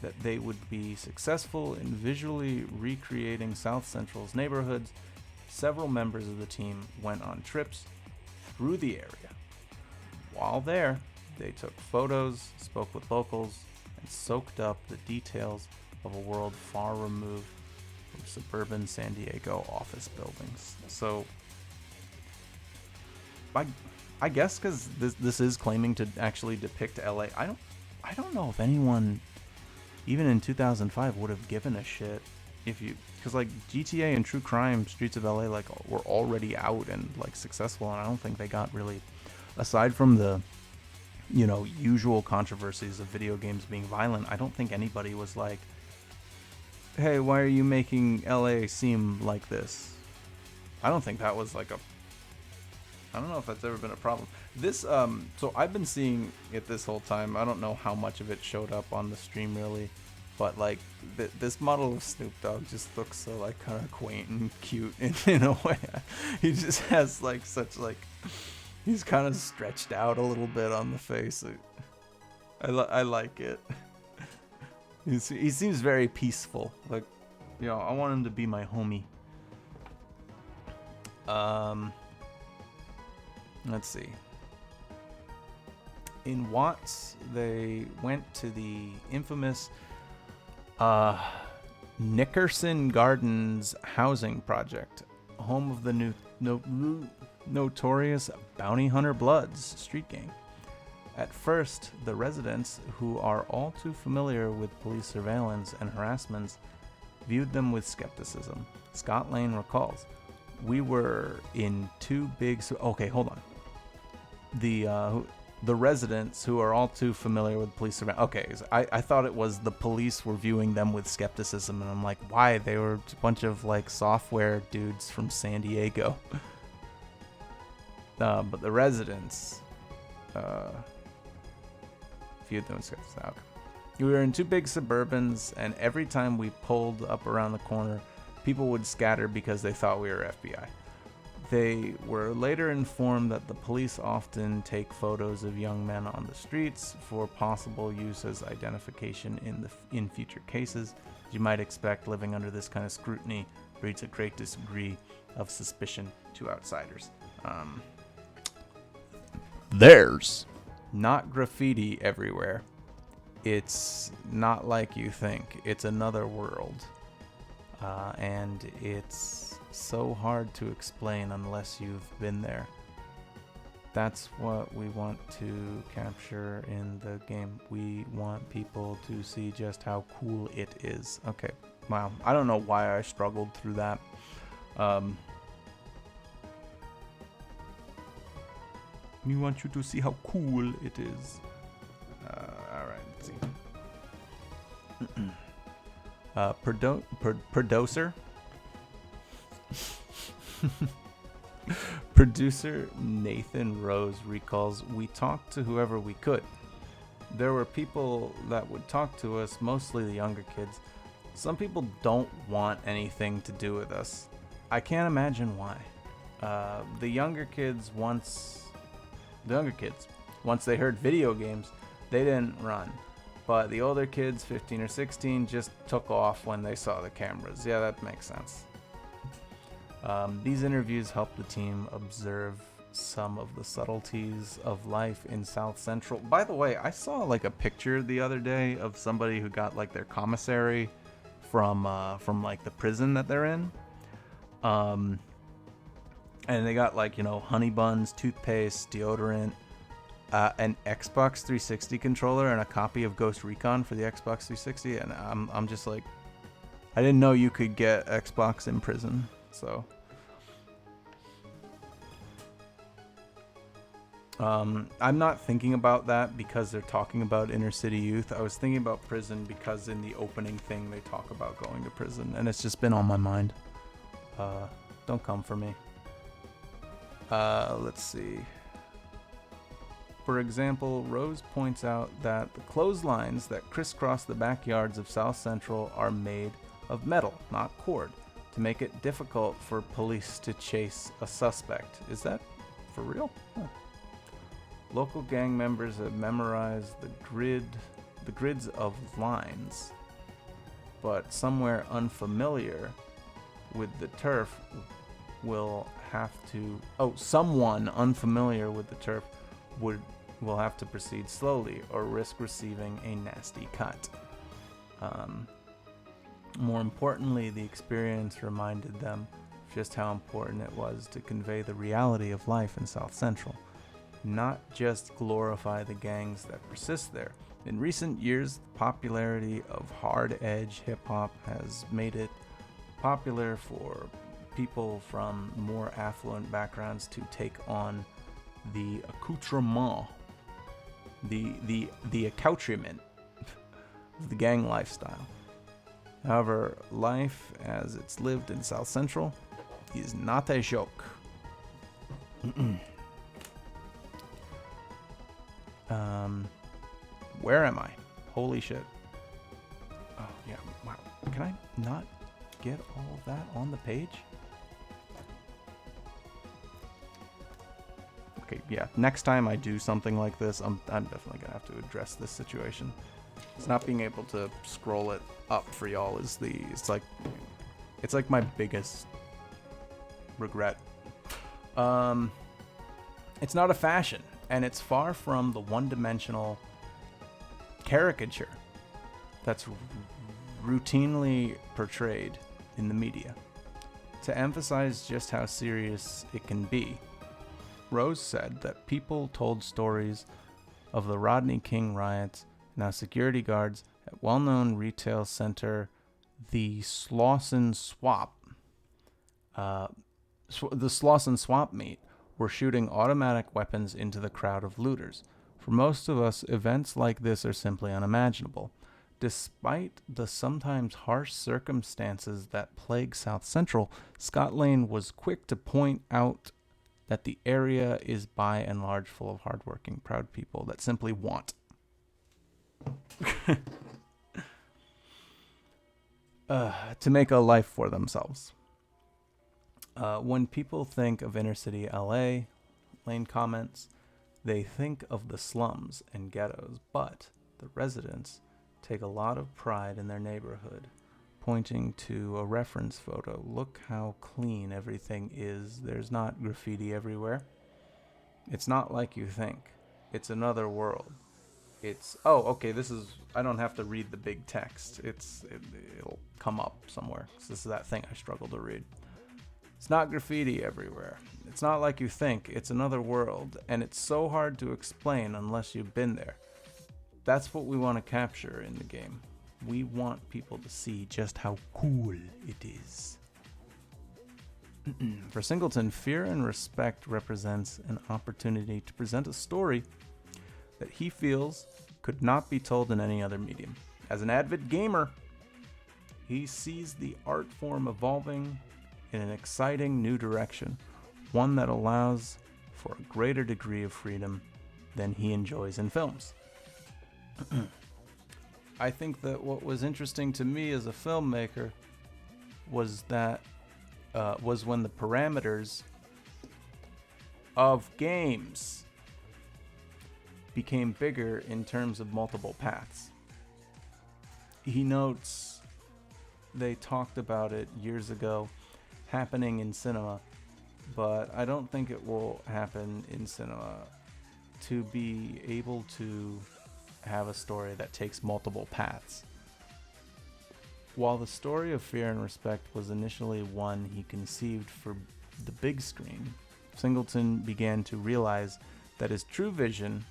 that they would be successful in visually recreating South Central's neighborhoods. Several members of the team went on trips through the area. While there, they took photos, spoke with locals, soaked up the details of a world far removed from suburban San Diego office buildings. So, I guess because this is claiming to actually depict LA. I don't know if anyone, even in 2005, would have given a shit if you, because like GTA and True Crime Streets of LA like were already out and like successful, and I don't think they got really, aside from the usual controversies of video games being violent, I don't think anybody was like, hey, why are you making LA seem like this? I don't think that was like I don't know if that's ever been a problem. This, so I've been seeing it this whole time. I don't know how much of it showed up on the stream really, but like this model of Snoop Dogg just looks so like kind of quaint and cute in a way. He just has like such like, he's kind of stretched out a little bit on the face. I like it. He seems very peaceful. Like, I want him to be my homie. Let's see. In Watts, they went to the infamous Nickerson Gardens housing project, home of the notorious Bounty Hunter Bloods street gang. At first, the residents, who are all too familiar with police surveillance and harassments, viewed them with skepticism. Scott Lane recalls, "We were in two big..." Okay, hold on. The residents, who are all too familiar with police surveillance... Okay, I thought it was the police were viewing them with skepticism, and I'm like, why? They were a bunch of, like, software dudes from San Diego. But the residents... viewed them with skepticism. Okay. We were in two big Suburbans, and every time we pulled up around the corner, people would scatter because they thought we were FBI. They were later informed that the police often take photos of young men on the streets for possible use as identification in future cases. As you might expect, living under this kind of scrutiny breeds a great degree of suspicion to outsiders. There's not graffiti everywhere. It's not like you think. It's another world. And it's so hard to explain unless you've been there. That's what we want to capture in the game. We want people to see just how cool it is. Okay, wow. I don't know why I struggled through that. We want you to see how cool it is. Alright, let's see. Producer Producer Nathan Rose recalls, "We talked to whoever we could. There were people that would talk to us, mostly the younger kids. Some people don't want anything to do with us. I can't imagine why. The younger kids, once they heard video games, they didn't run. But the older kids, 15 or 16, just took off when they saw the cameras." Yeah, that makes sense. These interviews helped the team observe some of the subtleties of life in South Central. By the way, I saw like a picture the other day of somebody who got like their commissary from like the prison that they're in. And they got like, honey buns, toothpaste, deodorant, an Xbox 360 controller, and a copy of Ghost Recon for the Xbox 360. And I'm just like, I didn't know you could get Xbox in prison. So, I'm not thinking about that because they're talking about inner city youth. I was thinking about prison because in the opening thing they talk about going to prison, and it's just been on my mind. Don't come for me. Let's see. For example, Rose points out that the clotheslines that crisscross the backyards of South Central are made of metal, not cord, to make it difficult for police to chase a suspect. Is that for real? Huh. Local gang members have memorized the grids of lines, but somewhere unfamiliar with the turf will have to... someone unfamiliar with the turf would will have to proceed slowly or risk receiving a nasty cut. More importantly, the experience reminded them just how important it was to convey the reality of life in South Central, not just glorify the gangs that persist there. In recent years, the popularity of hard-edge hip-hop has made it popular for people from more affluent backgrounds to take on the accoutrement, the accoutrement of the gang lifestyle. However, life as it's lived in South Central is not a joke. Where am I? Holy shit. Oh, yeah. Wow. Can I not get all of that on the page? Okay, yeah. Next time I do something like this, I'm definitely gonna have to address this situation. It's not being able to scroll it up for y'all is it's like my biggest regret. It's not a fashion, and it's far from the one-dimensional caricature that's routinely portrayed in the media. To emphasize just how serious it can be, Rose said that people told stories of the Rodney King riots and how security guards at well-known retail center the Slauson Swap meet were shooting automatic weapons into the crowd of looters. For most of us, events like this are simply unimaginable. Despite the sometimes harsh circumstances that plague South Central, Scott Lane was quick to point out that the area is by and large full of hardworking, proud people that simply want to make a life for themselves. When people think of inner city LA, Lane comments, they think of the slums and ghettos, but the residents take a lot of pride in their neighborhood, pointing to a reference photo. Look how clean everything is. There's not graffiti everywhere. It's not like you think. It's another world. Okay, I don't have to read the big text. It'll come up somewhere. This is that thing I struggle to read. It's not graffiti everywhere. It's not like you think. It's another world, and it's so hard to explain unless you've been there. That's what we want to capture in the game. We want people to see just how cool it is. For Singleton, Fear and Respect represents an opportunity to present a story that he feels could not be told in any other medium. As an avid gamer, he sees the art form evolving in an exciting new direction, one that allows for a greater degree of freedom than he enjoys in films. I think that what was interesting to me as a filmmaker was when the parameters of games became bigger in terms of multiple paths. He notes they talked about it years ago happening in cinema, but I don't think it will happen in cinema to be able to have a story that takes multiple paths. While the story of Fear and Respect was initially one he conceived for the big screen, Singleton began to realize that his true vision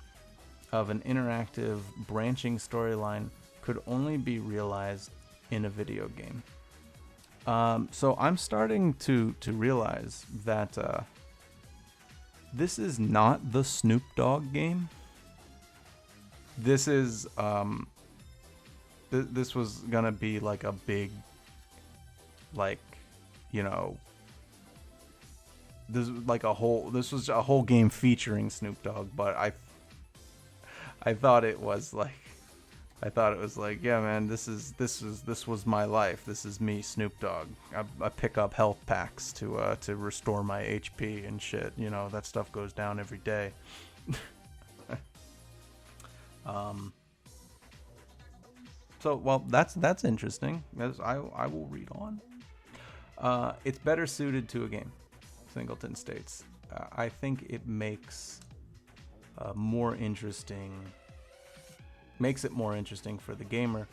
of an interactive, branching storyline could only be realized in a video game. So I'm starting to realize that this is not the Snoop Dogg game. This is this was gonna be like a big, like, you know, this was a whole game featuring Snoop Dogg, but I thought it was like, yeah, man, this was my life. This is me, Snoop Dogg. I pick up health packs to restore my HP and shit. You know, that stuff goes down every day. So, well, that's interesting. I will read on. It's better suited to a game, Singleton states. I think it makes more interesting, makes it more interesting for the gamer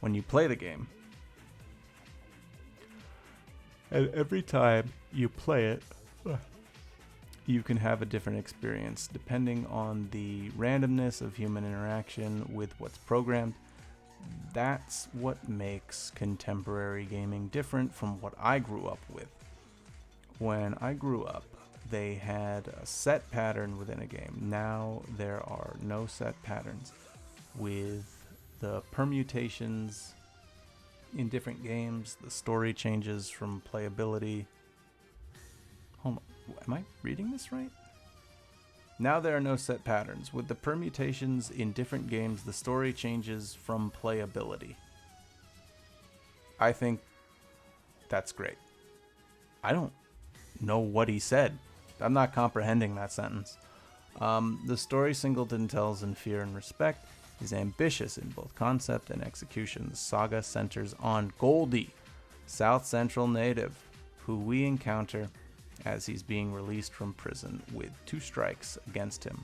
when you play the game. And every time you play it, you can have a different experience depending on the randomness of human interaction with what's programmed. That's what makes contemporary gaming different from what I grew up with. When I grew up, they had a set pattern within a game. Now there are no set patterns. With the permutations in different games, the story changes from playability. Hold on, am I reading this right? Now there are no set patterns. With the permutations in different games, the story changes from playability. I think that's great. I don't know what he said. I'm not comprehending that sentence. The story Singleton tells in Fear and Respect is ambitious in both concept and execution. The saga centers on Goldie, South Central native, who we encounter as he's being released from prison with 2 strikes against him.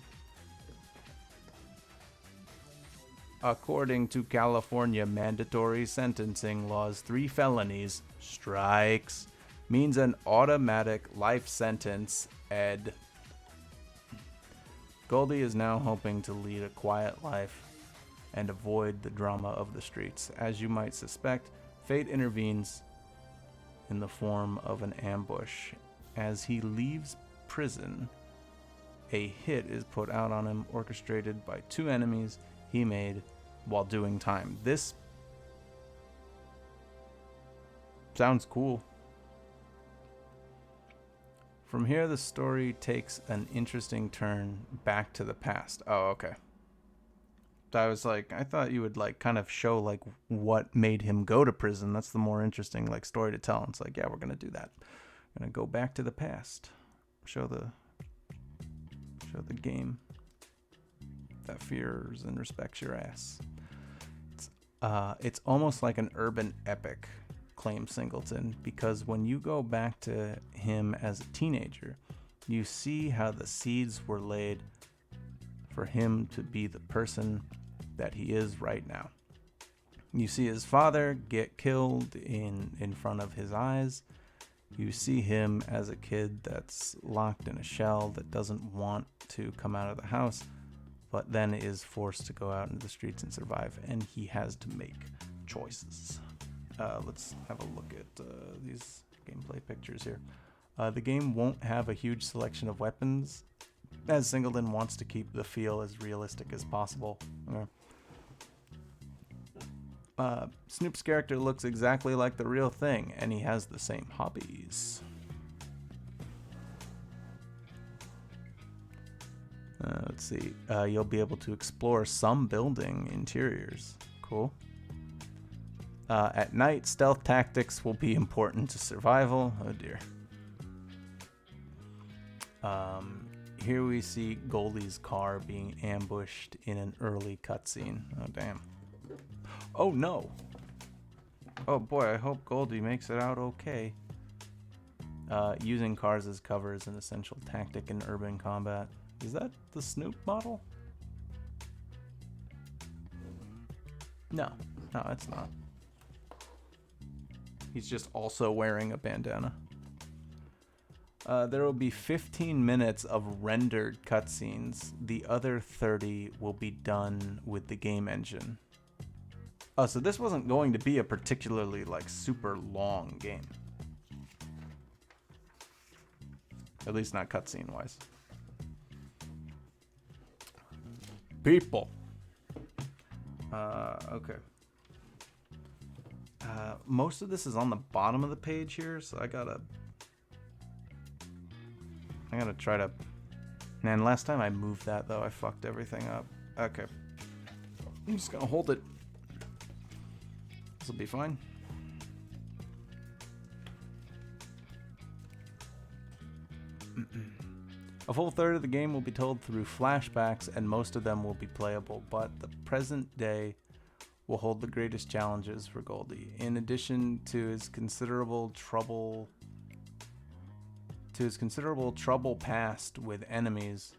According to California mandatory sentencing laws, 3 felonies, strikes, means an automatic life sentence, Ed. Goldie is now hoping to lead a quiet life and avoid the drama of the streets. As you might suspect, fate intervenes in the form of an ambush. As he leaves prison, a hit is put out on him, orchestrated by 2 enemies he made while doing time. This sounds cool. From here, the story takes an interesting turn back to the past. Oh, okay. I was like, I thought you would like kind of show like what made him go to prison. That's the more interesting like story to tell. And it's like, yeah, we're gonna do that. We're gonna go back to the past. Show the that fears and respects your ass. It's almost like an urban epic, claims Singleton, because when you go back to him as a teenager, you see how the seeds were laid for him to be the person that he is right now. You see his father get killed in front of his eyes. You see him as a kid that's locked in a shell that doesn't want to come out of the house, but then is forced to go out into the streets and survive, and he has to make choices. Let's have a look at these gameplay pictures here. The game won't have a huge selection of weapons, as Singleton wants to keep the feel as realistic as possible. Snoop's character looks exactly like the real thing, and he has the same hobbies. Let's see. You'll be able to explore some building interiors. Cool. At night, stealth tactics will be important to survival. Oh dear. Here we see Goldie's car being ambushed in an early cutscene. Oh damn. Oh no. Oh boy, I hope Goldie makes it out okay. Using cars as cover is an essential tactic in urban combat. Is that the Snoop model? No, it's not. He's just also wearing a bandana. There will be 15 minutes of rendered cutscenes. The other 30 will be done with the game engine. Oh, so this wasn't going to be a particularly like super long game. At least not cutscene wise. People. Okay. Most of this is on the bottom of the page here, so I gotta try to... Man, last time I moved that, though, I fucked everything up. Okay. I'm just gonna hold it. This'll be fine. A full third of the game will be told through flashbacks, and most of them will be playable, but the present day will hold the greatest challenges for Goldie. In addition to his considerable trouble past with enemies,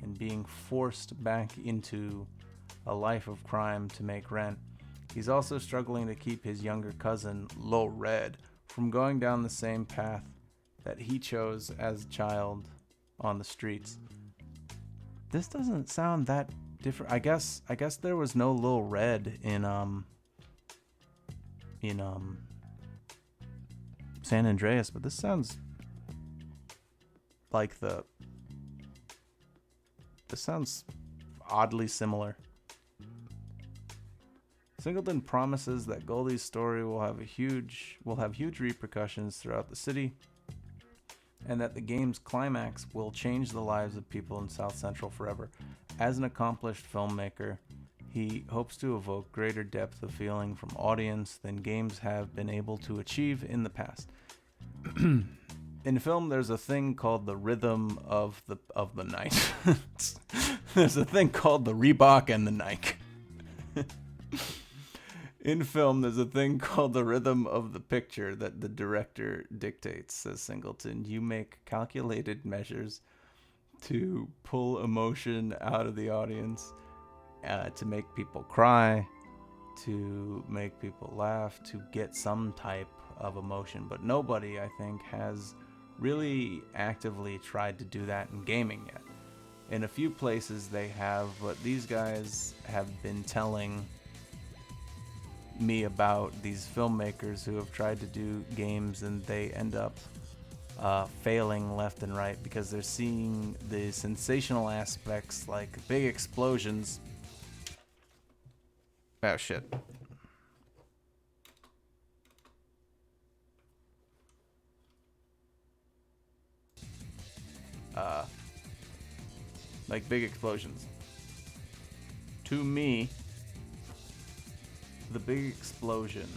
and being forced back into a life of crime to make rent. He's also struggling to keep his younger cousin, Lil Red, from going down the same path that he chose as a child on the streets. This doesn't sound that different. I guess there was no Lil Red in San Andreas, but this sounds like this sounds oddly similar. Singleton promises that Goldie's story will have huge repercussions throughout the city, and that the game's climax will change the lives of people in South Central forever. As an accomplished filmmaker, he hopes to evoke greater depth of feeling from audience than games have been able to achieve in the past. In film, there's a thing called the rhythm of the night. There's a thing called the Reebok and the Nike. In film, there's a thing called the rhythm of the picture that the director dictates, says Singleton. You make calculated measures to pull emotion out of the audience, to make people cry, to make people laugh, to get some type of emotion. But nobody, I think, has really actively tried to do that in gaming yet. In a few places they have, but these guys have been telling me about these filmmakers who have tried to do games and they end up failing left and right because they're seeing the sensational aspects like big explosions. Oh shit. Like big explosions. To me, the big explosion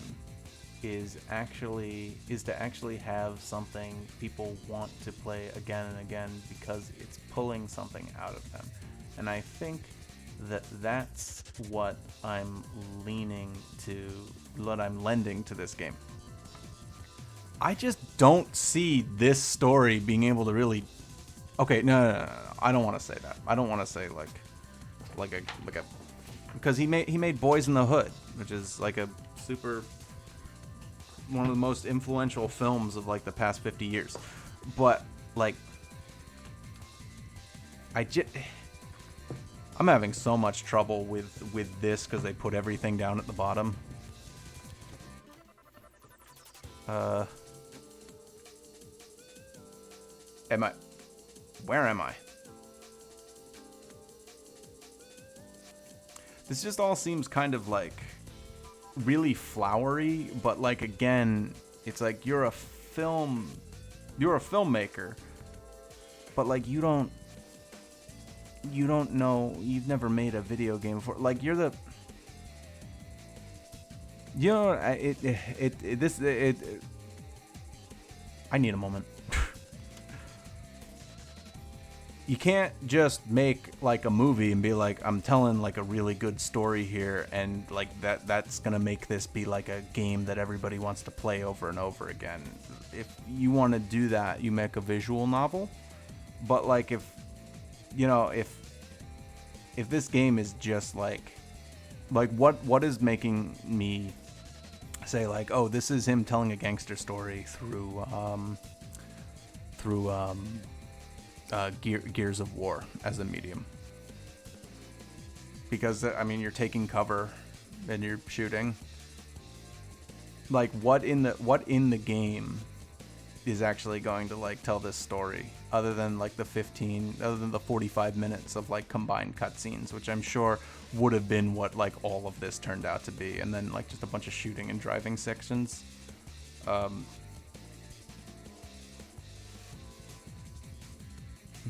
is to actually have something people want to play again and again because it's pulling something out of them. And I think that's what I'm lending to this game. I just don't see this story being able to really. Okay, no. I don't want to say that. I don't want to say like a because he made Boys in the Hood, which is like a one of the most influential films of like the past 50 years. But like I'm having so much trouble with this because they put everything down at the bottom. Where am I? This just all seems kind of like really flowery, but like again, it's like you're a filmmaker, but like you don't know, you've never made a video game before. Like I need a moment. You can't just make like a movie and be like, I'm telling like a really good story here, and like that's gonna make this be like a game that everybody wants to play over and over again. If you want to do that, you make a visual novel. But like if this game is just like what is making me say like, oh, this is him telling a gangster story through Gears of War as a medium, because I mean you're taking cover and you're shooting. Like what in the game is actually going to like tell this story other than the 45 minutes of like combined cutscenes, which I'm sure would have been what like all of this turned out to be, and then like just a bunch of shooting and driving sections.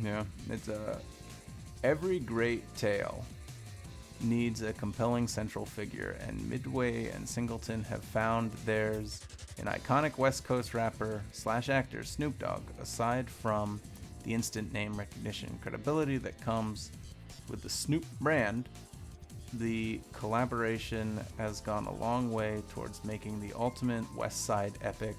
Yeah, it's every great tale needs a compelling central figure, and Midway and Singleton have found theirs in iconic West Coast rapper / actor Snoop Dogg. Aside from the instant name recognition credibility that comes with the Snoop brand, the collaboration has gone a long way towards making the ultimate West Side epic.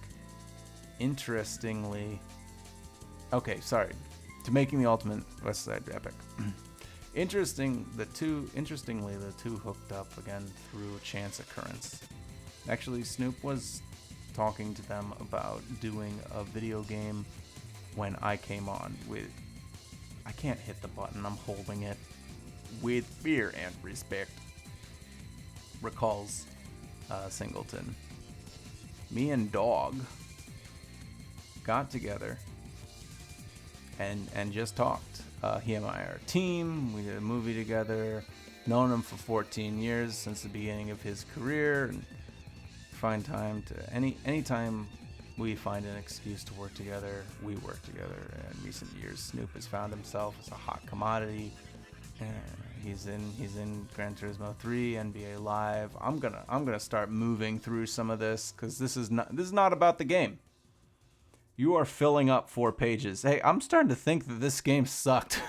To making the ultimate West Side epic. Interestingly, the two hooked up again through chance occurrence. Actually, Snoop was talking to them about doing a video game when I came on with. I can't hit the button, I'm holding it. With fear and respect, recalls Singleton. Me and Dog got together and just talked. He and I are a team. We did a movie together. Known him for 14 years, since the beginning of his career, and find time to anytime we find an excuse to work together, we work together. In recent years, Snoop has found himself as a hot commodity. He's in Gran Turismo 3, NBA Live. I'm gonna start moving through some of this because this is not about the game. You are filling up 4 pages. Hey, I'm starting to think that this game sucked,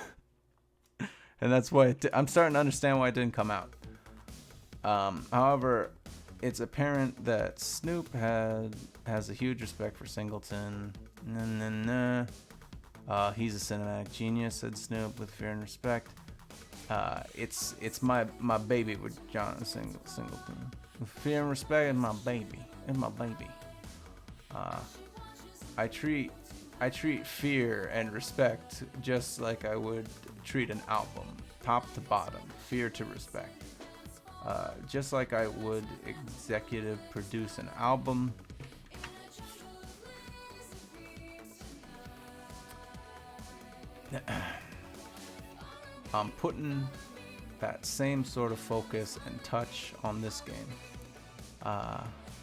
and that's why I'm starting to understand why it didn't come out. However, it's apparent that Snoop has a huge respect for Singleton. He's a cinematic genius, said Snoop with fear and respect. It's my baby with John Singleton. With fear and respect, and my baby. I treat fear and respect just like I would treat an album, top to bottom, fear to respect. Just like I would executive produce an album. I'm putting that same sort of focus and touch on this game.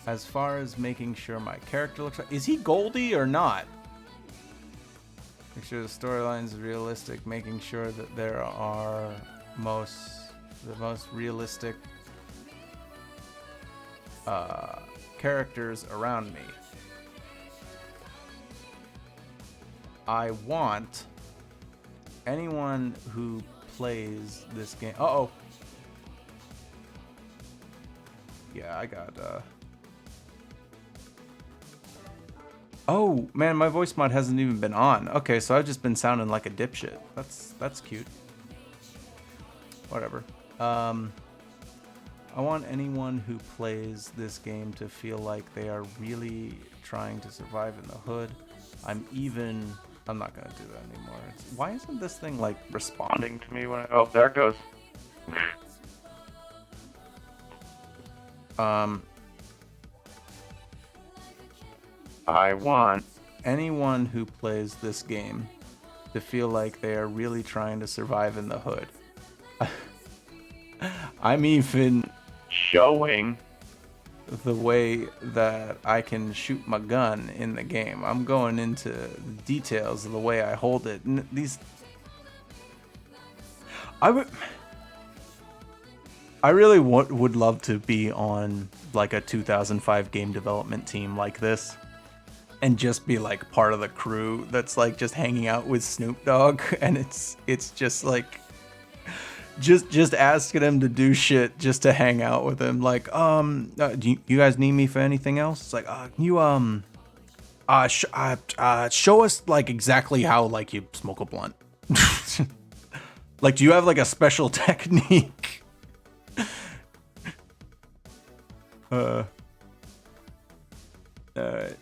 As far as making sure my character looks like, is he Goldie or not? Make sure the storyline is realistic, making sure that there are the most realistic characters around me. I want anyone who plays this game. Yeah, I got Oh man, my voice mod hasn't even been on. Okay, so I've just been sounding like a dipshit. That's cute. Whatever. I want anyone who plays this game to feel like they are really trying to survive in the hood. I'm not gonna do that anymore. Why isn't this thing like responding to me when I... Oh, there it goes. I want anyone who plays this game to feel like they are really trying to survive in the hood. I'm even showing the way that I can shoot my gun in the game. I'm going into the details of the way I hold it. I really would love to be on like a 2005 game development team like this, and just be like part of the crew that's like just hanging out with Snoop Dogg, and it's just like just asking him to do shit just to hang out with him. Like, do you guys need me for anything else? It's like, can you show us like exactly how like you smoke a blunt. Like, do you have like a special technique?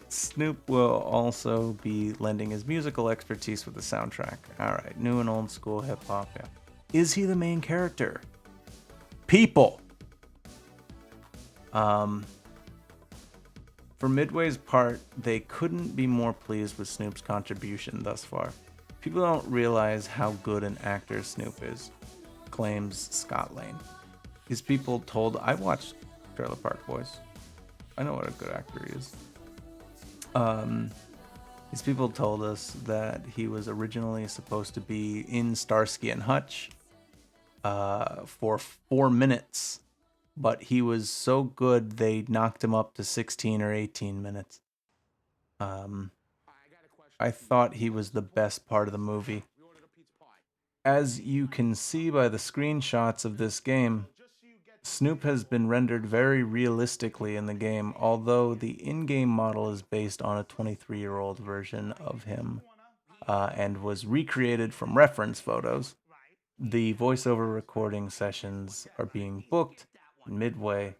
Snoop will also be lending his musical expertise with the soundtrack. Alright, new and old school hip hop. Yeah. Is he the main character? People! For Midway's part, they couldn't be more pleased with Snoop's contribution thus far. People don't realize how good an actor Snoop is, claims Scott Lane. His people told... I watched Trailer Park Boys. I know what a good actor he is. These people told us that he was originally supposed to be in Starsky and Hutch for 4 minutes, but he was so good they knocked him up to 16 or 18 minutes. I thought he was the best part of the movie. As you can see by the screenshots of this game, Snoop has been rendered very realistically in the game, although the in-game model is based on a 23-year-old version of him and was recreated from reference photos. The voiceover recording sessions are being booked. Midway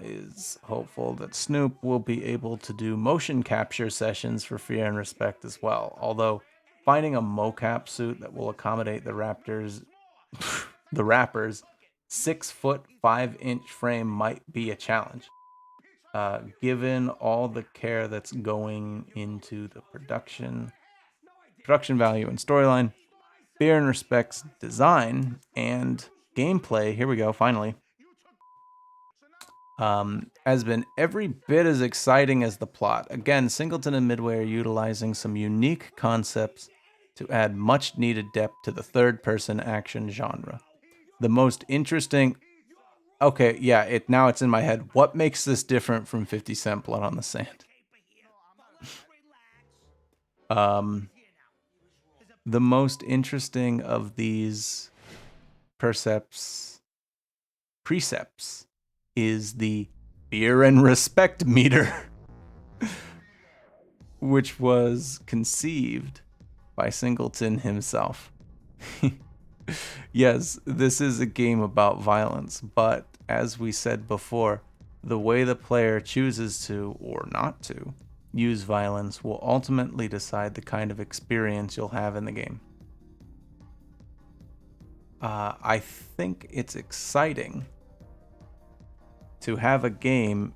is hopeful that Snoop will be able to do motion capture sessions for Fear and Respect as well. Although finding a mocap suit that will accommodate the rappers 6 foot 5 inch frame might be a challenge. Given all the care that's going into the production value and storyline, Fear and Respect's design and gameplay, here we go, finally, has been every bit as exciting as the plot. Again, Singleton and Midway are utilizing some unique concepts to add much needed depth to the third person action genre. The most interesting. Okay, yeah, now it's in my head. What makes this different from 50 Cent Blood on the Sand? Um, the most interesting of these precepts is the fear and respect meter, which was conceived by Singleton himself. Yes, this is a game about violence, but as we said before, the way the player chooses to, or not to, use violence will ultimately decide the kind of experience you'll have in the game. I think it's exciting to have a game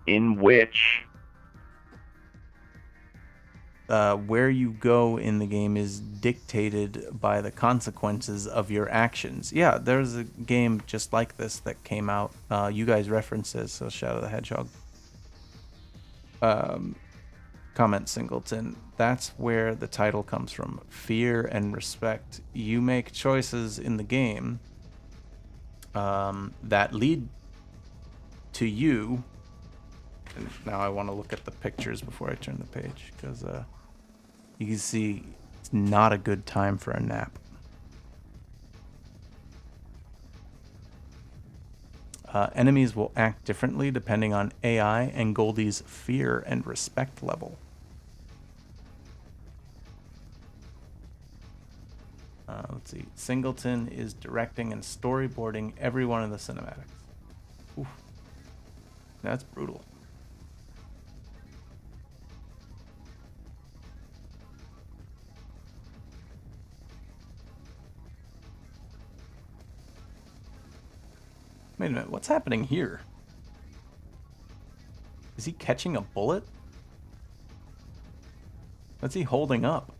in which where you go in the game is dictated by the consequences of your actions. Yeah, there's a game just like this that came out. You guys referenced it, so Shadow the Hedgehog. Comment Singleton. That's where the title comes from. Fear and respect. You make choices in the game that lead to you. And now I want to look at the pictures before I turn the page, because you can see it's not a good time for a nap. Enemies will act differently depending on AI and Goldie's fear and respect level. Let's see. Singleton is directing and storyboarding every one of the cinematics. Oof. That's brutal. Wait a minute, what's happening here? Is he catching a bullet? What's he holding up?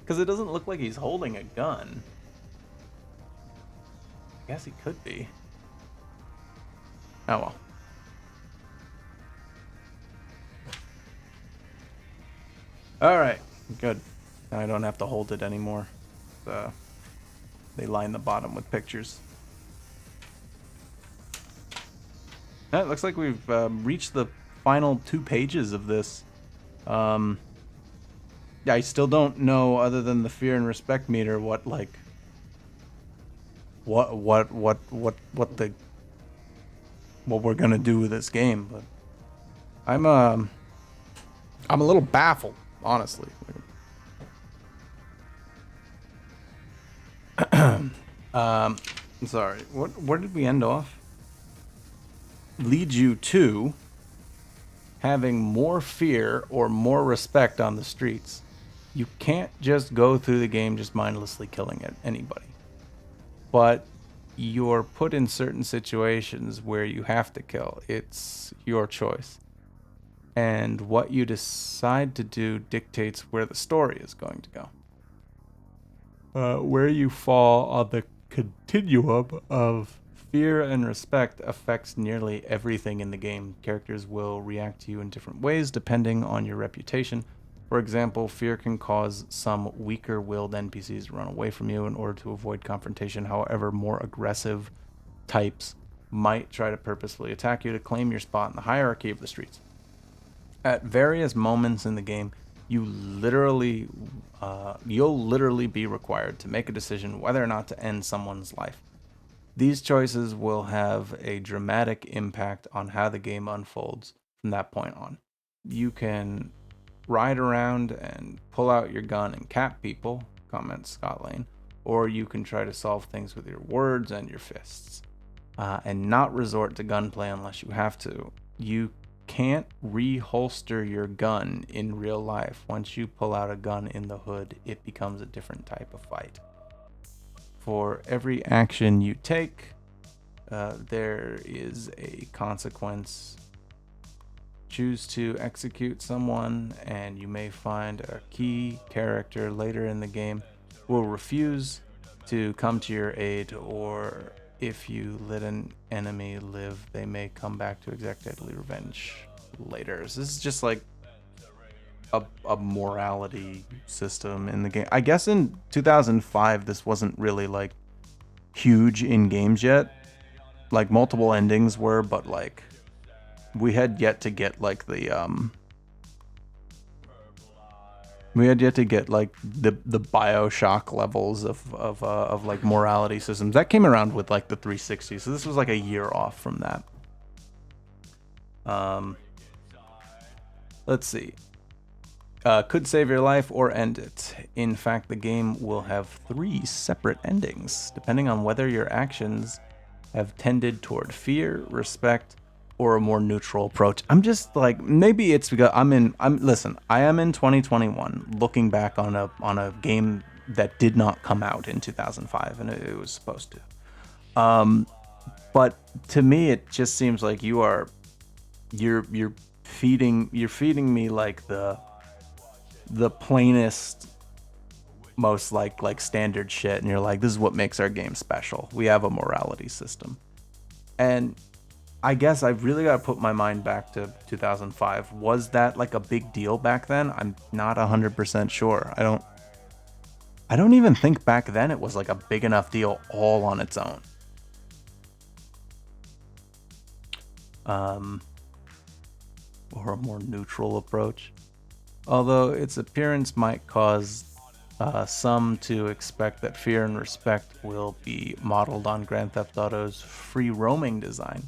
Because it doesn't look like he's holding a gun. I guess he could be. Oh well. Alright, good. Now I don't have to hold it anymore. They line the bottom with pictures. It looks like we've reached the final 2 pages of this. Yeah, I still don't know, other than the fear and respect meter, what we're gonna do with this game. But I'm a little baffled, honestly. Sorry. Where did we end off? Lead you to having more fear or more respect on the streets. You can't just go through the game just mindlessly killing anybody. But you're put in certain situations where you have to kill. It's your choice. And what you decide to do dictates where the story is going to go. Where you fall on the continuum of fear and respect affects nearly everything in the game. Characters will react to you in different ways depending on your reputation. For example, fear can cause some weaker-willed NPCs to run away from you in order to avoid confrontation. However, more aggressive types might try to purposefully attack you to claim your spot in the hierarchy of the streets. At various moments in the game, you'll literally be required to make a decision whether or not to end someone's life. These choices will have a dramatic impact on how the game unfolds from that point on. You can ride around and pull out your gun and cap people, comments Scott Lane, or you can try to solve things with your words and your fists, and not resort to gunplay unless you have to. You can't reholster your gun in real life. Once you pull out a gun in the hood, it becomes a different type of fight. For every action you take, there is a consequence. Choose to execute someone, and you may find a key character later in the game will refuse to come to your aid, or if you let an enemy live, they may come back to exact deadly revenge later. So this is just like a morality system in the game. I guess in 2005, this wasn't really like huge in games yet. Like multiple endings were, but like we had yet to get like the BioShock levels of like morality systems that came around with like the 360. So this was like a year off from that. Let's see. Could save your life or end it. In fact, the game will have 3 separate endings, depending on whether your actions have tended toward fear, respect, or a more neutral approach. I'm just like, maybe it's because I am in 2021 looking back on a game that did not come out in 2005, and it was supposed to. But to me, it just seems like you're feeding me like the plainest, most like standard shit, and you're like, this is what makes our game special. We have a morality system. And I guess I've really got to put my mind back to 2005. Was that like a big deal back then? I'm not 100% sure. I don't even think back then it was like a big enough deal all on its own. Or a more neutral approach. Although its appearance might cause some to expect that fear and respect will be modeled on Grand Theft Auto's free roaming design.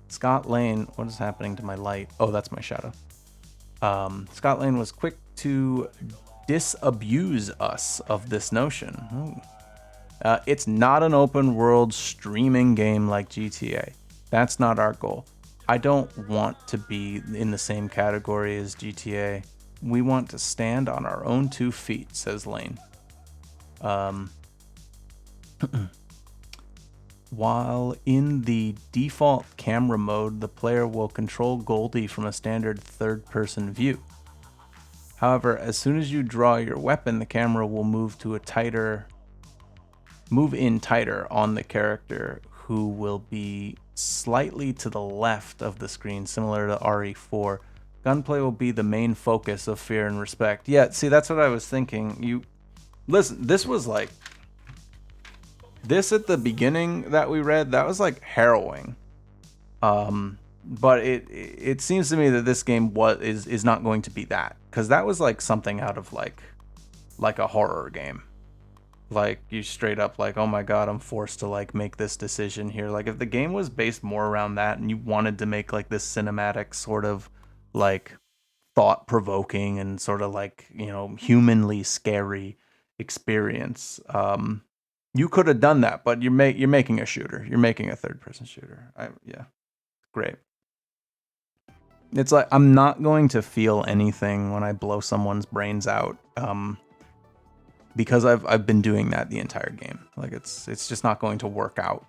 Scott Lane, what is happening to my light? Oh, that's my shadow. Scott Lane was quick to disabuse us of this notion. It's not an open world streaming game like GTA. That's not our goal. I don't want to be in the same category as GTA. We want to stand on our own 2 feet, says Lane. While in the default camera mode, the player will control Goldie from a standard third-person view. However, as soon as you draw your weapon, the camera will move in tighter on the character, who will be slightly to the left of the screen, similar to RE4. Gunplay will be the main focus of fear and respect. Yeah, see, that's what I was thinking. Listen, this was like, this at the beginning that we read, that was like harrowing. But it seems to me that this game is not going to be that, because that was like something out of like a horror game. Like, you straight up like, oh my god, I'm forced to like make this decision here. Like, if the game was based more around that and you wanted to make like this cinematic sort of like thought-provoking and sort of like, you know, humanly scary experience, you could have done that. But you're making a shooter. You're making a third-person shooter. Yeah, great. It's like, I'm not going to feel anything when I blow someone's brains out, because I've been doing that the entire game. Like, it's just not going to work out.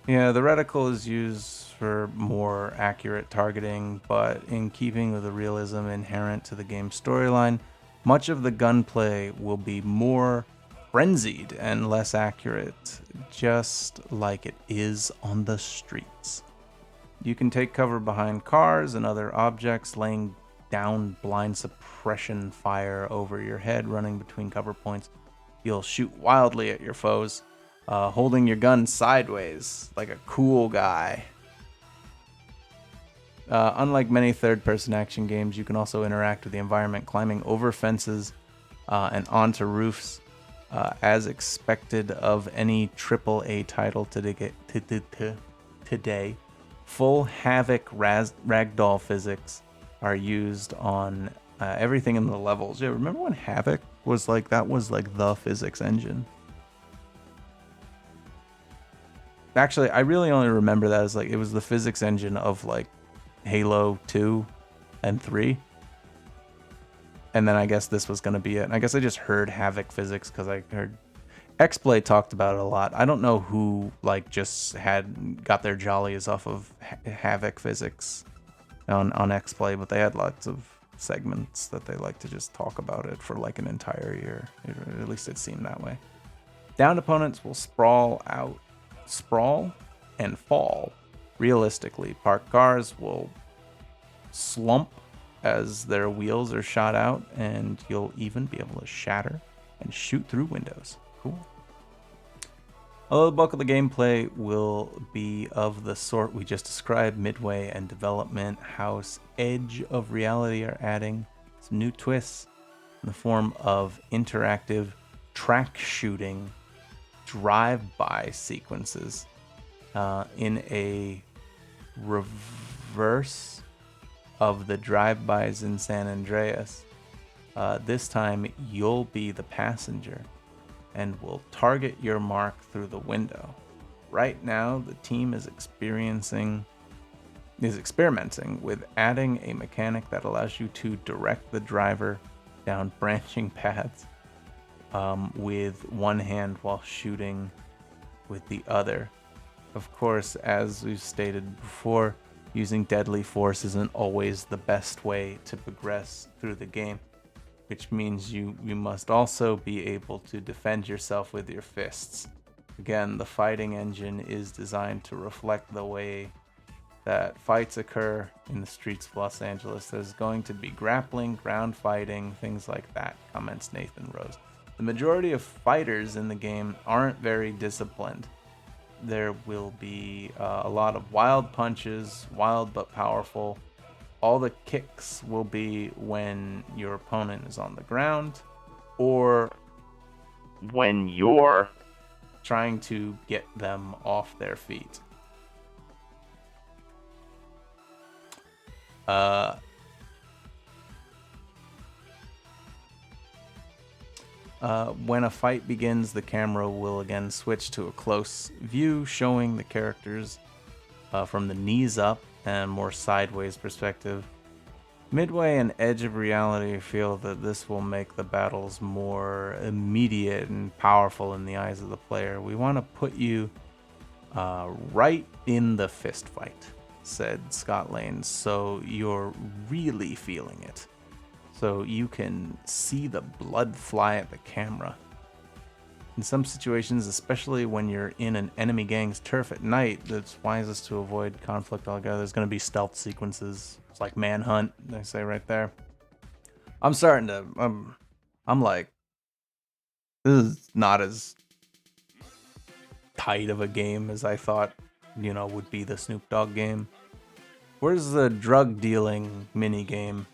Yeah, the reticle is used for more accurate targeting, but in keeping with the realism inherent to the game's storyline, much of the gunplay will be more frenzied and less accurate, just like it is on the streets. You can take cover behind cars and other objects, laying down blind suppression fire over your head, running between cover points. You'll shoot wildly at your foes, holding your gun sideways like a cool guy. Unlike many third-person action games, you can also interact with the environment, climbing over fences and onto roofs. as expected of any AAA title today, full Havoc ragdoll physics are used on everything in the levels. Yeah, remember when Havoc was like, that was like the physics engine? Actually, I really only remember that as like, it was the physics engine of like Halo 2 and 3. And then I guess this was going to be it. And I guess I just heard Havoc physics because I heard X-Play talked about it a lot. I don't know who like just got their jollies off of Havoc physics on X-Play, but they had lots of segments that they like to just talk about it for like an entire year. At least it seemed that way. Downed opponents will sprawl and fall realistically. Parked cars will slump as their wheels are shot out, and you'll even be able to shatter and shoot through windows. Cool. Although the bulk of the gameplay will be of the sort we just described, Midway and Development House Edge of Reality are adding some new twists in the form of interactive track shooting drive-by sequences in a reverse of the drive-bys in San Andreas. This time you'll be the passenger and will target your mark through the window. Right now, the team is experimenting with adding a mechanic that allows you to direct the driver down branching paths with one hand while shooting with the other. Of course, as we've stated before, using deadly force isn't always the best way to progress through the game, which means you must also be able to defend yourself with your fists. Again, the fighting engine is designed to reflect the way that fights occur in the streets of Los Angeles. There's going to be grappling, ground fighting, things like that, comments Nathan Rose. The majority of fighters in the game aren't very disciplined. There will be a lot of wild punches, wild but powerful. All the kicks will be when your opponent is on the ground or when you're trying to get them off their feet. When a fight begins, the camera will again switch to a close view, showing the characters from the knees up and more sideways perspective. Midway and Edge of Reality feel that this will make the battles more immediate and powerful in the eyes of the player. We want to put you right in the fist fight, said Scott Lane, so you're really feeling it. So you can see the blood fly at the camera. In some situations, especially when you're in an enemy gang's turf at night, it's wisest to avoid conflict altogether. There's going to be stealth sequences. It's like Manhunt, they say right there. I'm starting to... I'm like... This is not as tight of a game as I thought, would be the Snoop Dogg game. Where's the drug dealing mini game?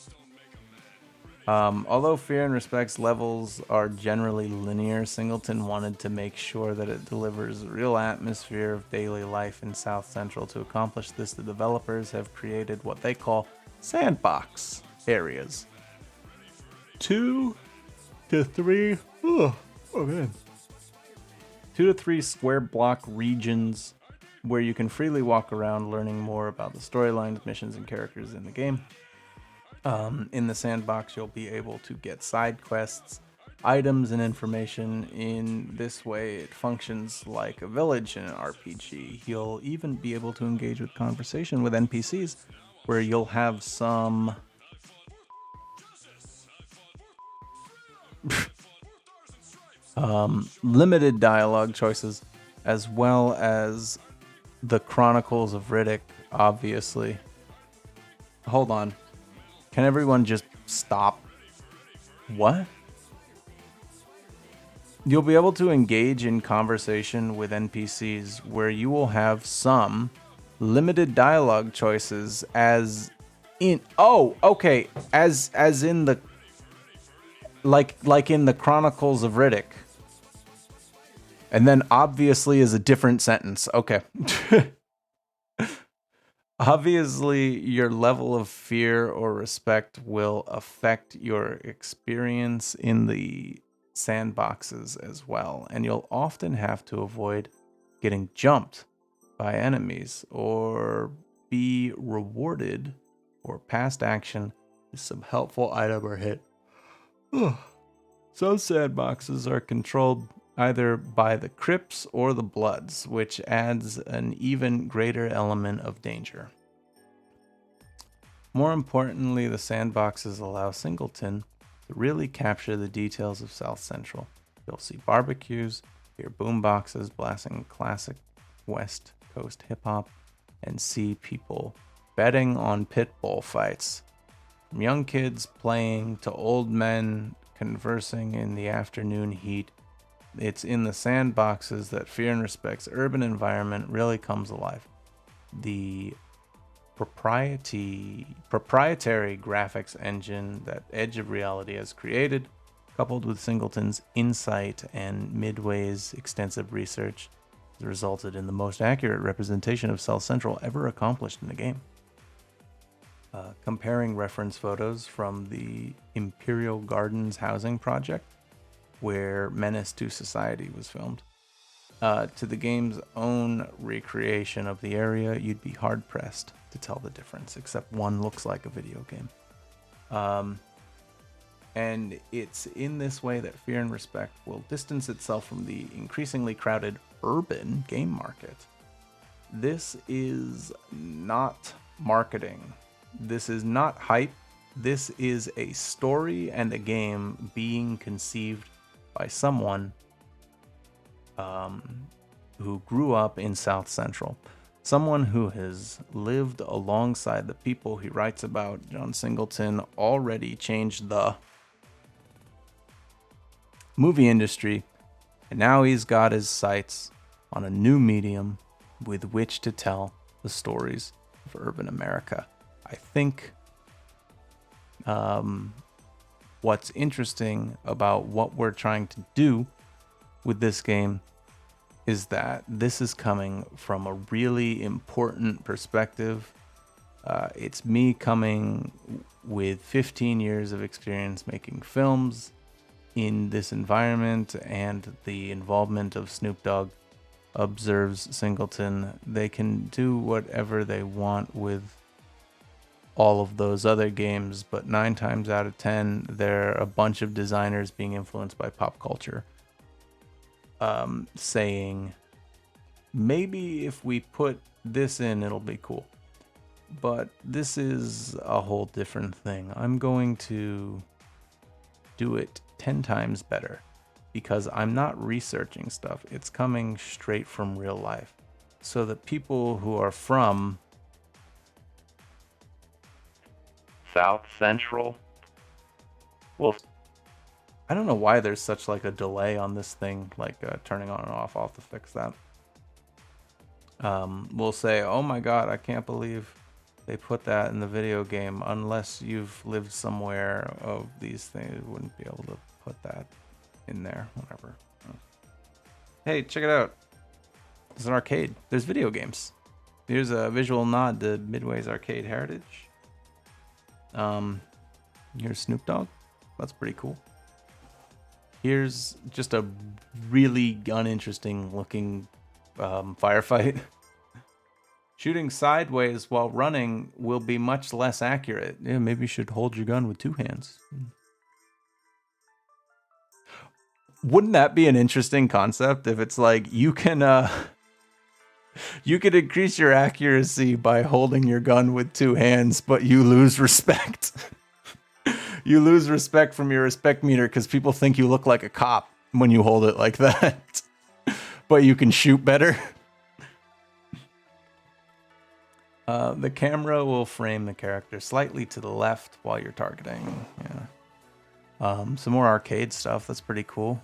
Although Fear and Respect's levels are generally linear, Singleton wanted to make sure that it delivers a real atmosphere of daily life in South Central. To accomplish this, the developers have created what they call sandbox areas. 2 to 3 square block regions where you can freely walk around learning more about the storylines, missions, and characters in the game. In the sandbox, you'll be able to get side quests, items, and information. In this way, it functions like a village in an RPG. You'll even be able to engage with conversation with NPCs, where you'll have some... limited dialogue choices, as well as the Chronicles of Riddick, obviously. Hold on. Can everyone just stop? What? You'll be able to engage in conversation with NPCs where you will have some limited dialogue choices as in... Oh, okay. As in the... Like in the Chronicles of Riddick. And then obviously is a different sentence. Okay. Obviously, your level of fear or respect will affect your experience in the sandboxes as well, and you'll often have to avoid getting jumped by enemies or be rewarded for past action with some helpful item or hit. Some sandboxes are controlled either by the Crips or the Bloods, which adds an even greater element of danger. More importantly, the sandboxes allow Singleton to really capture the details of South Central. You'll see barbecues, hear boomboxes blasting classic West Coast hip hop, and see people betting on pit bull fights. From young kids playing to old men conversing in the afternoon heat, it's in the sandboxes that Fear and Respect's urban environment really comes alive. The proprietary graphics engine that Edge of Reality has created, coupled with Singleton's insight and Midway's extensive research, has resulted in the most accurate representation of South Central ever accomplished in a game. Comparing reference photos from the Imperial Gardens housing project, where Menace to Society was filmed, to the game's own recreation of the area, you'd be hard-pressed to tell the difference, except one looks like a video game. And it's in this way that Fear and Respect will distance itself from the increasingly crowded urban game market. This is not marketing. This is not hype. This is a story and a game being conceived by someone who grew up in South Central. Someone who has lived alongside the people he writes about. John Singleton already changed the movie industry, and now he's got his sights on a new medium with which to tell the stories of urban America. I think what's interesting about what we're trying to do with this game is that this is coming from a really important perspective. It's me coming with 15 years of experience making films in this environment, and the involvement of Snoop Dogg, observes Singleton. They can do whatever they want with all of those other games, but 9 times out of 10, they're a bunch of designers being influenced by pop culture. Saying, maybe if we put this in, it'll be cool. But this is a whole different thing. I'm going to do it 10 times better because I'm not researching stuff. It's coming straight from real life. So that people who are from South Central will... I don't know why there's such like a delay on this thing, like turning on and off. I'll have to fix that. We'll say, oh my god, I can't believe they put that in the video game. Unless you've lived somewhere of these things, you wouldn't be able to put that in there. Whatever. Hey, check it out. It's an arcade. There's video games. Here's a visual nod to Midway's arcade heritage. Here's Snoop Dogg. That's pretty cool. Here's just a really uninteresting looking firefight. Shooting sideways while running will be much less accurate. Yeah, maybe you should hold your gun with 2 hands. Wouldn't that be an interesting concept if it's like you can increase your accuracy by holding your gun with 2 hands, but you lose respect. You lose respect from your respect meter because people think you look like a cop when you hold it like that. But you can shoot better. The camera will frame the character slightly to the left while you're targeting. Yeah. Some more arcade stuff. That's pretty cool.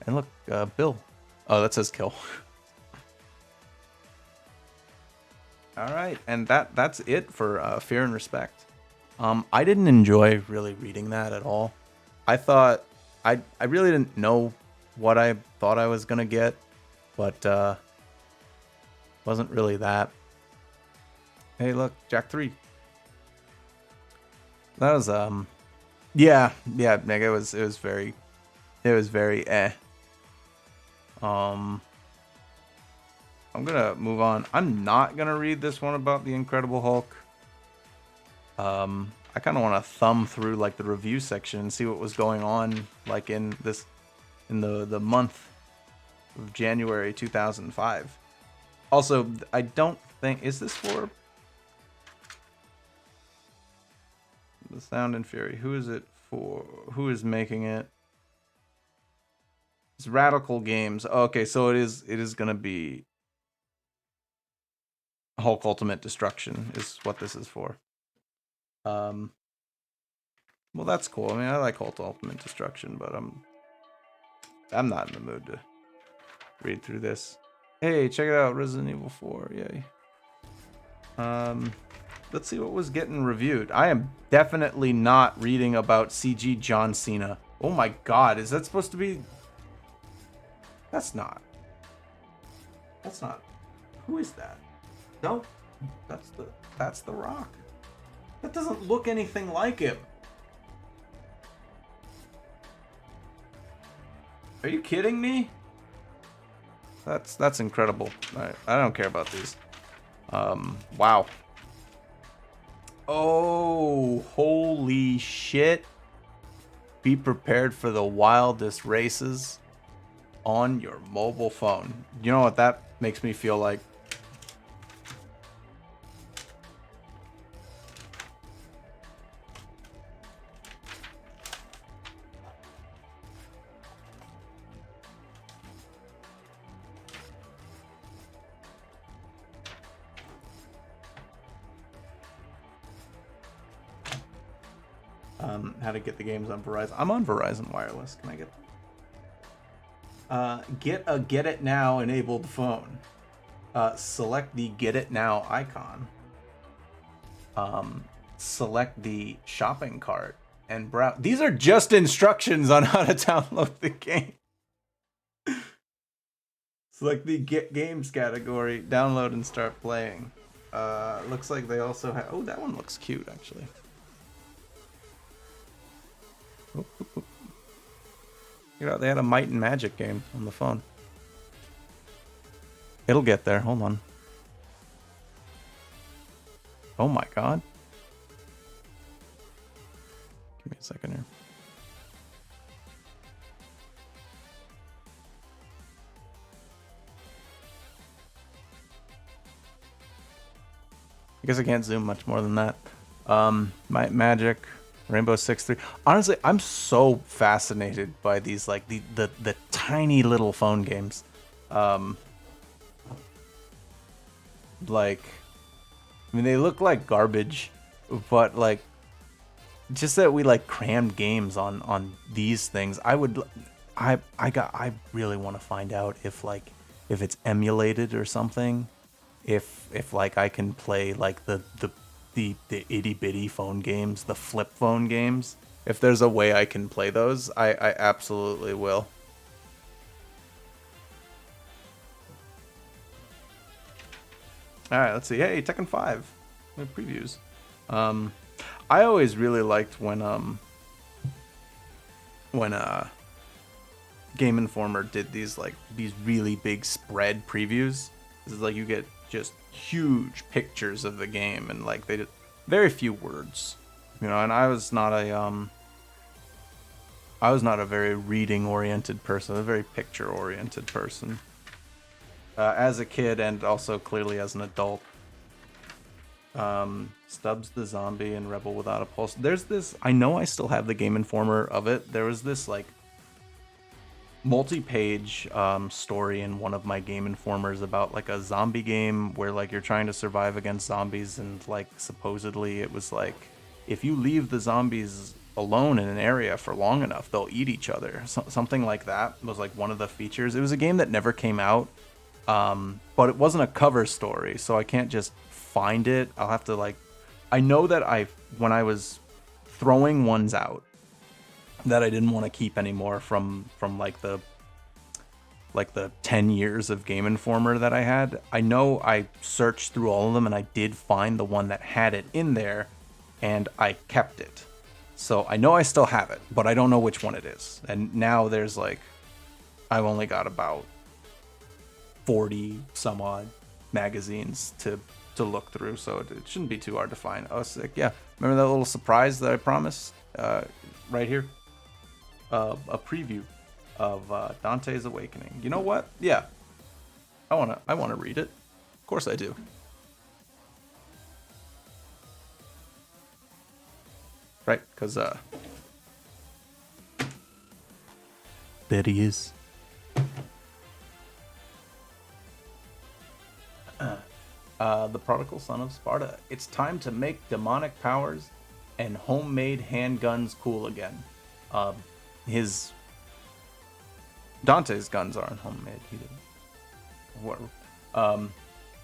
And look, Bill. Oh, that says kill. All right, and that's it for Fear and Respect. I didn't enjoy really reading that at all. I thought I really didn't know what I thought I was gonna get, but wasn't really that. Hey, look, Jack 3. That was yeah, Nick, it was very eh. I'm gonna move on. I'm not gonna read this one about the Incredible Hulk. I kind of want to thumb through like the review section and see what was going on like in the month of January 2005. Also, I don't think, is this for the Sound and Fury? Who is it for? Who is making it? It's Radical Games. Okay, so it is gonna be Hulk Ultimate Destruction is what this is for. Well, that's cool. I mean, I like Hulk Ultimate Destruction, but I'm not in the mood to read through this. Hey, check it out, Resident Evil 4. Yay. Let's see what was getting reviewed. I am definitely not reading about CG John Cena. Oh my god, is that supposed to be? That's not. Who is that? No, that's the Rock. That doesn't look anything like him. Are you kidding me? That's incredible. I don't care about these. Wow. Oh, holy shit. Be prepared for the wildest races on your mobile phone. You know what that makes me feel like? How to get the games on Verizon. I'm on Verizon Wireless. Can I get Get It Now enabled phone? Select the Get It Now icon. Select the shopping cart and browse. These are just instructions on how to download the game. Select the Get Games category, download and start playing. Looks like they also have. Oh, that one looks cute actually. You know, they had a Might and Magic game on the phone. It'll get there. Hold on. Oh my god. Give me a second here. I guess I can't zoom much more than that. Might Magic, Rainbow Six 3. Honestly, I'm so fascinated by these like the tiny little phone games. Like, I mean, they look like garbage, but like, just that we like crammed games on these things. I really want to find out if it's emulated or something. If like I can play like the itty bitty phone games, the flip phone games. If there's a way I can play those, I absolutely will. All right, let's see. Hey, Tekken 5 previews. I always really liked when Game Informer did these really big spread previews. This is like you get just huge pictures of the game and like they did very few words, you know. And I was not a very reading oriented person, a very picture oriented person. As a kid and also clearly as an adult. Stubbs the Zombie and Rebel Without a Pulse. There's this, I know I still have the Game Informer of it. There was this like multi-page story in one of my Game Informers about like a zombie game where like you're trying to survive against zombies, and like supposedly it was like if you leave the zombies alone in an area for long enough, they'll eat each other. Something like that was like one of the features. It was a game that never came out. But it wasn't a cover story, so I can't just find it. I'll have to like, I know that when I was throwing ones out that I didn't want to keep anymore from like the like the 10 years of Game Informer that I had. I know I searched through all of them and I did find the one that had it in there, and I kept it. So I know I still have it, but I don't know which one it is. And now there's like, I've only got about 40 some odd magazines to look through, so it shouldn't be too hard to find. I was like, yeah, remember that little surprise that I promised right here? A preview of Dante's Awakening. You know what? Yeah, I wanna read it. Of course I do. Right, because there he is. The prodigal son of Sparta. It's time to make demonic powers and homemade handguns cool again. His Dante's guns aren't homemade. He didn't. Whatever.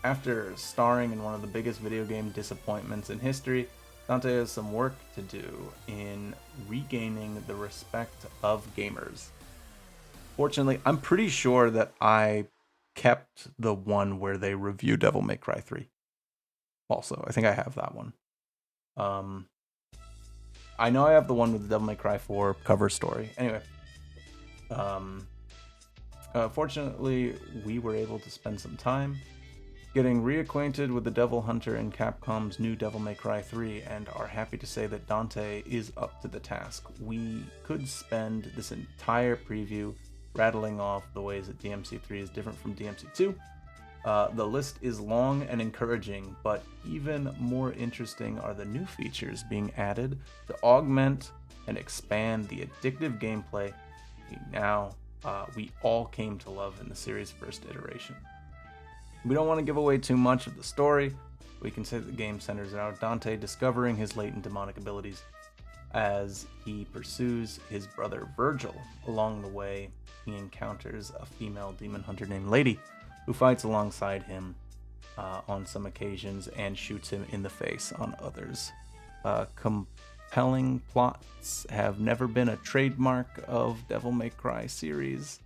After starring in one of the biggest video game disappointments in history, Dante has some work to do in regaining the respect of gamers. Fortunately, I'm pretty sure that I kept the one where they review Devil May Cry 3. Also, I think I have that one. I know I have the one with the Devil May Cry 4 cover story. Anyway, fortunately, we were able to spend some time getting reacquainted with the Devil Hunter in Capcom's new Devil May Cry 3, and are happy to say that Dante is up to the task. We could spend this entire preview rattling off the ways that DMC3 is different from DMC2. The list is long and encouraging, but even more interesting are the new features being added to augment and expand the addictive gameplay we all came to love in the series' first iteration. We don't want to give away too much of the story. We can say that the game centers around Dante discovering his latent demonic abilities as he pursues his brother Virgil. Along the way, he encounters a female demon hunter named Lady, who fights alongside him on some occasions and shoots him in the face on others. Compelling plots have never been a trademark of Devil May Cry series,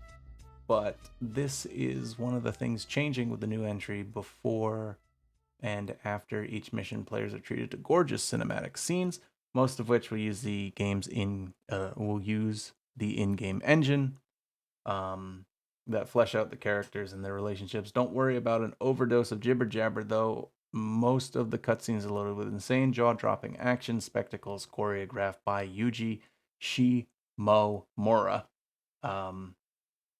but this is one of the things changing with the new entry. Before and after each mission, players are treated to gorgeous cinematic scenes, most of which will use the in-game engine that flesh out the characters and their relationships. Don't worry about an overdose of jibber jabber, though. Most of the cutscenes are loaded with insane jaw-dropping action spectacles choreographed by Yuji Shimomura,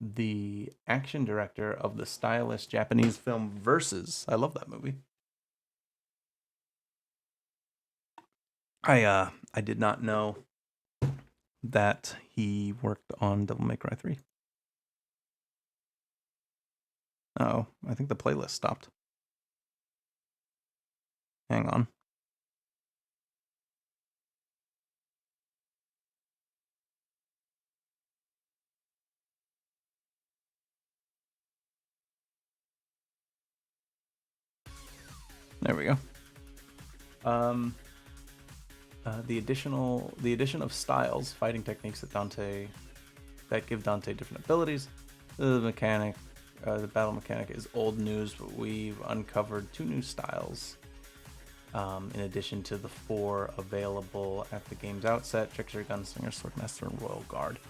the action director of the stylish Japanese film Versus. I love that movie. I did not know that he worked on Devil May Cry 3. Oh, I think the playlist stopped. Hang on. There we go. The addition of styles, fighting techniques that give Dante different abilities. The battle mechanic is old news, but we've uncovered 2 new styles. In addition to the 4 available at the game's outset: Trickster, Gunslinger, Swordmaster, and Royal Guard.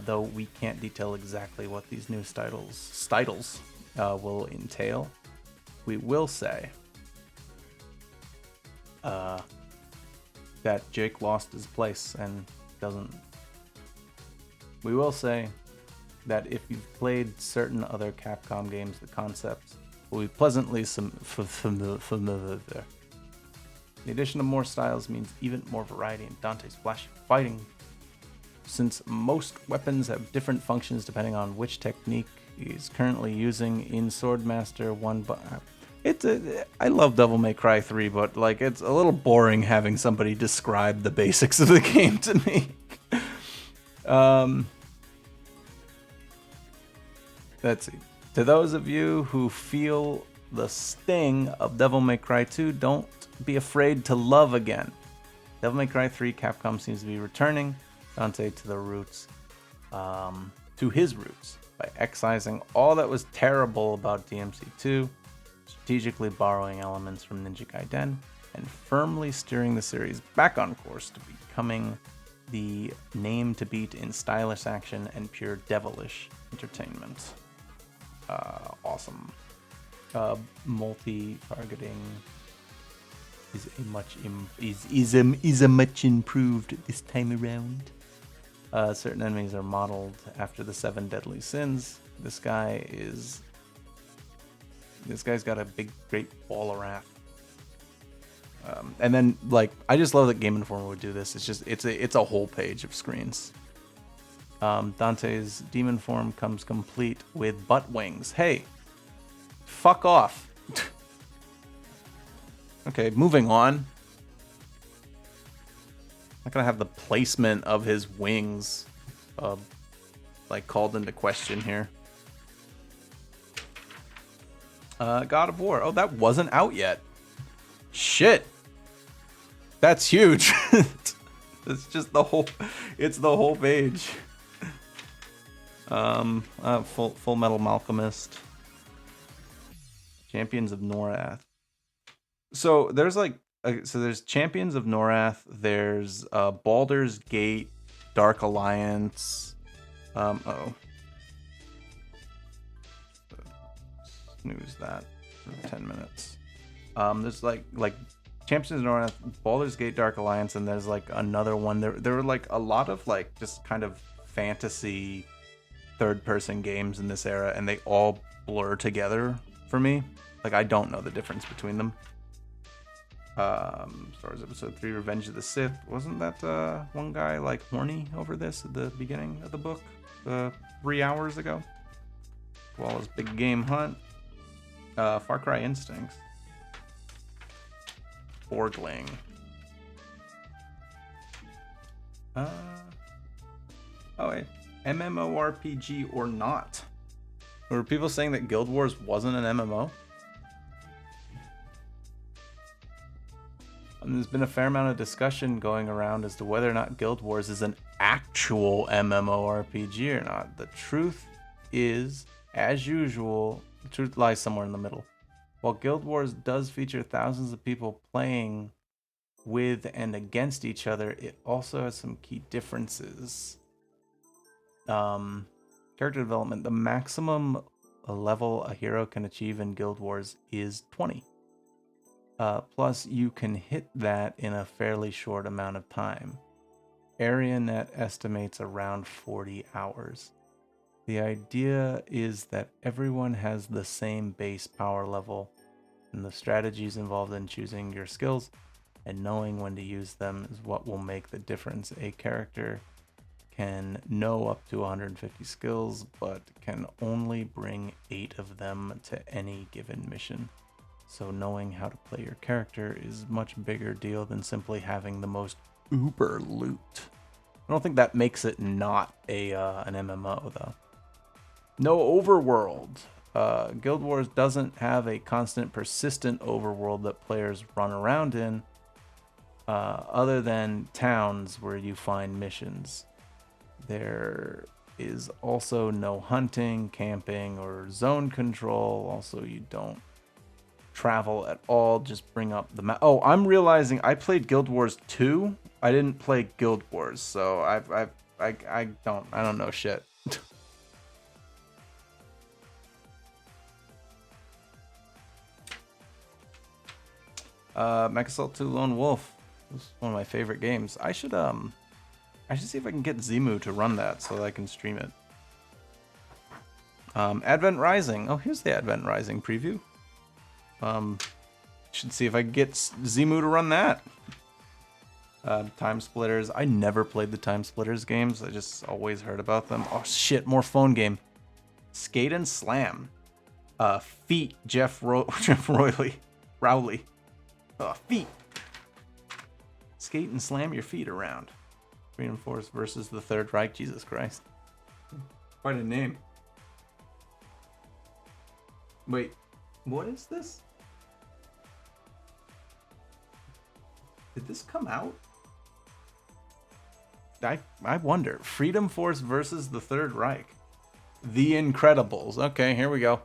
Though we can't detail exactly what these new styles will entail, we will say that Jake lost his place and doesn't. We will say that if you've played certain other Capcom games, the concepts will be pleasantly familiar. The addition of more styles means even more variety in Dante's flashy fighting, since most weapons have different functions depending on which technique he's currently using in Swordmaster 1. But I love Devil May Cry 3, but like it's a little boring having somebody describe the basics of the game to me. Let's see. To those of you who feel the sting of Devil May Cry 2, don't be afraid to love again. Devil May Cry 3, Capcom seems to be returning Dante to the roots. to his roots by excising all that was terrible about DMC2, strategically borrowing elements from Ninja Gaiden, and firmly steering the series back on course to becoming the name to beat in stylish action and pure devilish entertainment. Awesome. Multi-targeting is a much improved this time around. Certain enemies are modeled after the 7 deadly sins. This guy's got a big, great ball of wrath. And then, like, I just love that Game Informer would do this. It's a whole page of screens. Dante's demon form comes complete with butt wings. Hey, fuck off. Okay, moving on. Not gonna have the placement of his wings, like, called into question here. God of War. Oh, that wasn't out yet. Shit. That's huge. It's just the whole. It's the whole page. Full Metal Alchemist. Champions of Norath. So there's there's Champions of Norath. There's Baldur's Gate, Dark Alliance. Snooze that for 10 minutes. There's like Champions of Norath, Baldur's Gate, Dark Alliance, and there's like another one. There were like a lot of like just kind of fantasy third-person games in this era, and they all blur together for me. Like, I don't know the difference between them. Star Wars Episode 3, Revenge of the Sith. Wasn't that one guy like horny over this at the beginning of the book 3 hours ago? As well as Big Game Hunt. Far Cry Instincts. Borgling. Oh wait. MMORPG or not? Were people saying that Guild Wars wasn't an MMO? There's been a fair amount of discussion going around as to whether or not Guild Wars is an actual MMORPG or not. The truth is, as usual, the truth lies somewhere in the middle. While Guild Wars does feature thousands of people playing with and against each other, it also has some key differences. Character development. The maximum level a hero can achieve in Guild Wars is 20. Plus, you can hit that in a fairly short amount of time. AreaNet estimates around 40 hours. The idea is that everyone has the same base power level, and the strategies involved in choosing your skills and knowing when to use them is what will make the difference. A character can know up to 150 skills, but can only bring 8 of them to any given mission. So knowing how to play your character is a much bigger deal than simply having the most uber loot. I don't think that makes it not an MMO, though. No overworld. Guild Wars doesn't have a constant, persistent overworld that players run around in, other than towns where you find missions. There is also no hunting, camping, or zone control. Also, you don't travel at all. Just bring up the map. Oh, I'm realizing I played Guild Wars 2. I didn't play Guild Wars, so I don't know shit. Mech Assault 2 Lone Wolf was one of my favorite games. I should see if I can get Zimu to run that so that I can stream it. Advent Rising. Oh, here's the Advent Rising preview. Should see if I can get Zimu to run that. Time Splitters. I never played the Time Splitters games. I just always heard about them. Oh shit, more phone game. Skate and Slam. Feet. Jeff Rowley. Feet. Skate and slam your feet around. Freedom Force versus the Third Reich. Jesus Christ. Quite a name. Wait, what is this? Did this come out? I wonder. Freedom Force versus the Third Reich. The Incredibles. Okay, here we go.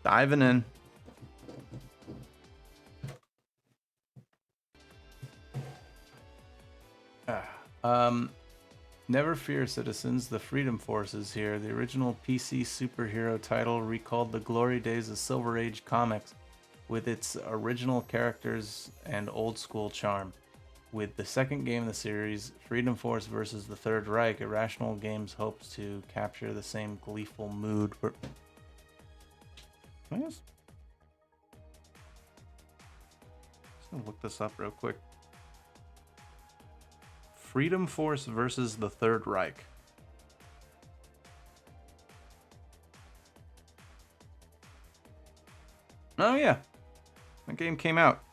Diving in. Never fear, citizens. The Freedom Force is here. The original PC superhero title recalled the glory days of Silver Age comics with its original characters and old school charm. With the second game of the series, Freedom Force versus the Third Reich, Irrational Games hopes to capture the same gleeful mood. Just gonna look this up real quick. Freedom Force versus the Third Reich. Oh yeah, that game came out.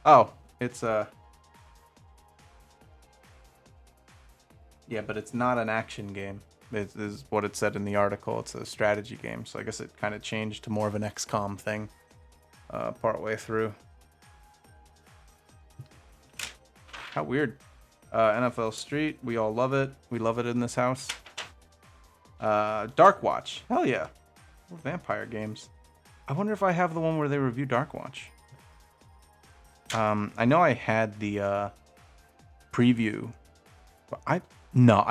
Oh, it's yeah, but it's not an action game. This is what it said in the article. It's a strategy game, so I guess it kind of changed to more of an XCOM thing partway through. How weird. NFL Street, we all love it. We love it in this house. Dark Watch, hell yeah. More vampire games. I wonder if I have the one where they review Dark Watch. I know I had the preview, but I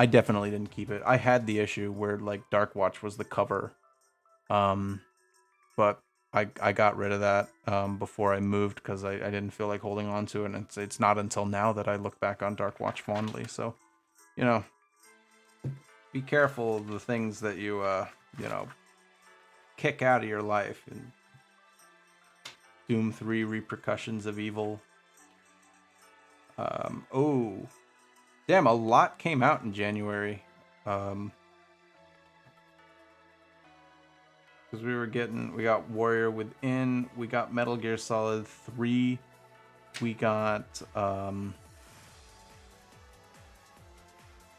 definitely didn't keep it. I had the issue where like Dark Watch was the cover, but I got rid of that before I moved because I didn't feel like holding on to it. And it's not until now that I look back on Dark Watch fondly. So, you know, be careful of the things that you kick out of your life. And Doom 3 Repercussions of Evil. Oh, damn, a lot came out in January. Because we got Warrior Within, we got Metal Gear Solid 3, we got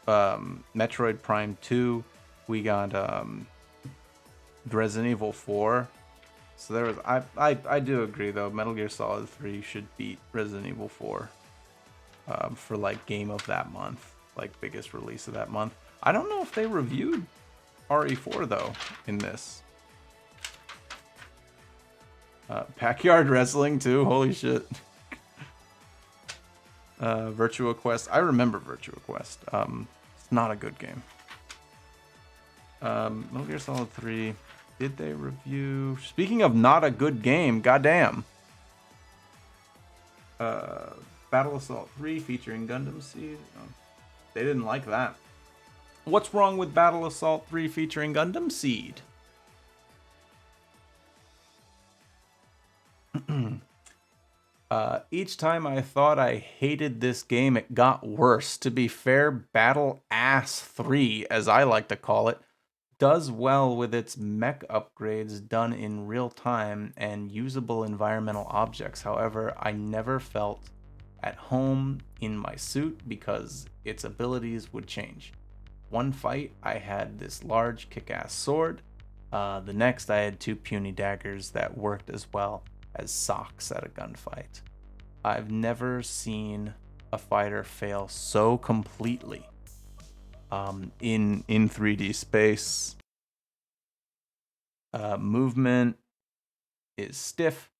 Metroid Prime 2, we got Resident Evil 4. So there was I do agree though, Metal Gear Solid 3 should beat Resident Evil 4 for like game of that month, like biggest release of that month. I don't know if they reviewed RE4 though in this. Backyard Wrestling too, holy shit. Virtua Quest, I remember Virtua Quest. It's not a good game. Metal Gear Solid 3, did they review? Speaking of not a good game, goddamn. Battle Assault 3 featuring Gundam Seed. Oh, they didn't like that. What's wrong with Battle Assault 3 featuring Gundam Seed? Each time I thought I hated this game, it got worse. To be fair, Battle Ass 3, as I like to call it, does well with its mech upgrades done in real time and usable environmental objects. However, I never felt at home in my suit because its abilities would change. One fight, I had this large kick-ass sword. The next, I had two puny daggers that worked as well as socks at a gunfight. I've never seen a fighter fail so completely in 3D space. Movement is stiff,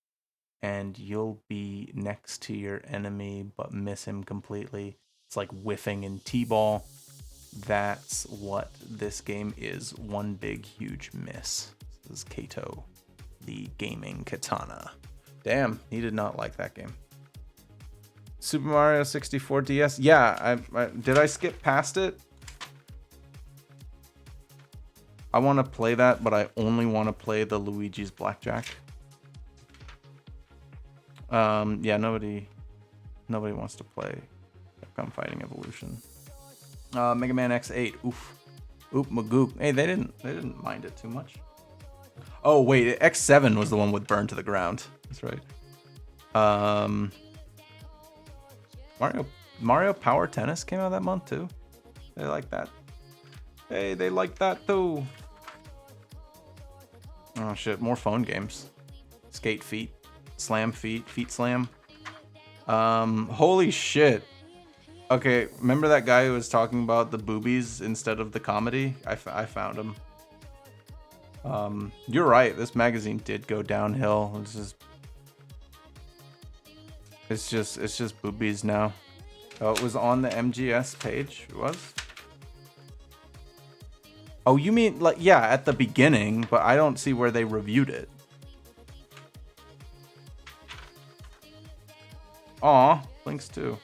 and you'll be next to your enemy but miss him completely. It's like whiffing in T-ball. That's what this game is. One big, huge miss. This is Kato, the gaming katana. Damn, he did not like that game. Super Mario 64 DS. Yeah, did I skip past it? I want to play that, but I only want to play the Luigi's Blackjack. Yeah, nobody wants to play Capcom Fighting Evolution. Mega Man X8. Oof. Oop Magoop. Hey, they didn't mind it too much. Oh wait, X7 was the one with Burn to the Ground. That's right. Mario Power Tennis came out that month too. They like that. Hey, they like that too. Oh shit, more phone games. Skate Feet, Slam Feet, Feet Slam. Holy shit. Okay, remember that guy who was talking about the boobies instead of the comedy? I found him. You're right. This magazine did go downhill. It's just boobies now. Oh, it was on the MGS page. It was. Oh, you mean like yeah, at the beginning, but I don't see where they reviewed it. Aw, links too.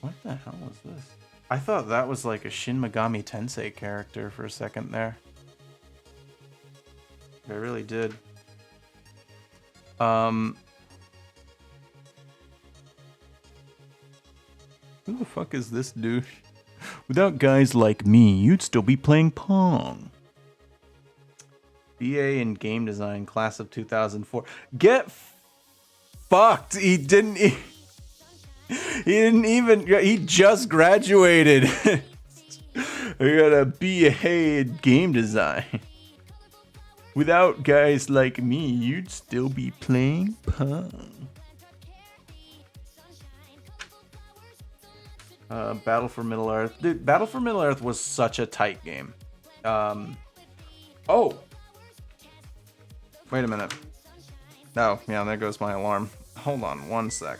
What the hell was this? I thought that was like a Shin Megami Tensei character for a second there. I really did. Who the fuck is this dude? Without guys like me, you'd still be playing Pong. BA in game design, class of 2004. Get fucked. He didn't even. He just graduated. I got a BA in game design. Without guys like me, you'd still be playing Pong. Battle for Middle Earth. Dude, Battle for Middle Earth was such a tight game. Oh! Wait a minute. Oh, yeah, there goes my alarm. Hold on one sec.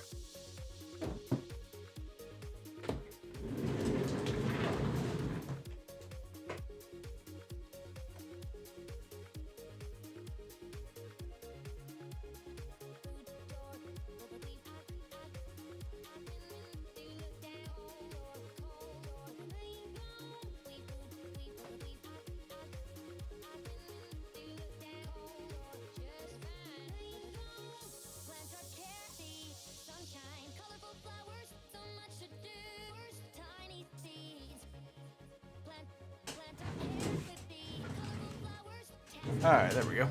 Alright, there we go.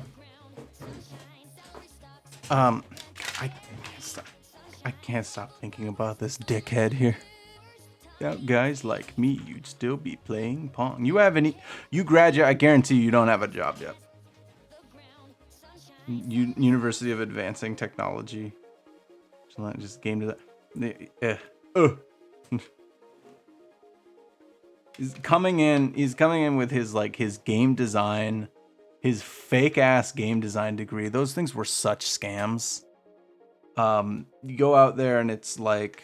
I can't stop thinking about this dickhead here. Without guys like me, you'd still be playing Pong. You graduate, I guarantee you don't have a job yet. University of Advancing Technology. Just game to that. He's coming in with his game design, his fake ass game design degree. Those things were such scams. You go out there and it's like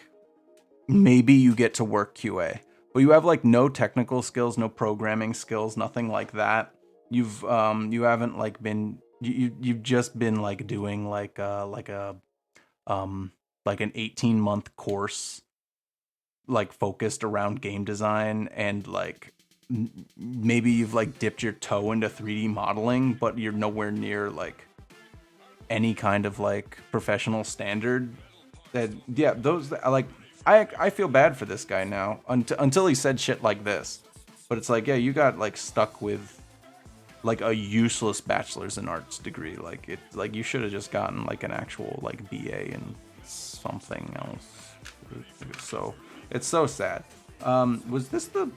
maybe you get to work QA, but you have like no technical skills, no programming skills, nothing like that. You haven't like been you've just been like doing like an 18-month course like focused around game design, and like maybe you've like dipped your toe into 3D modeling, but you're nowhere near like any kind of like professional standard. That yeah, those like I feel bad for this guy now until he said shit like this. But it's like, yeah, you got like stuck with like a useless bachelor's in arts degree. Like you should have just gotten like an actual like BA in something else. So it's so sad. Was this the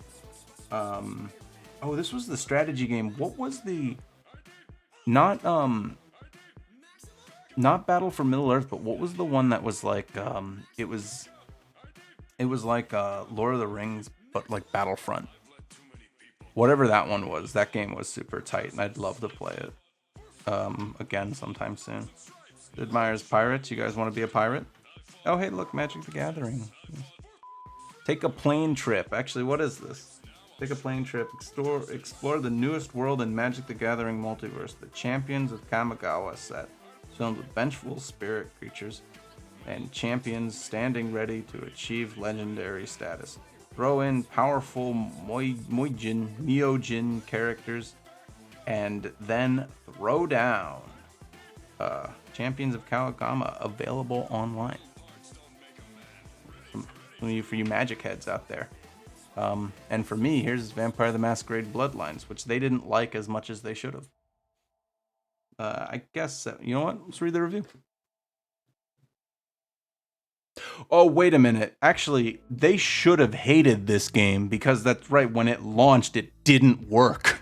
oh, this was the strategy game. What was the not Battle for Middle Earth, but what was the one that was like it was like Lord of the Rings, but like Battlefront. Whatever that one was, that game was super tight, and I'd love to play it again sometime soon. Sid Meier's Pirates. You guys want to be a pirate? Oh, hey, look, Magic the Gathering. Take a plane trip. Actually, what is this? Take a plane trip. Explore the newest world in Magic the Gathering multiverse, the Champions of Kamigawa set. Filled with vengeful spirit creatures and champions standing ready to achieve legendary status. Throw in powerful Myojin characters, and then throw down. Champions of Kawakama available online. For you Magic heads out there. And for me, here's Vampire the Masquerade Bloodlines, which they didn't like as much as they should have. I guess, you know what? Let's read the review. Oh, wait a minute. Actually, they should have hated this game because that's right. When it launched, it didn't work.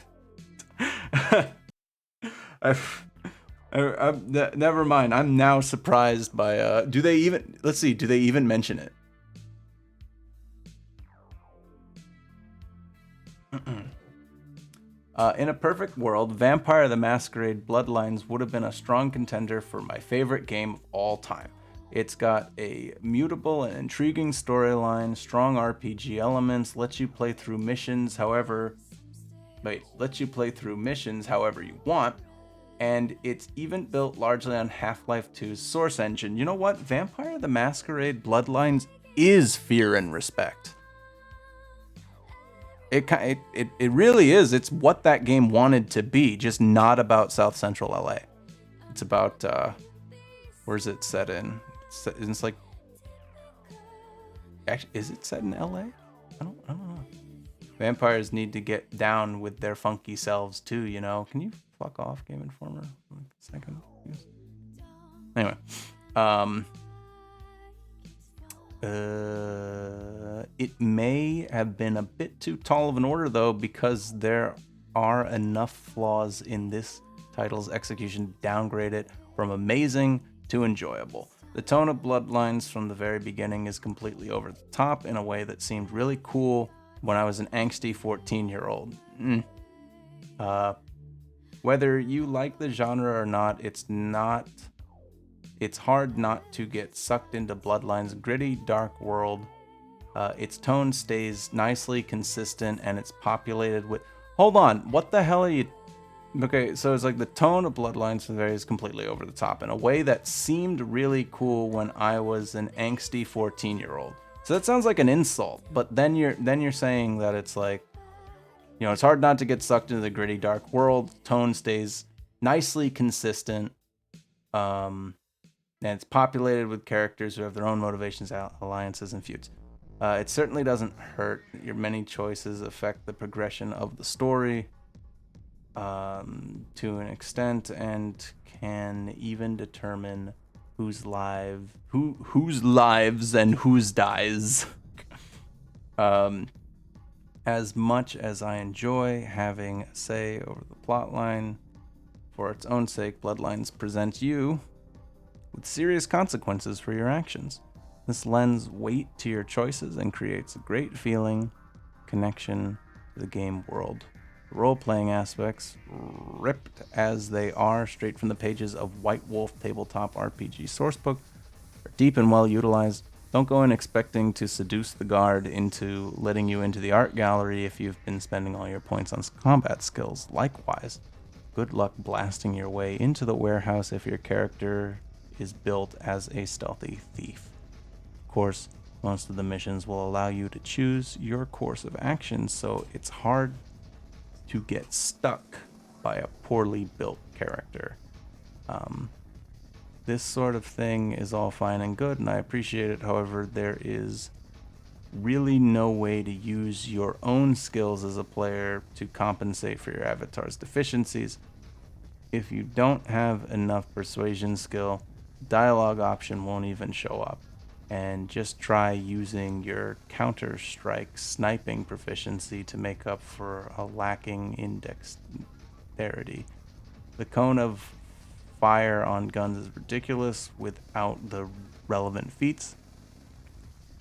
Never mind. I'm now surprised by. Do they even? Let's see. Do they even mention it? In a perfect world, Vampire the Masquerade Bloodlines would have been a strong contender for my favorite game of all time. It's got a mutable and intriguing storyline, strong RPG elements, lets you play through missions however you want, and it's even built largely on Half-Life 2's source engine. You know what? Vampire the Masquerade Bloodlines is Fear and Respect. It really is. It's what that game wanted to be, just not about South Central LA. It's about where's it set in? It's like, actually, is it set in LA? I don't know. Vampires need to get down with their funky selves too, you know. Can you fuck off, Game Informer? 1 second. Anyway, it may have been a bit too tall of an order though, because there are enough flaws in this title's execution to downgrade it from amazing to enjoyable. The tone of Bloodlines from the very beginning is completely over the top in a way that seemed really cool when I was an angsty 14-year-old. Whether you like the genre or not, it's hard not to get sucked into Bloodlines' gritty, dark world. Its tone stays nicely consistent, and it's populated with... Hold on, what the hell are you... Okay, so it's like the tone of Bloodlines from there is completely over the top in a way that seemed really cool when I was an angsty 14-year-old. So that sounds like an insult, but then you're saying that it's like, you know, it's hard not to get sucked into the gritty, dark world. Tone stays nicely consistent. And it's populated with characters who have their own motivations, alliances, and feuds. It certainly doesn't hurt. Your many choices affect the progression of the story to an extent, and can even determine whose lives and whose dies. As much as I enjoy having a say over the plotline, for its own sake, Bloodlines presents you with serious consequences for your actions. This lends weight to your choices and creates a great feeling, connection to the game world. The role-playing aspects, ripped as they are straight from the pages of White Wolf Tabletop RPG Sourcebook, are deep and well utilized. Don't go in expecting to seduce the guard into letting you into the art gallery if you've been spending all your points on combat skills. Likewise, good luck blasting your way into the warehouse if your character is built as a stealthy thief. Of course, most of the missions will allow you to choose your course of action, so it's hard to get stuck by a poorly built character. This sort of thing is all fine and good, and I appreciate it. However, there is really no way to use your own skills as a player to compensate for your avatar's deficiencies. If you don't have enough persuasion skill, dialogue option won't even show up. And just try using your Counter-Strike sniping proficiency to make up for a lacking in dexterity. The cone of fire on guns is ridiculous without the relevant feats.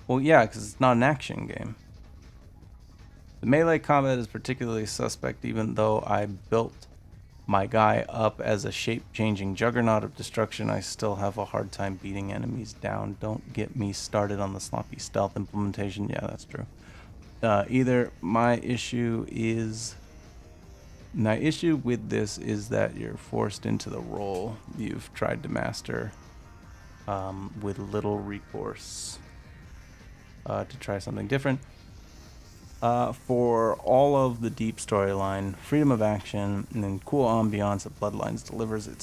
Well, yeah, because it's not an action game. The melee combat is particularly suspect, even though I built my guy up as a shape-changing juggernaut of destruction. I still have a hard time beating enemies down. Don't get me started on the sloppy stealth implementation. Yeah, that's true. My issue with this is that you're forced into the role you've tried to master with little recourse to try something different. For all of the deep storyline, freedom of action, and then cool ambiance that Bloodlines delivers, I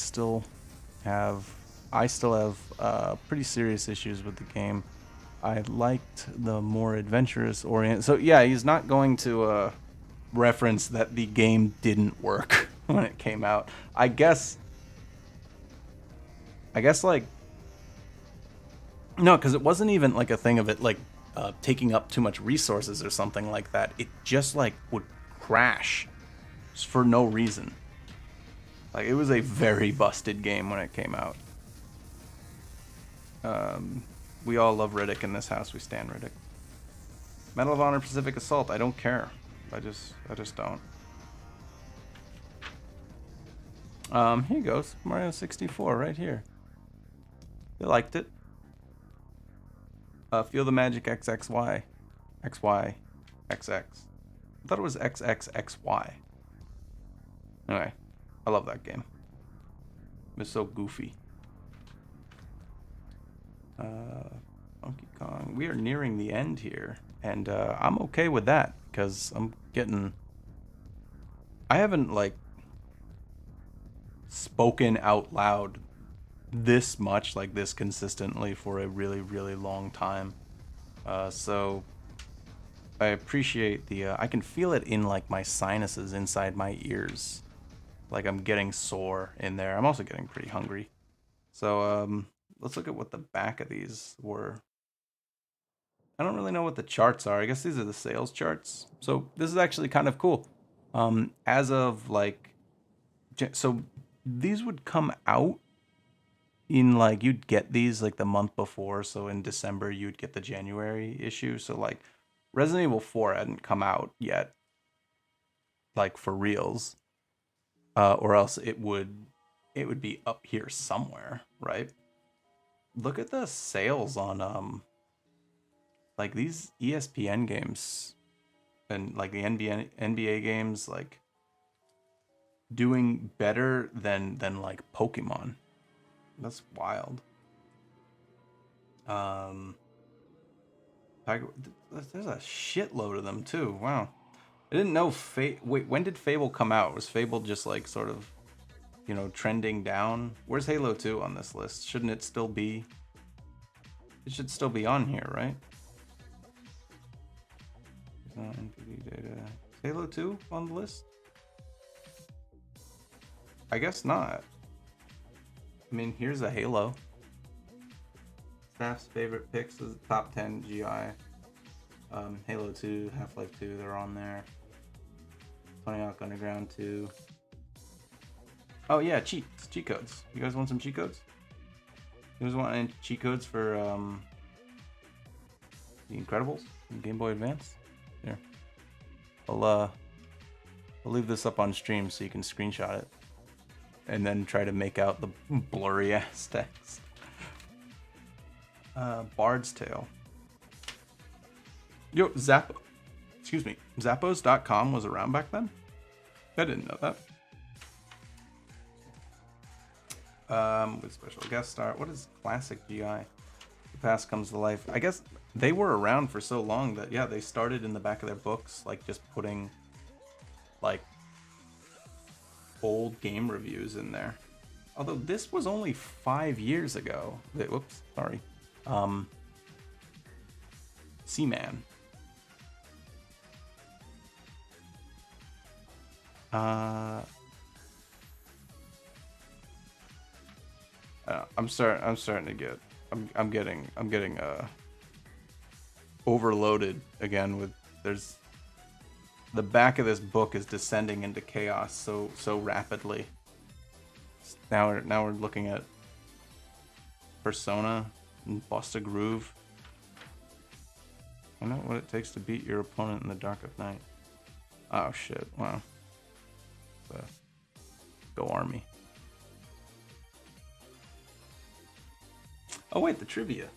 still have pretty serious issues with the game. I liked the more adventurous orient. So yeah, he's not going to reference that the game didn't work when it came out. I guess like, no, because it wasn't even like a thing of it like taking up too much resources or something like that. It just like would crash for no reason. Like, it was a very busted game when it came out. We all love Riddick in this house. We stand Riddick. Medal of Honor Pacific Assault. I don't care. I just don't. Here goes Mario 64 right here. You liked it. Feel the Magic XXY. XY. XX. I thought it was XXXY. Anyway, I love that game. It's so goofy. Donkey Kong. We are nearing the end here, and I'm okay with that because I'm getting. I haven't like spoken out loud this much, like this consistently, for a really, really long time. So I appreciate the. I can feel it in like my sinuses inside my ears. Like I'm getting sore in there. I'm also getting pretty hungry. So let's look at what the back of these were. I don't really know what the charts are. I guess these are the sales charts. So this is actually kind of cool. As of like, so these would come out in like, you'd get these like the month before. So in December, you'd get the January issue. So like Resident Evil 4 hadn't come out yet, like for reals. Or else it would be up here somewhere, right? Look at the sales on like these ESPN games and like the NBA games, like doing better than like Pokemon. That's wild. There's a shitload of them too. Wow. I didn't know wait, when did Fable come out? Was Fable just like sort of, you know, trending down? Where's Halo 2 on this list? Shouldn't it still be? It should still be on here, right? NPD data. Is Halo 2 on the list? I guess not. I mean, here's a Halo. Staff's favorite picks is the top 10 GI. Halo 2, Half-Life 2, they're on there. Tony Hawk Underground 2. Oh yeah, cheat codes. You guys want some cheat codes? You guys want any cheat codes for The Incredibles and Game Boy Advance? Here. I'll leave this up on stream so you can screenshot it. And then try to make out the blurry ass text. Bard's Tale. Yo, Zappos.com was around back then? I didn't know that. With special guest star. What is classic GI? The past comes to life. I guess they were around for so long that, yeah, they started in the back of their books, like just putting like old game reviews in there. Although this was only 5 years ago. Whoops, sorry. Seaman. I'm starting to get. I'm getting overloaded again with. There's. The back of this book is descending into chaos so rapidly. Now we're looking at Persona and Bust a Groove. I know what it takes to beat your opponent in the dark of night. Oh shit! Wow. Go Army. Oh wait, the trivia.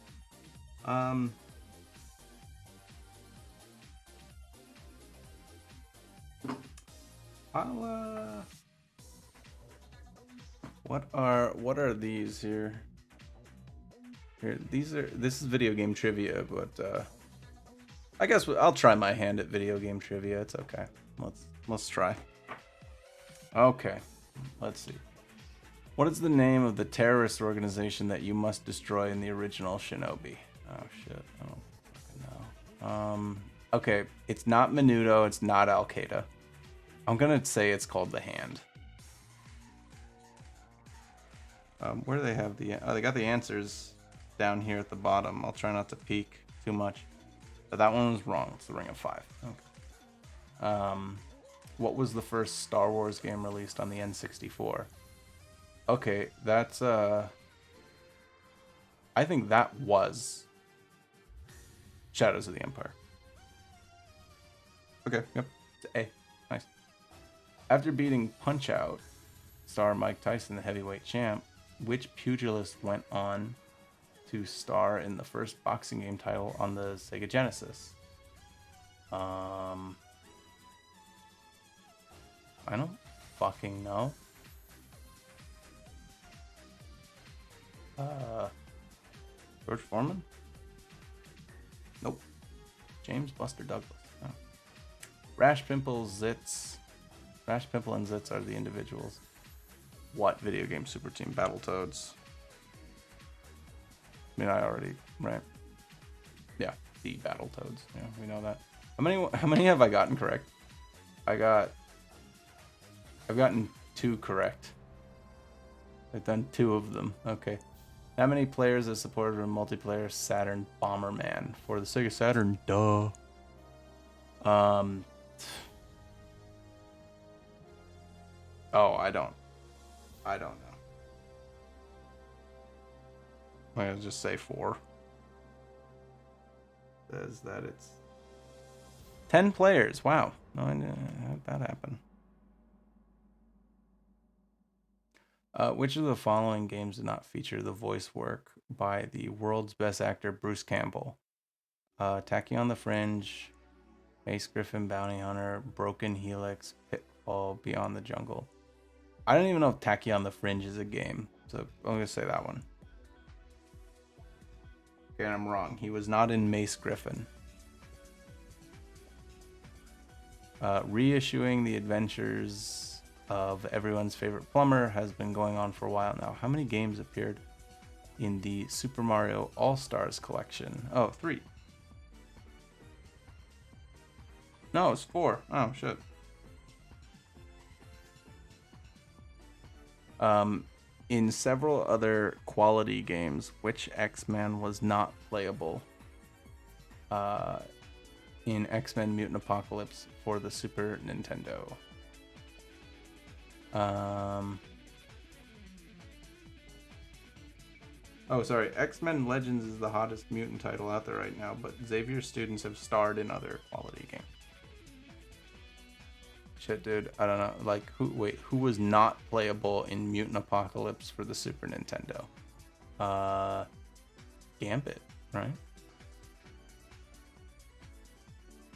What are these here? This is video game trivia, but I guess I'll try my hand at video game trivia. It's okay. Let's try. Okay, let's see. What is the name of the terrorist organization that you must destroy in the original Shinobi? Oh shit, I don't fucking know. Okay, it's not Menudo, it's not Al Qaeda. I'm gonna say it's called The Hand. Where do they have they got the answers down here at the bottom. I'll try not to peek too much. But that one was wrong. It's the Ring of Five. Okay. What was the first Star Wars game released on the N64? Okay, that's I think that was Shadows of the Empire. Okay, yep. It's A. Nice. After beating Punch-Out star Mike Tyson, the heavyweight champ, which pugilist went on to star in the first boxing game title on the Sega Genesis? I don't fucking know. George Foreman? Nope. James Buster Douglas. Oh. Rash, Pimple, Zitz. Rash, Pimple, and Zitz are the individuals. What video game super team? Battletoads. I mean, I already, right? Yeah, the Battletoads. Yeah, we know that. How many have I gotten correct? I've gotten 2 correct. I've done 2 of them. Okay. How many players is supported in multiplayer Saturn Bomberman for the Sega Saturn? Duh. Oh, I don't know. I'll just say 4. Says that it's 10 players. Wow. No, how'd that happen? Which of the following games did not feature the voice work by the world's best actor Bruce Campbell? Tacky on the Fringe, Ace Griffin Bounty Hunter, Broken Helix, Pitfall, Beyond the Jungle. I don't even know if Tacky on the Fringe is a game, so I'm going to say that one. Okay, and I'm wrong. He was not in Mace Griffin. Reissuing the adventures of everyone's favorite plumber has been going on for a while now. How many games appeared in the Super Mario All-Stars collection? Oh, 3. No, it's 4. Oh, shit. In several other quality games, which X-Men was not playable in X-Men Mutant Apocalypse for the Super Nintendo? Oh, sorry. X-Men Legends is the hottest mutant title out there right now, but Xavier students have starred in other quality games. Shit, dude. I don't know. Like, who was not playable in Mutant Apocalypse for the Super Nintendo? Gambit, right?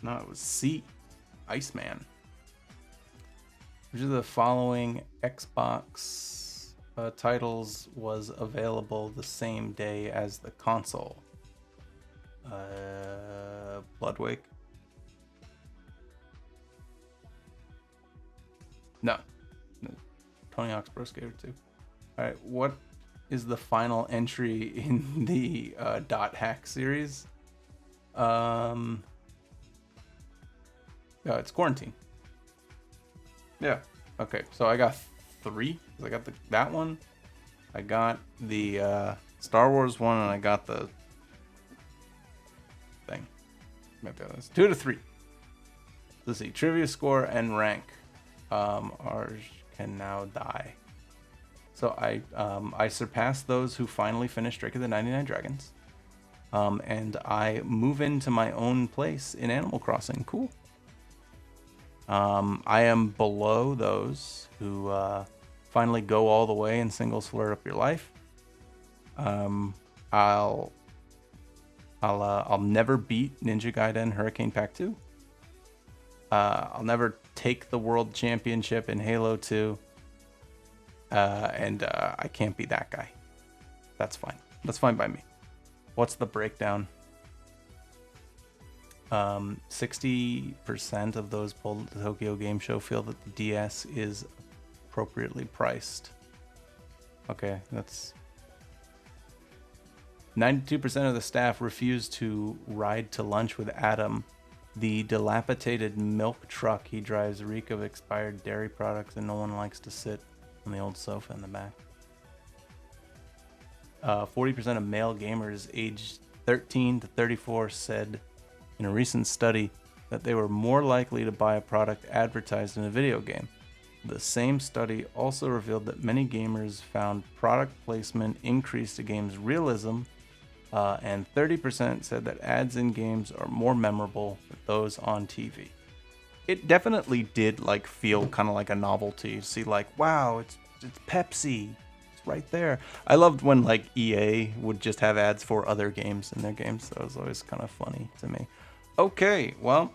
No, it was C. Iceman. Which of the following Xbox titles was available the same day as the console? Bloodwake. No. Tony Hawk's Pro Skater 2. Alright, what is the final entry in the Dot Hack series? It's Quarantine. Yeah. Okay, so I got 3. I got that one. I got the Star Wars one, and I got the thing. Maybe that's 2 to 3. Let's see. Trivia score and rank. Ours can now die. So I surpassed those who finally finished Drake of the 99 Dragons. And I move into my own place in Animal Crossing. Cool. I am below those who finally go all the way and single slur up your life. I'll never beat Ninja Gaiden Hurricane Pack 2. I'll never take the world championship in Halo 2. And I can't be that guy. That's fine. That's fine by me. What's the breakdown? 60% of those polled at the Tokyo Game Show feel that the DS is appropriately priced. Okay, that's 92% of the staff refuse to ride to lunch with Adam. The dilapidated milk truck he drives reek of expired dairy products, and no one likes to sit on the old sofa in the back. 40% of male gamers aged 13 to 34 said in a recent study that they were more likely to buy a product advertised in a video game. The same study also revealed that many gamers found product placement increased a game's realism, and 30% said that ads in games are more memorable than those on TV. It definitely did like feel kind of like a novelty. See, like, wow, it's Pepsi, it's right there. I loved when like EA would just have ads for other games in their games. That was always kind of funny to me. Okay, well,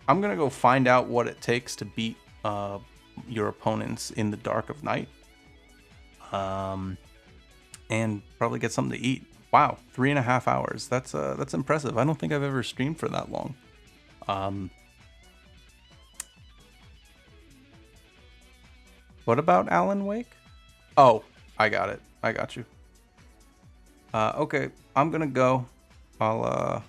I'm gonna go find out what it takes to beat your opponents in the dark of night, and probably get something to eat. Wow, 3.5 hours. That's impressive. I don't think I've ever streamed for that long. What about Alan Wake? Oh, I got it. I got you. Okay, I'm gonna go. I'll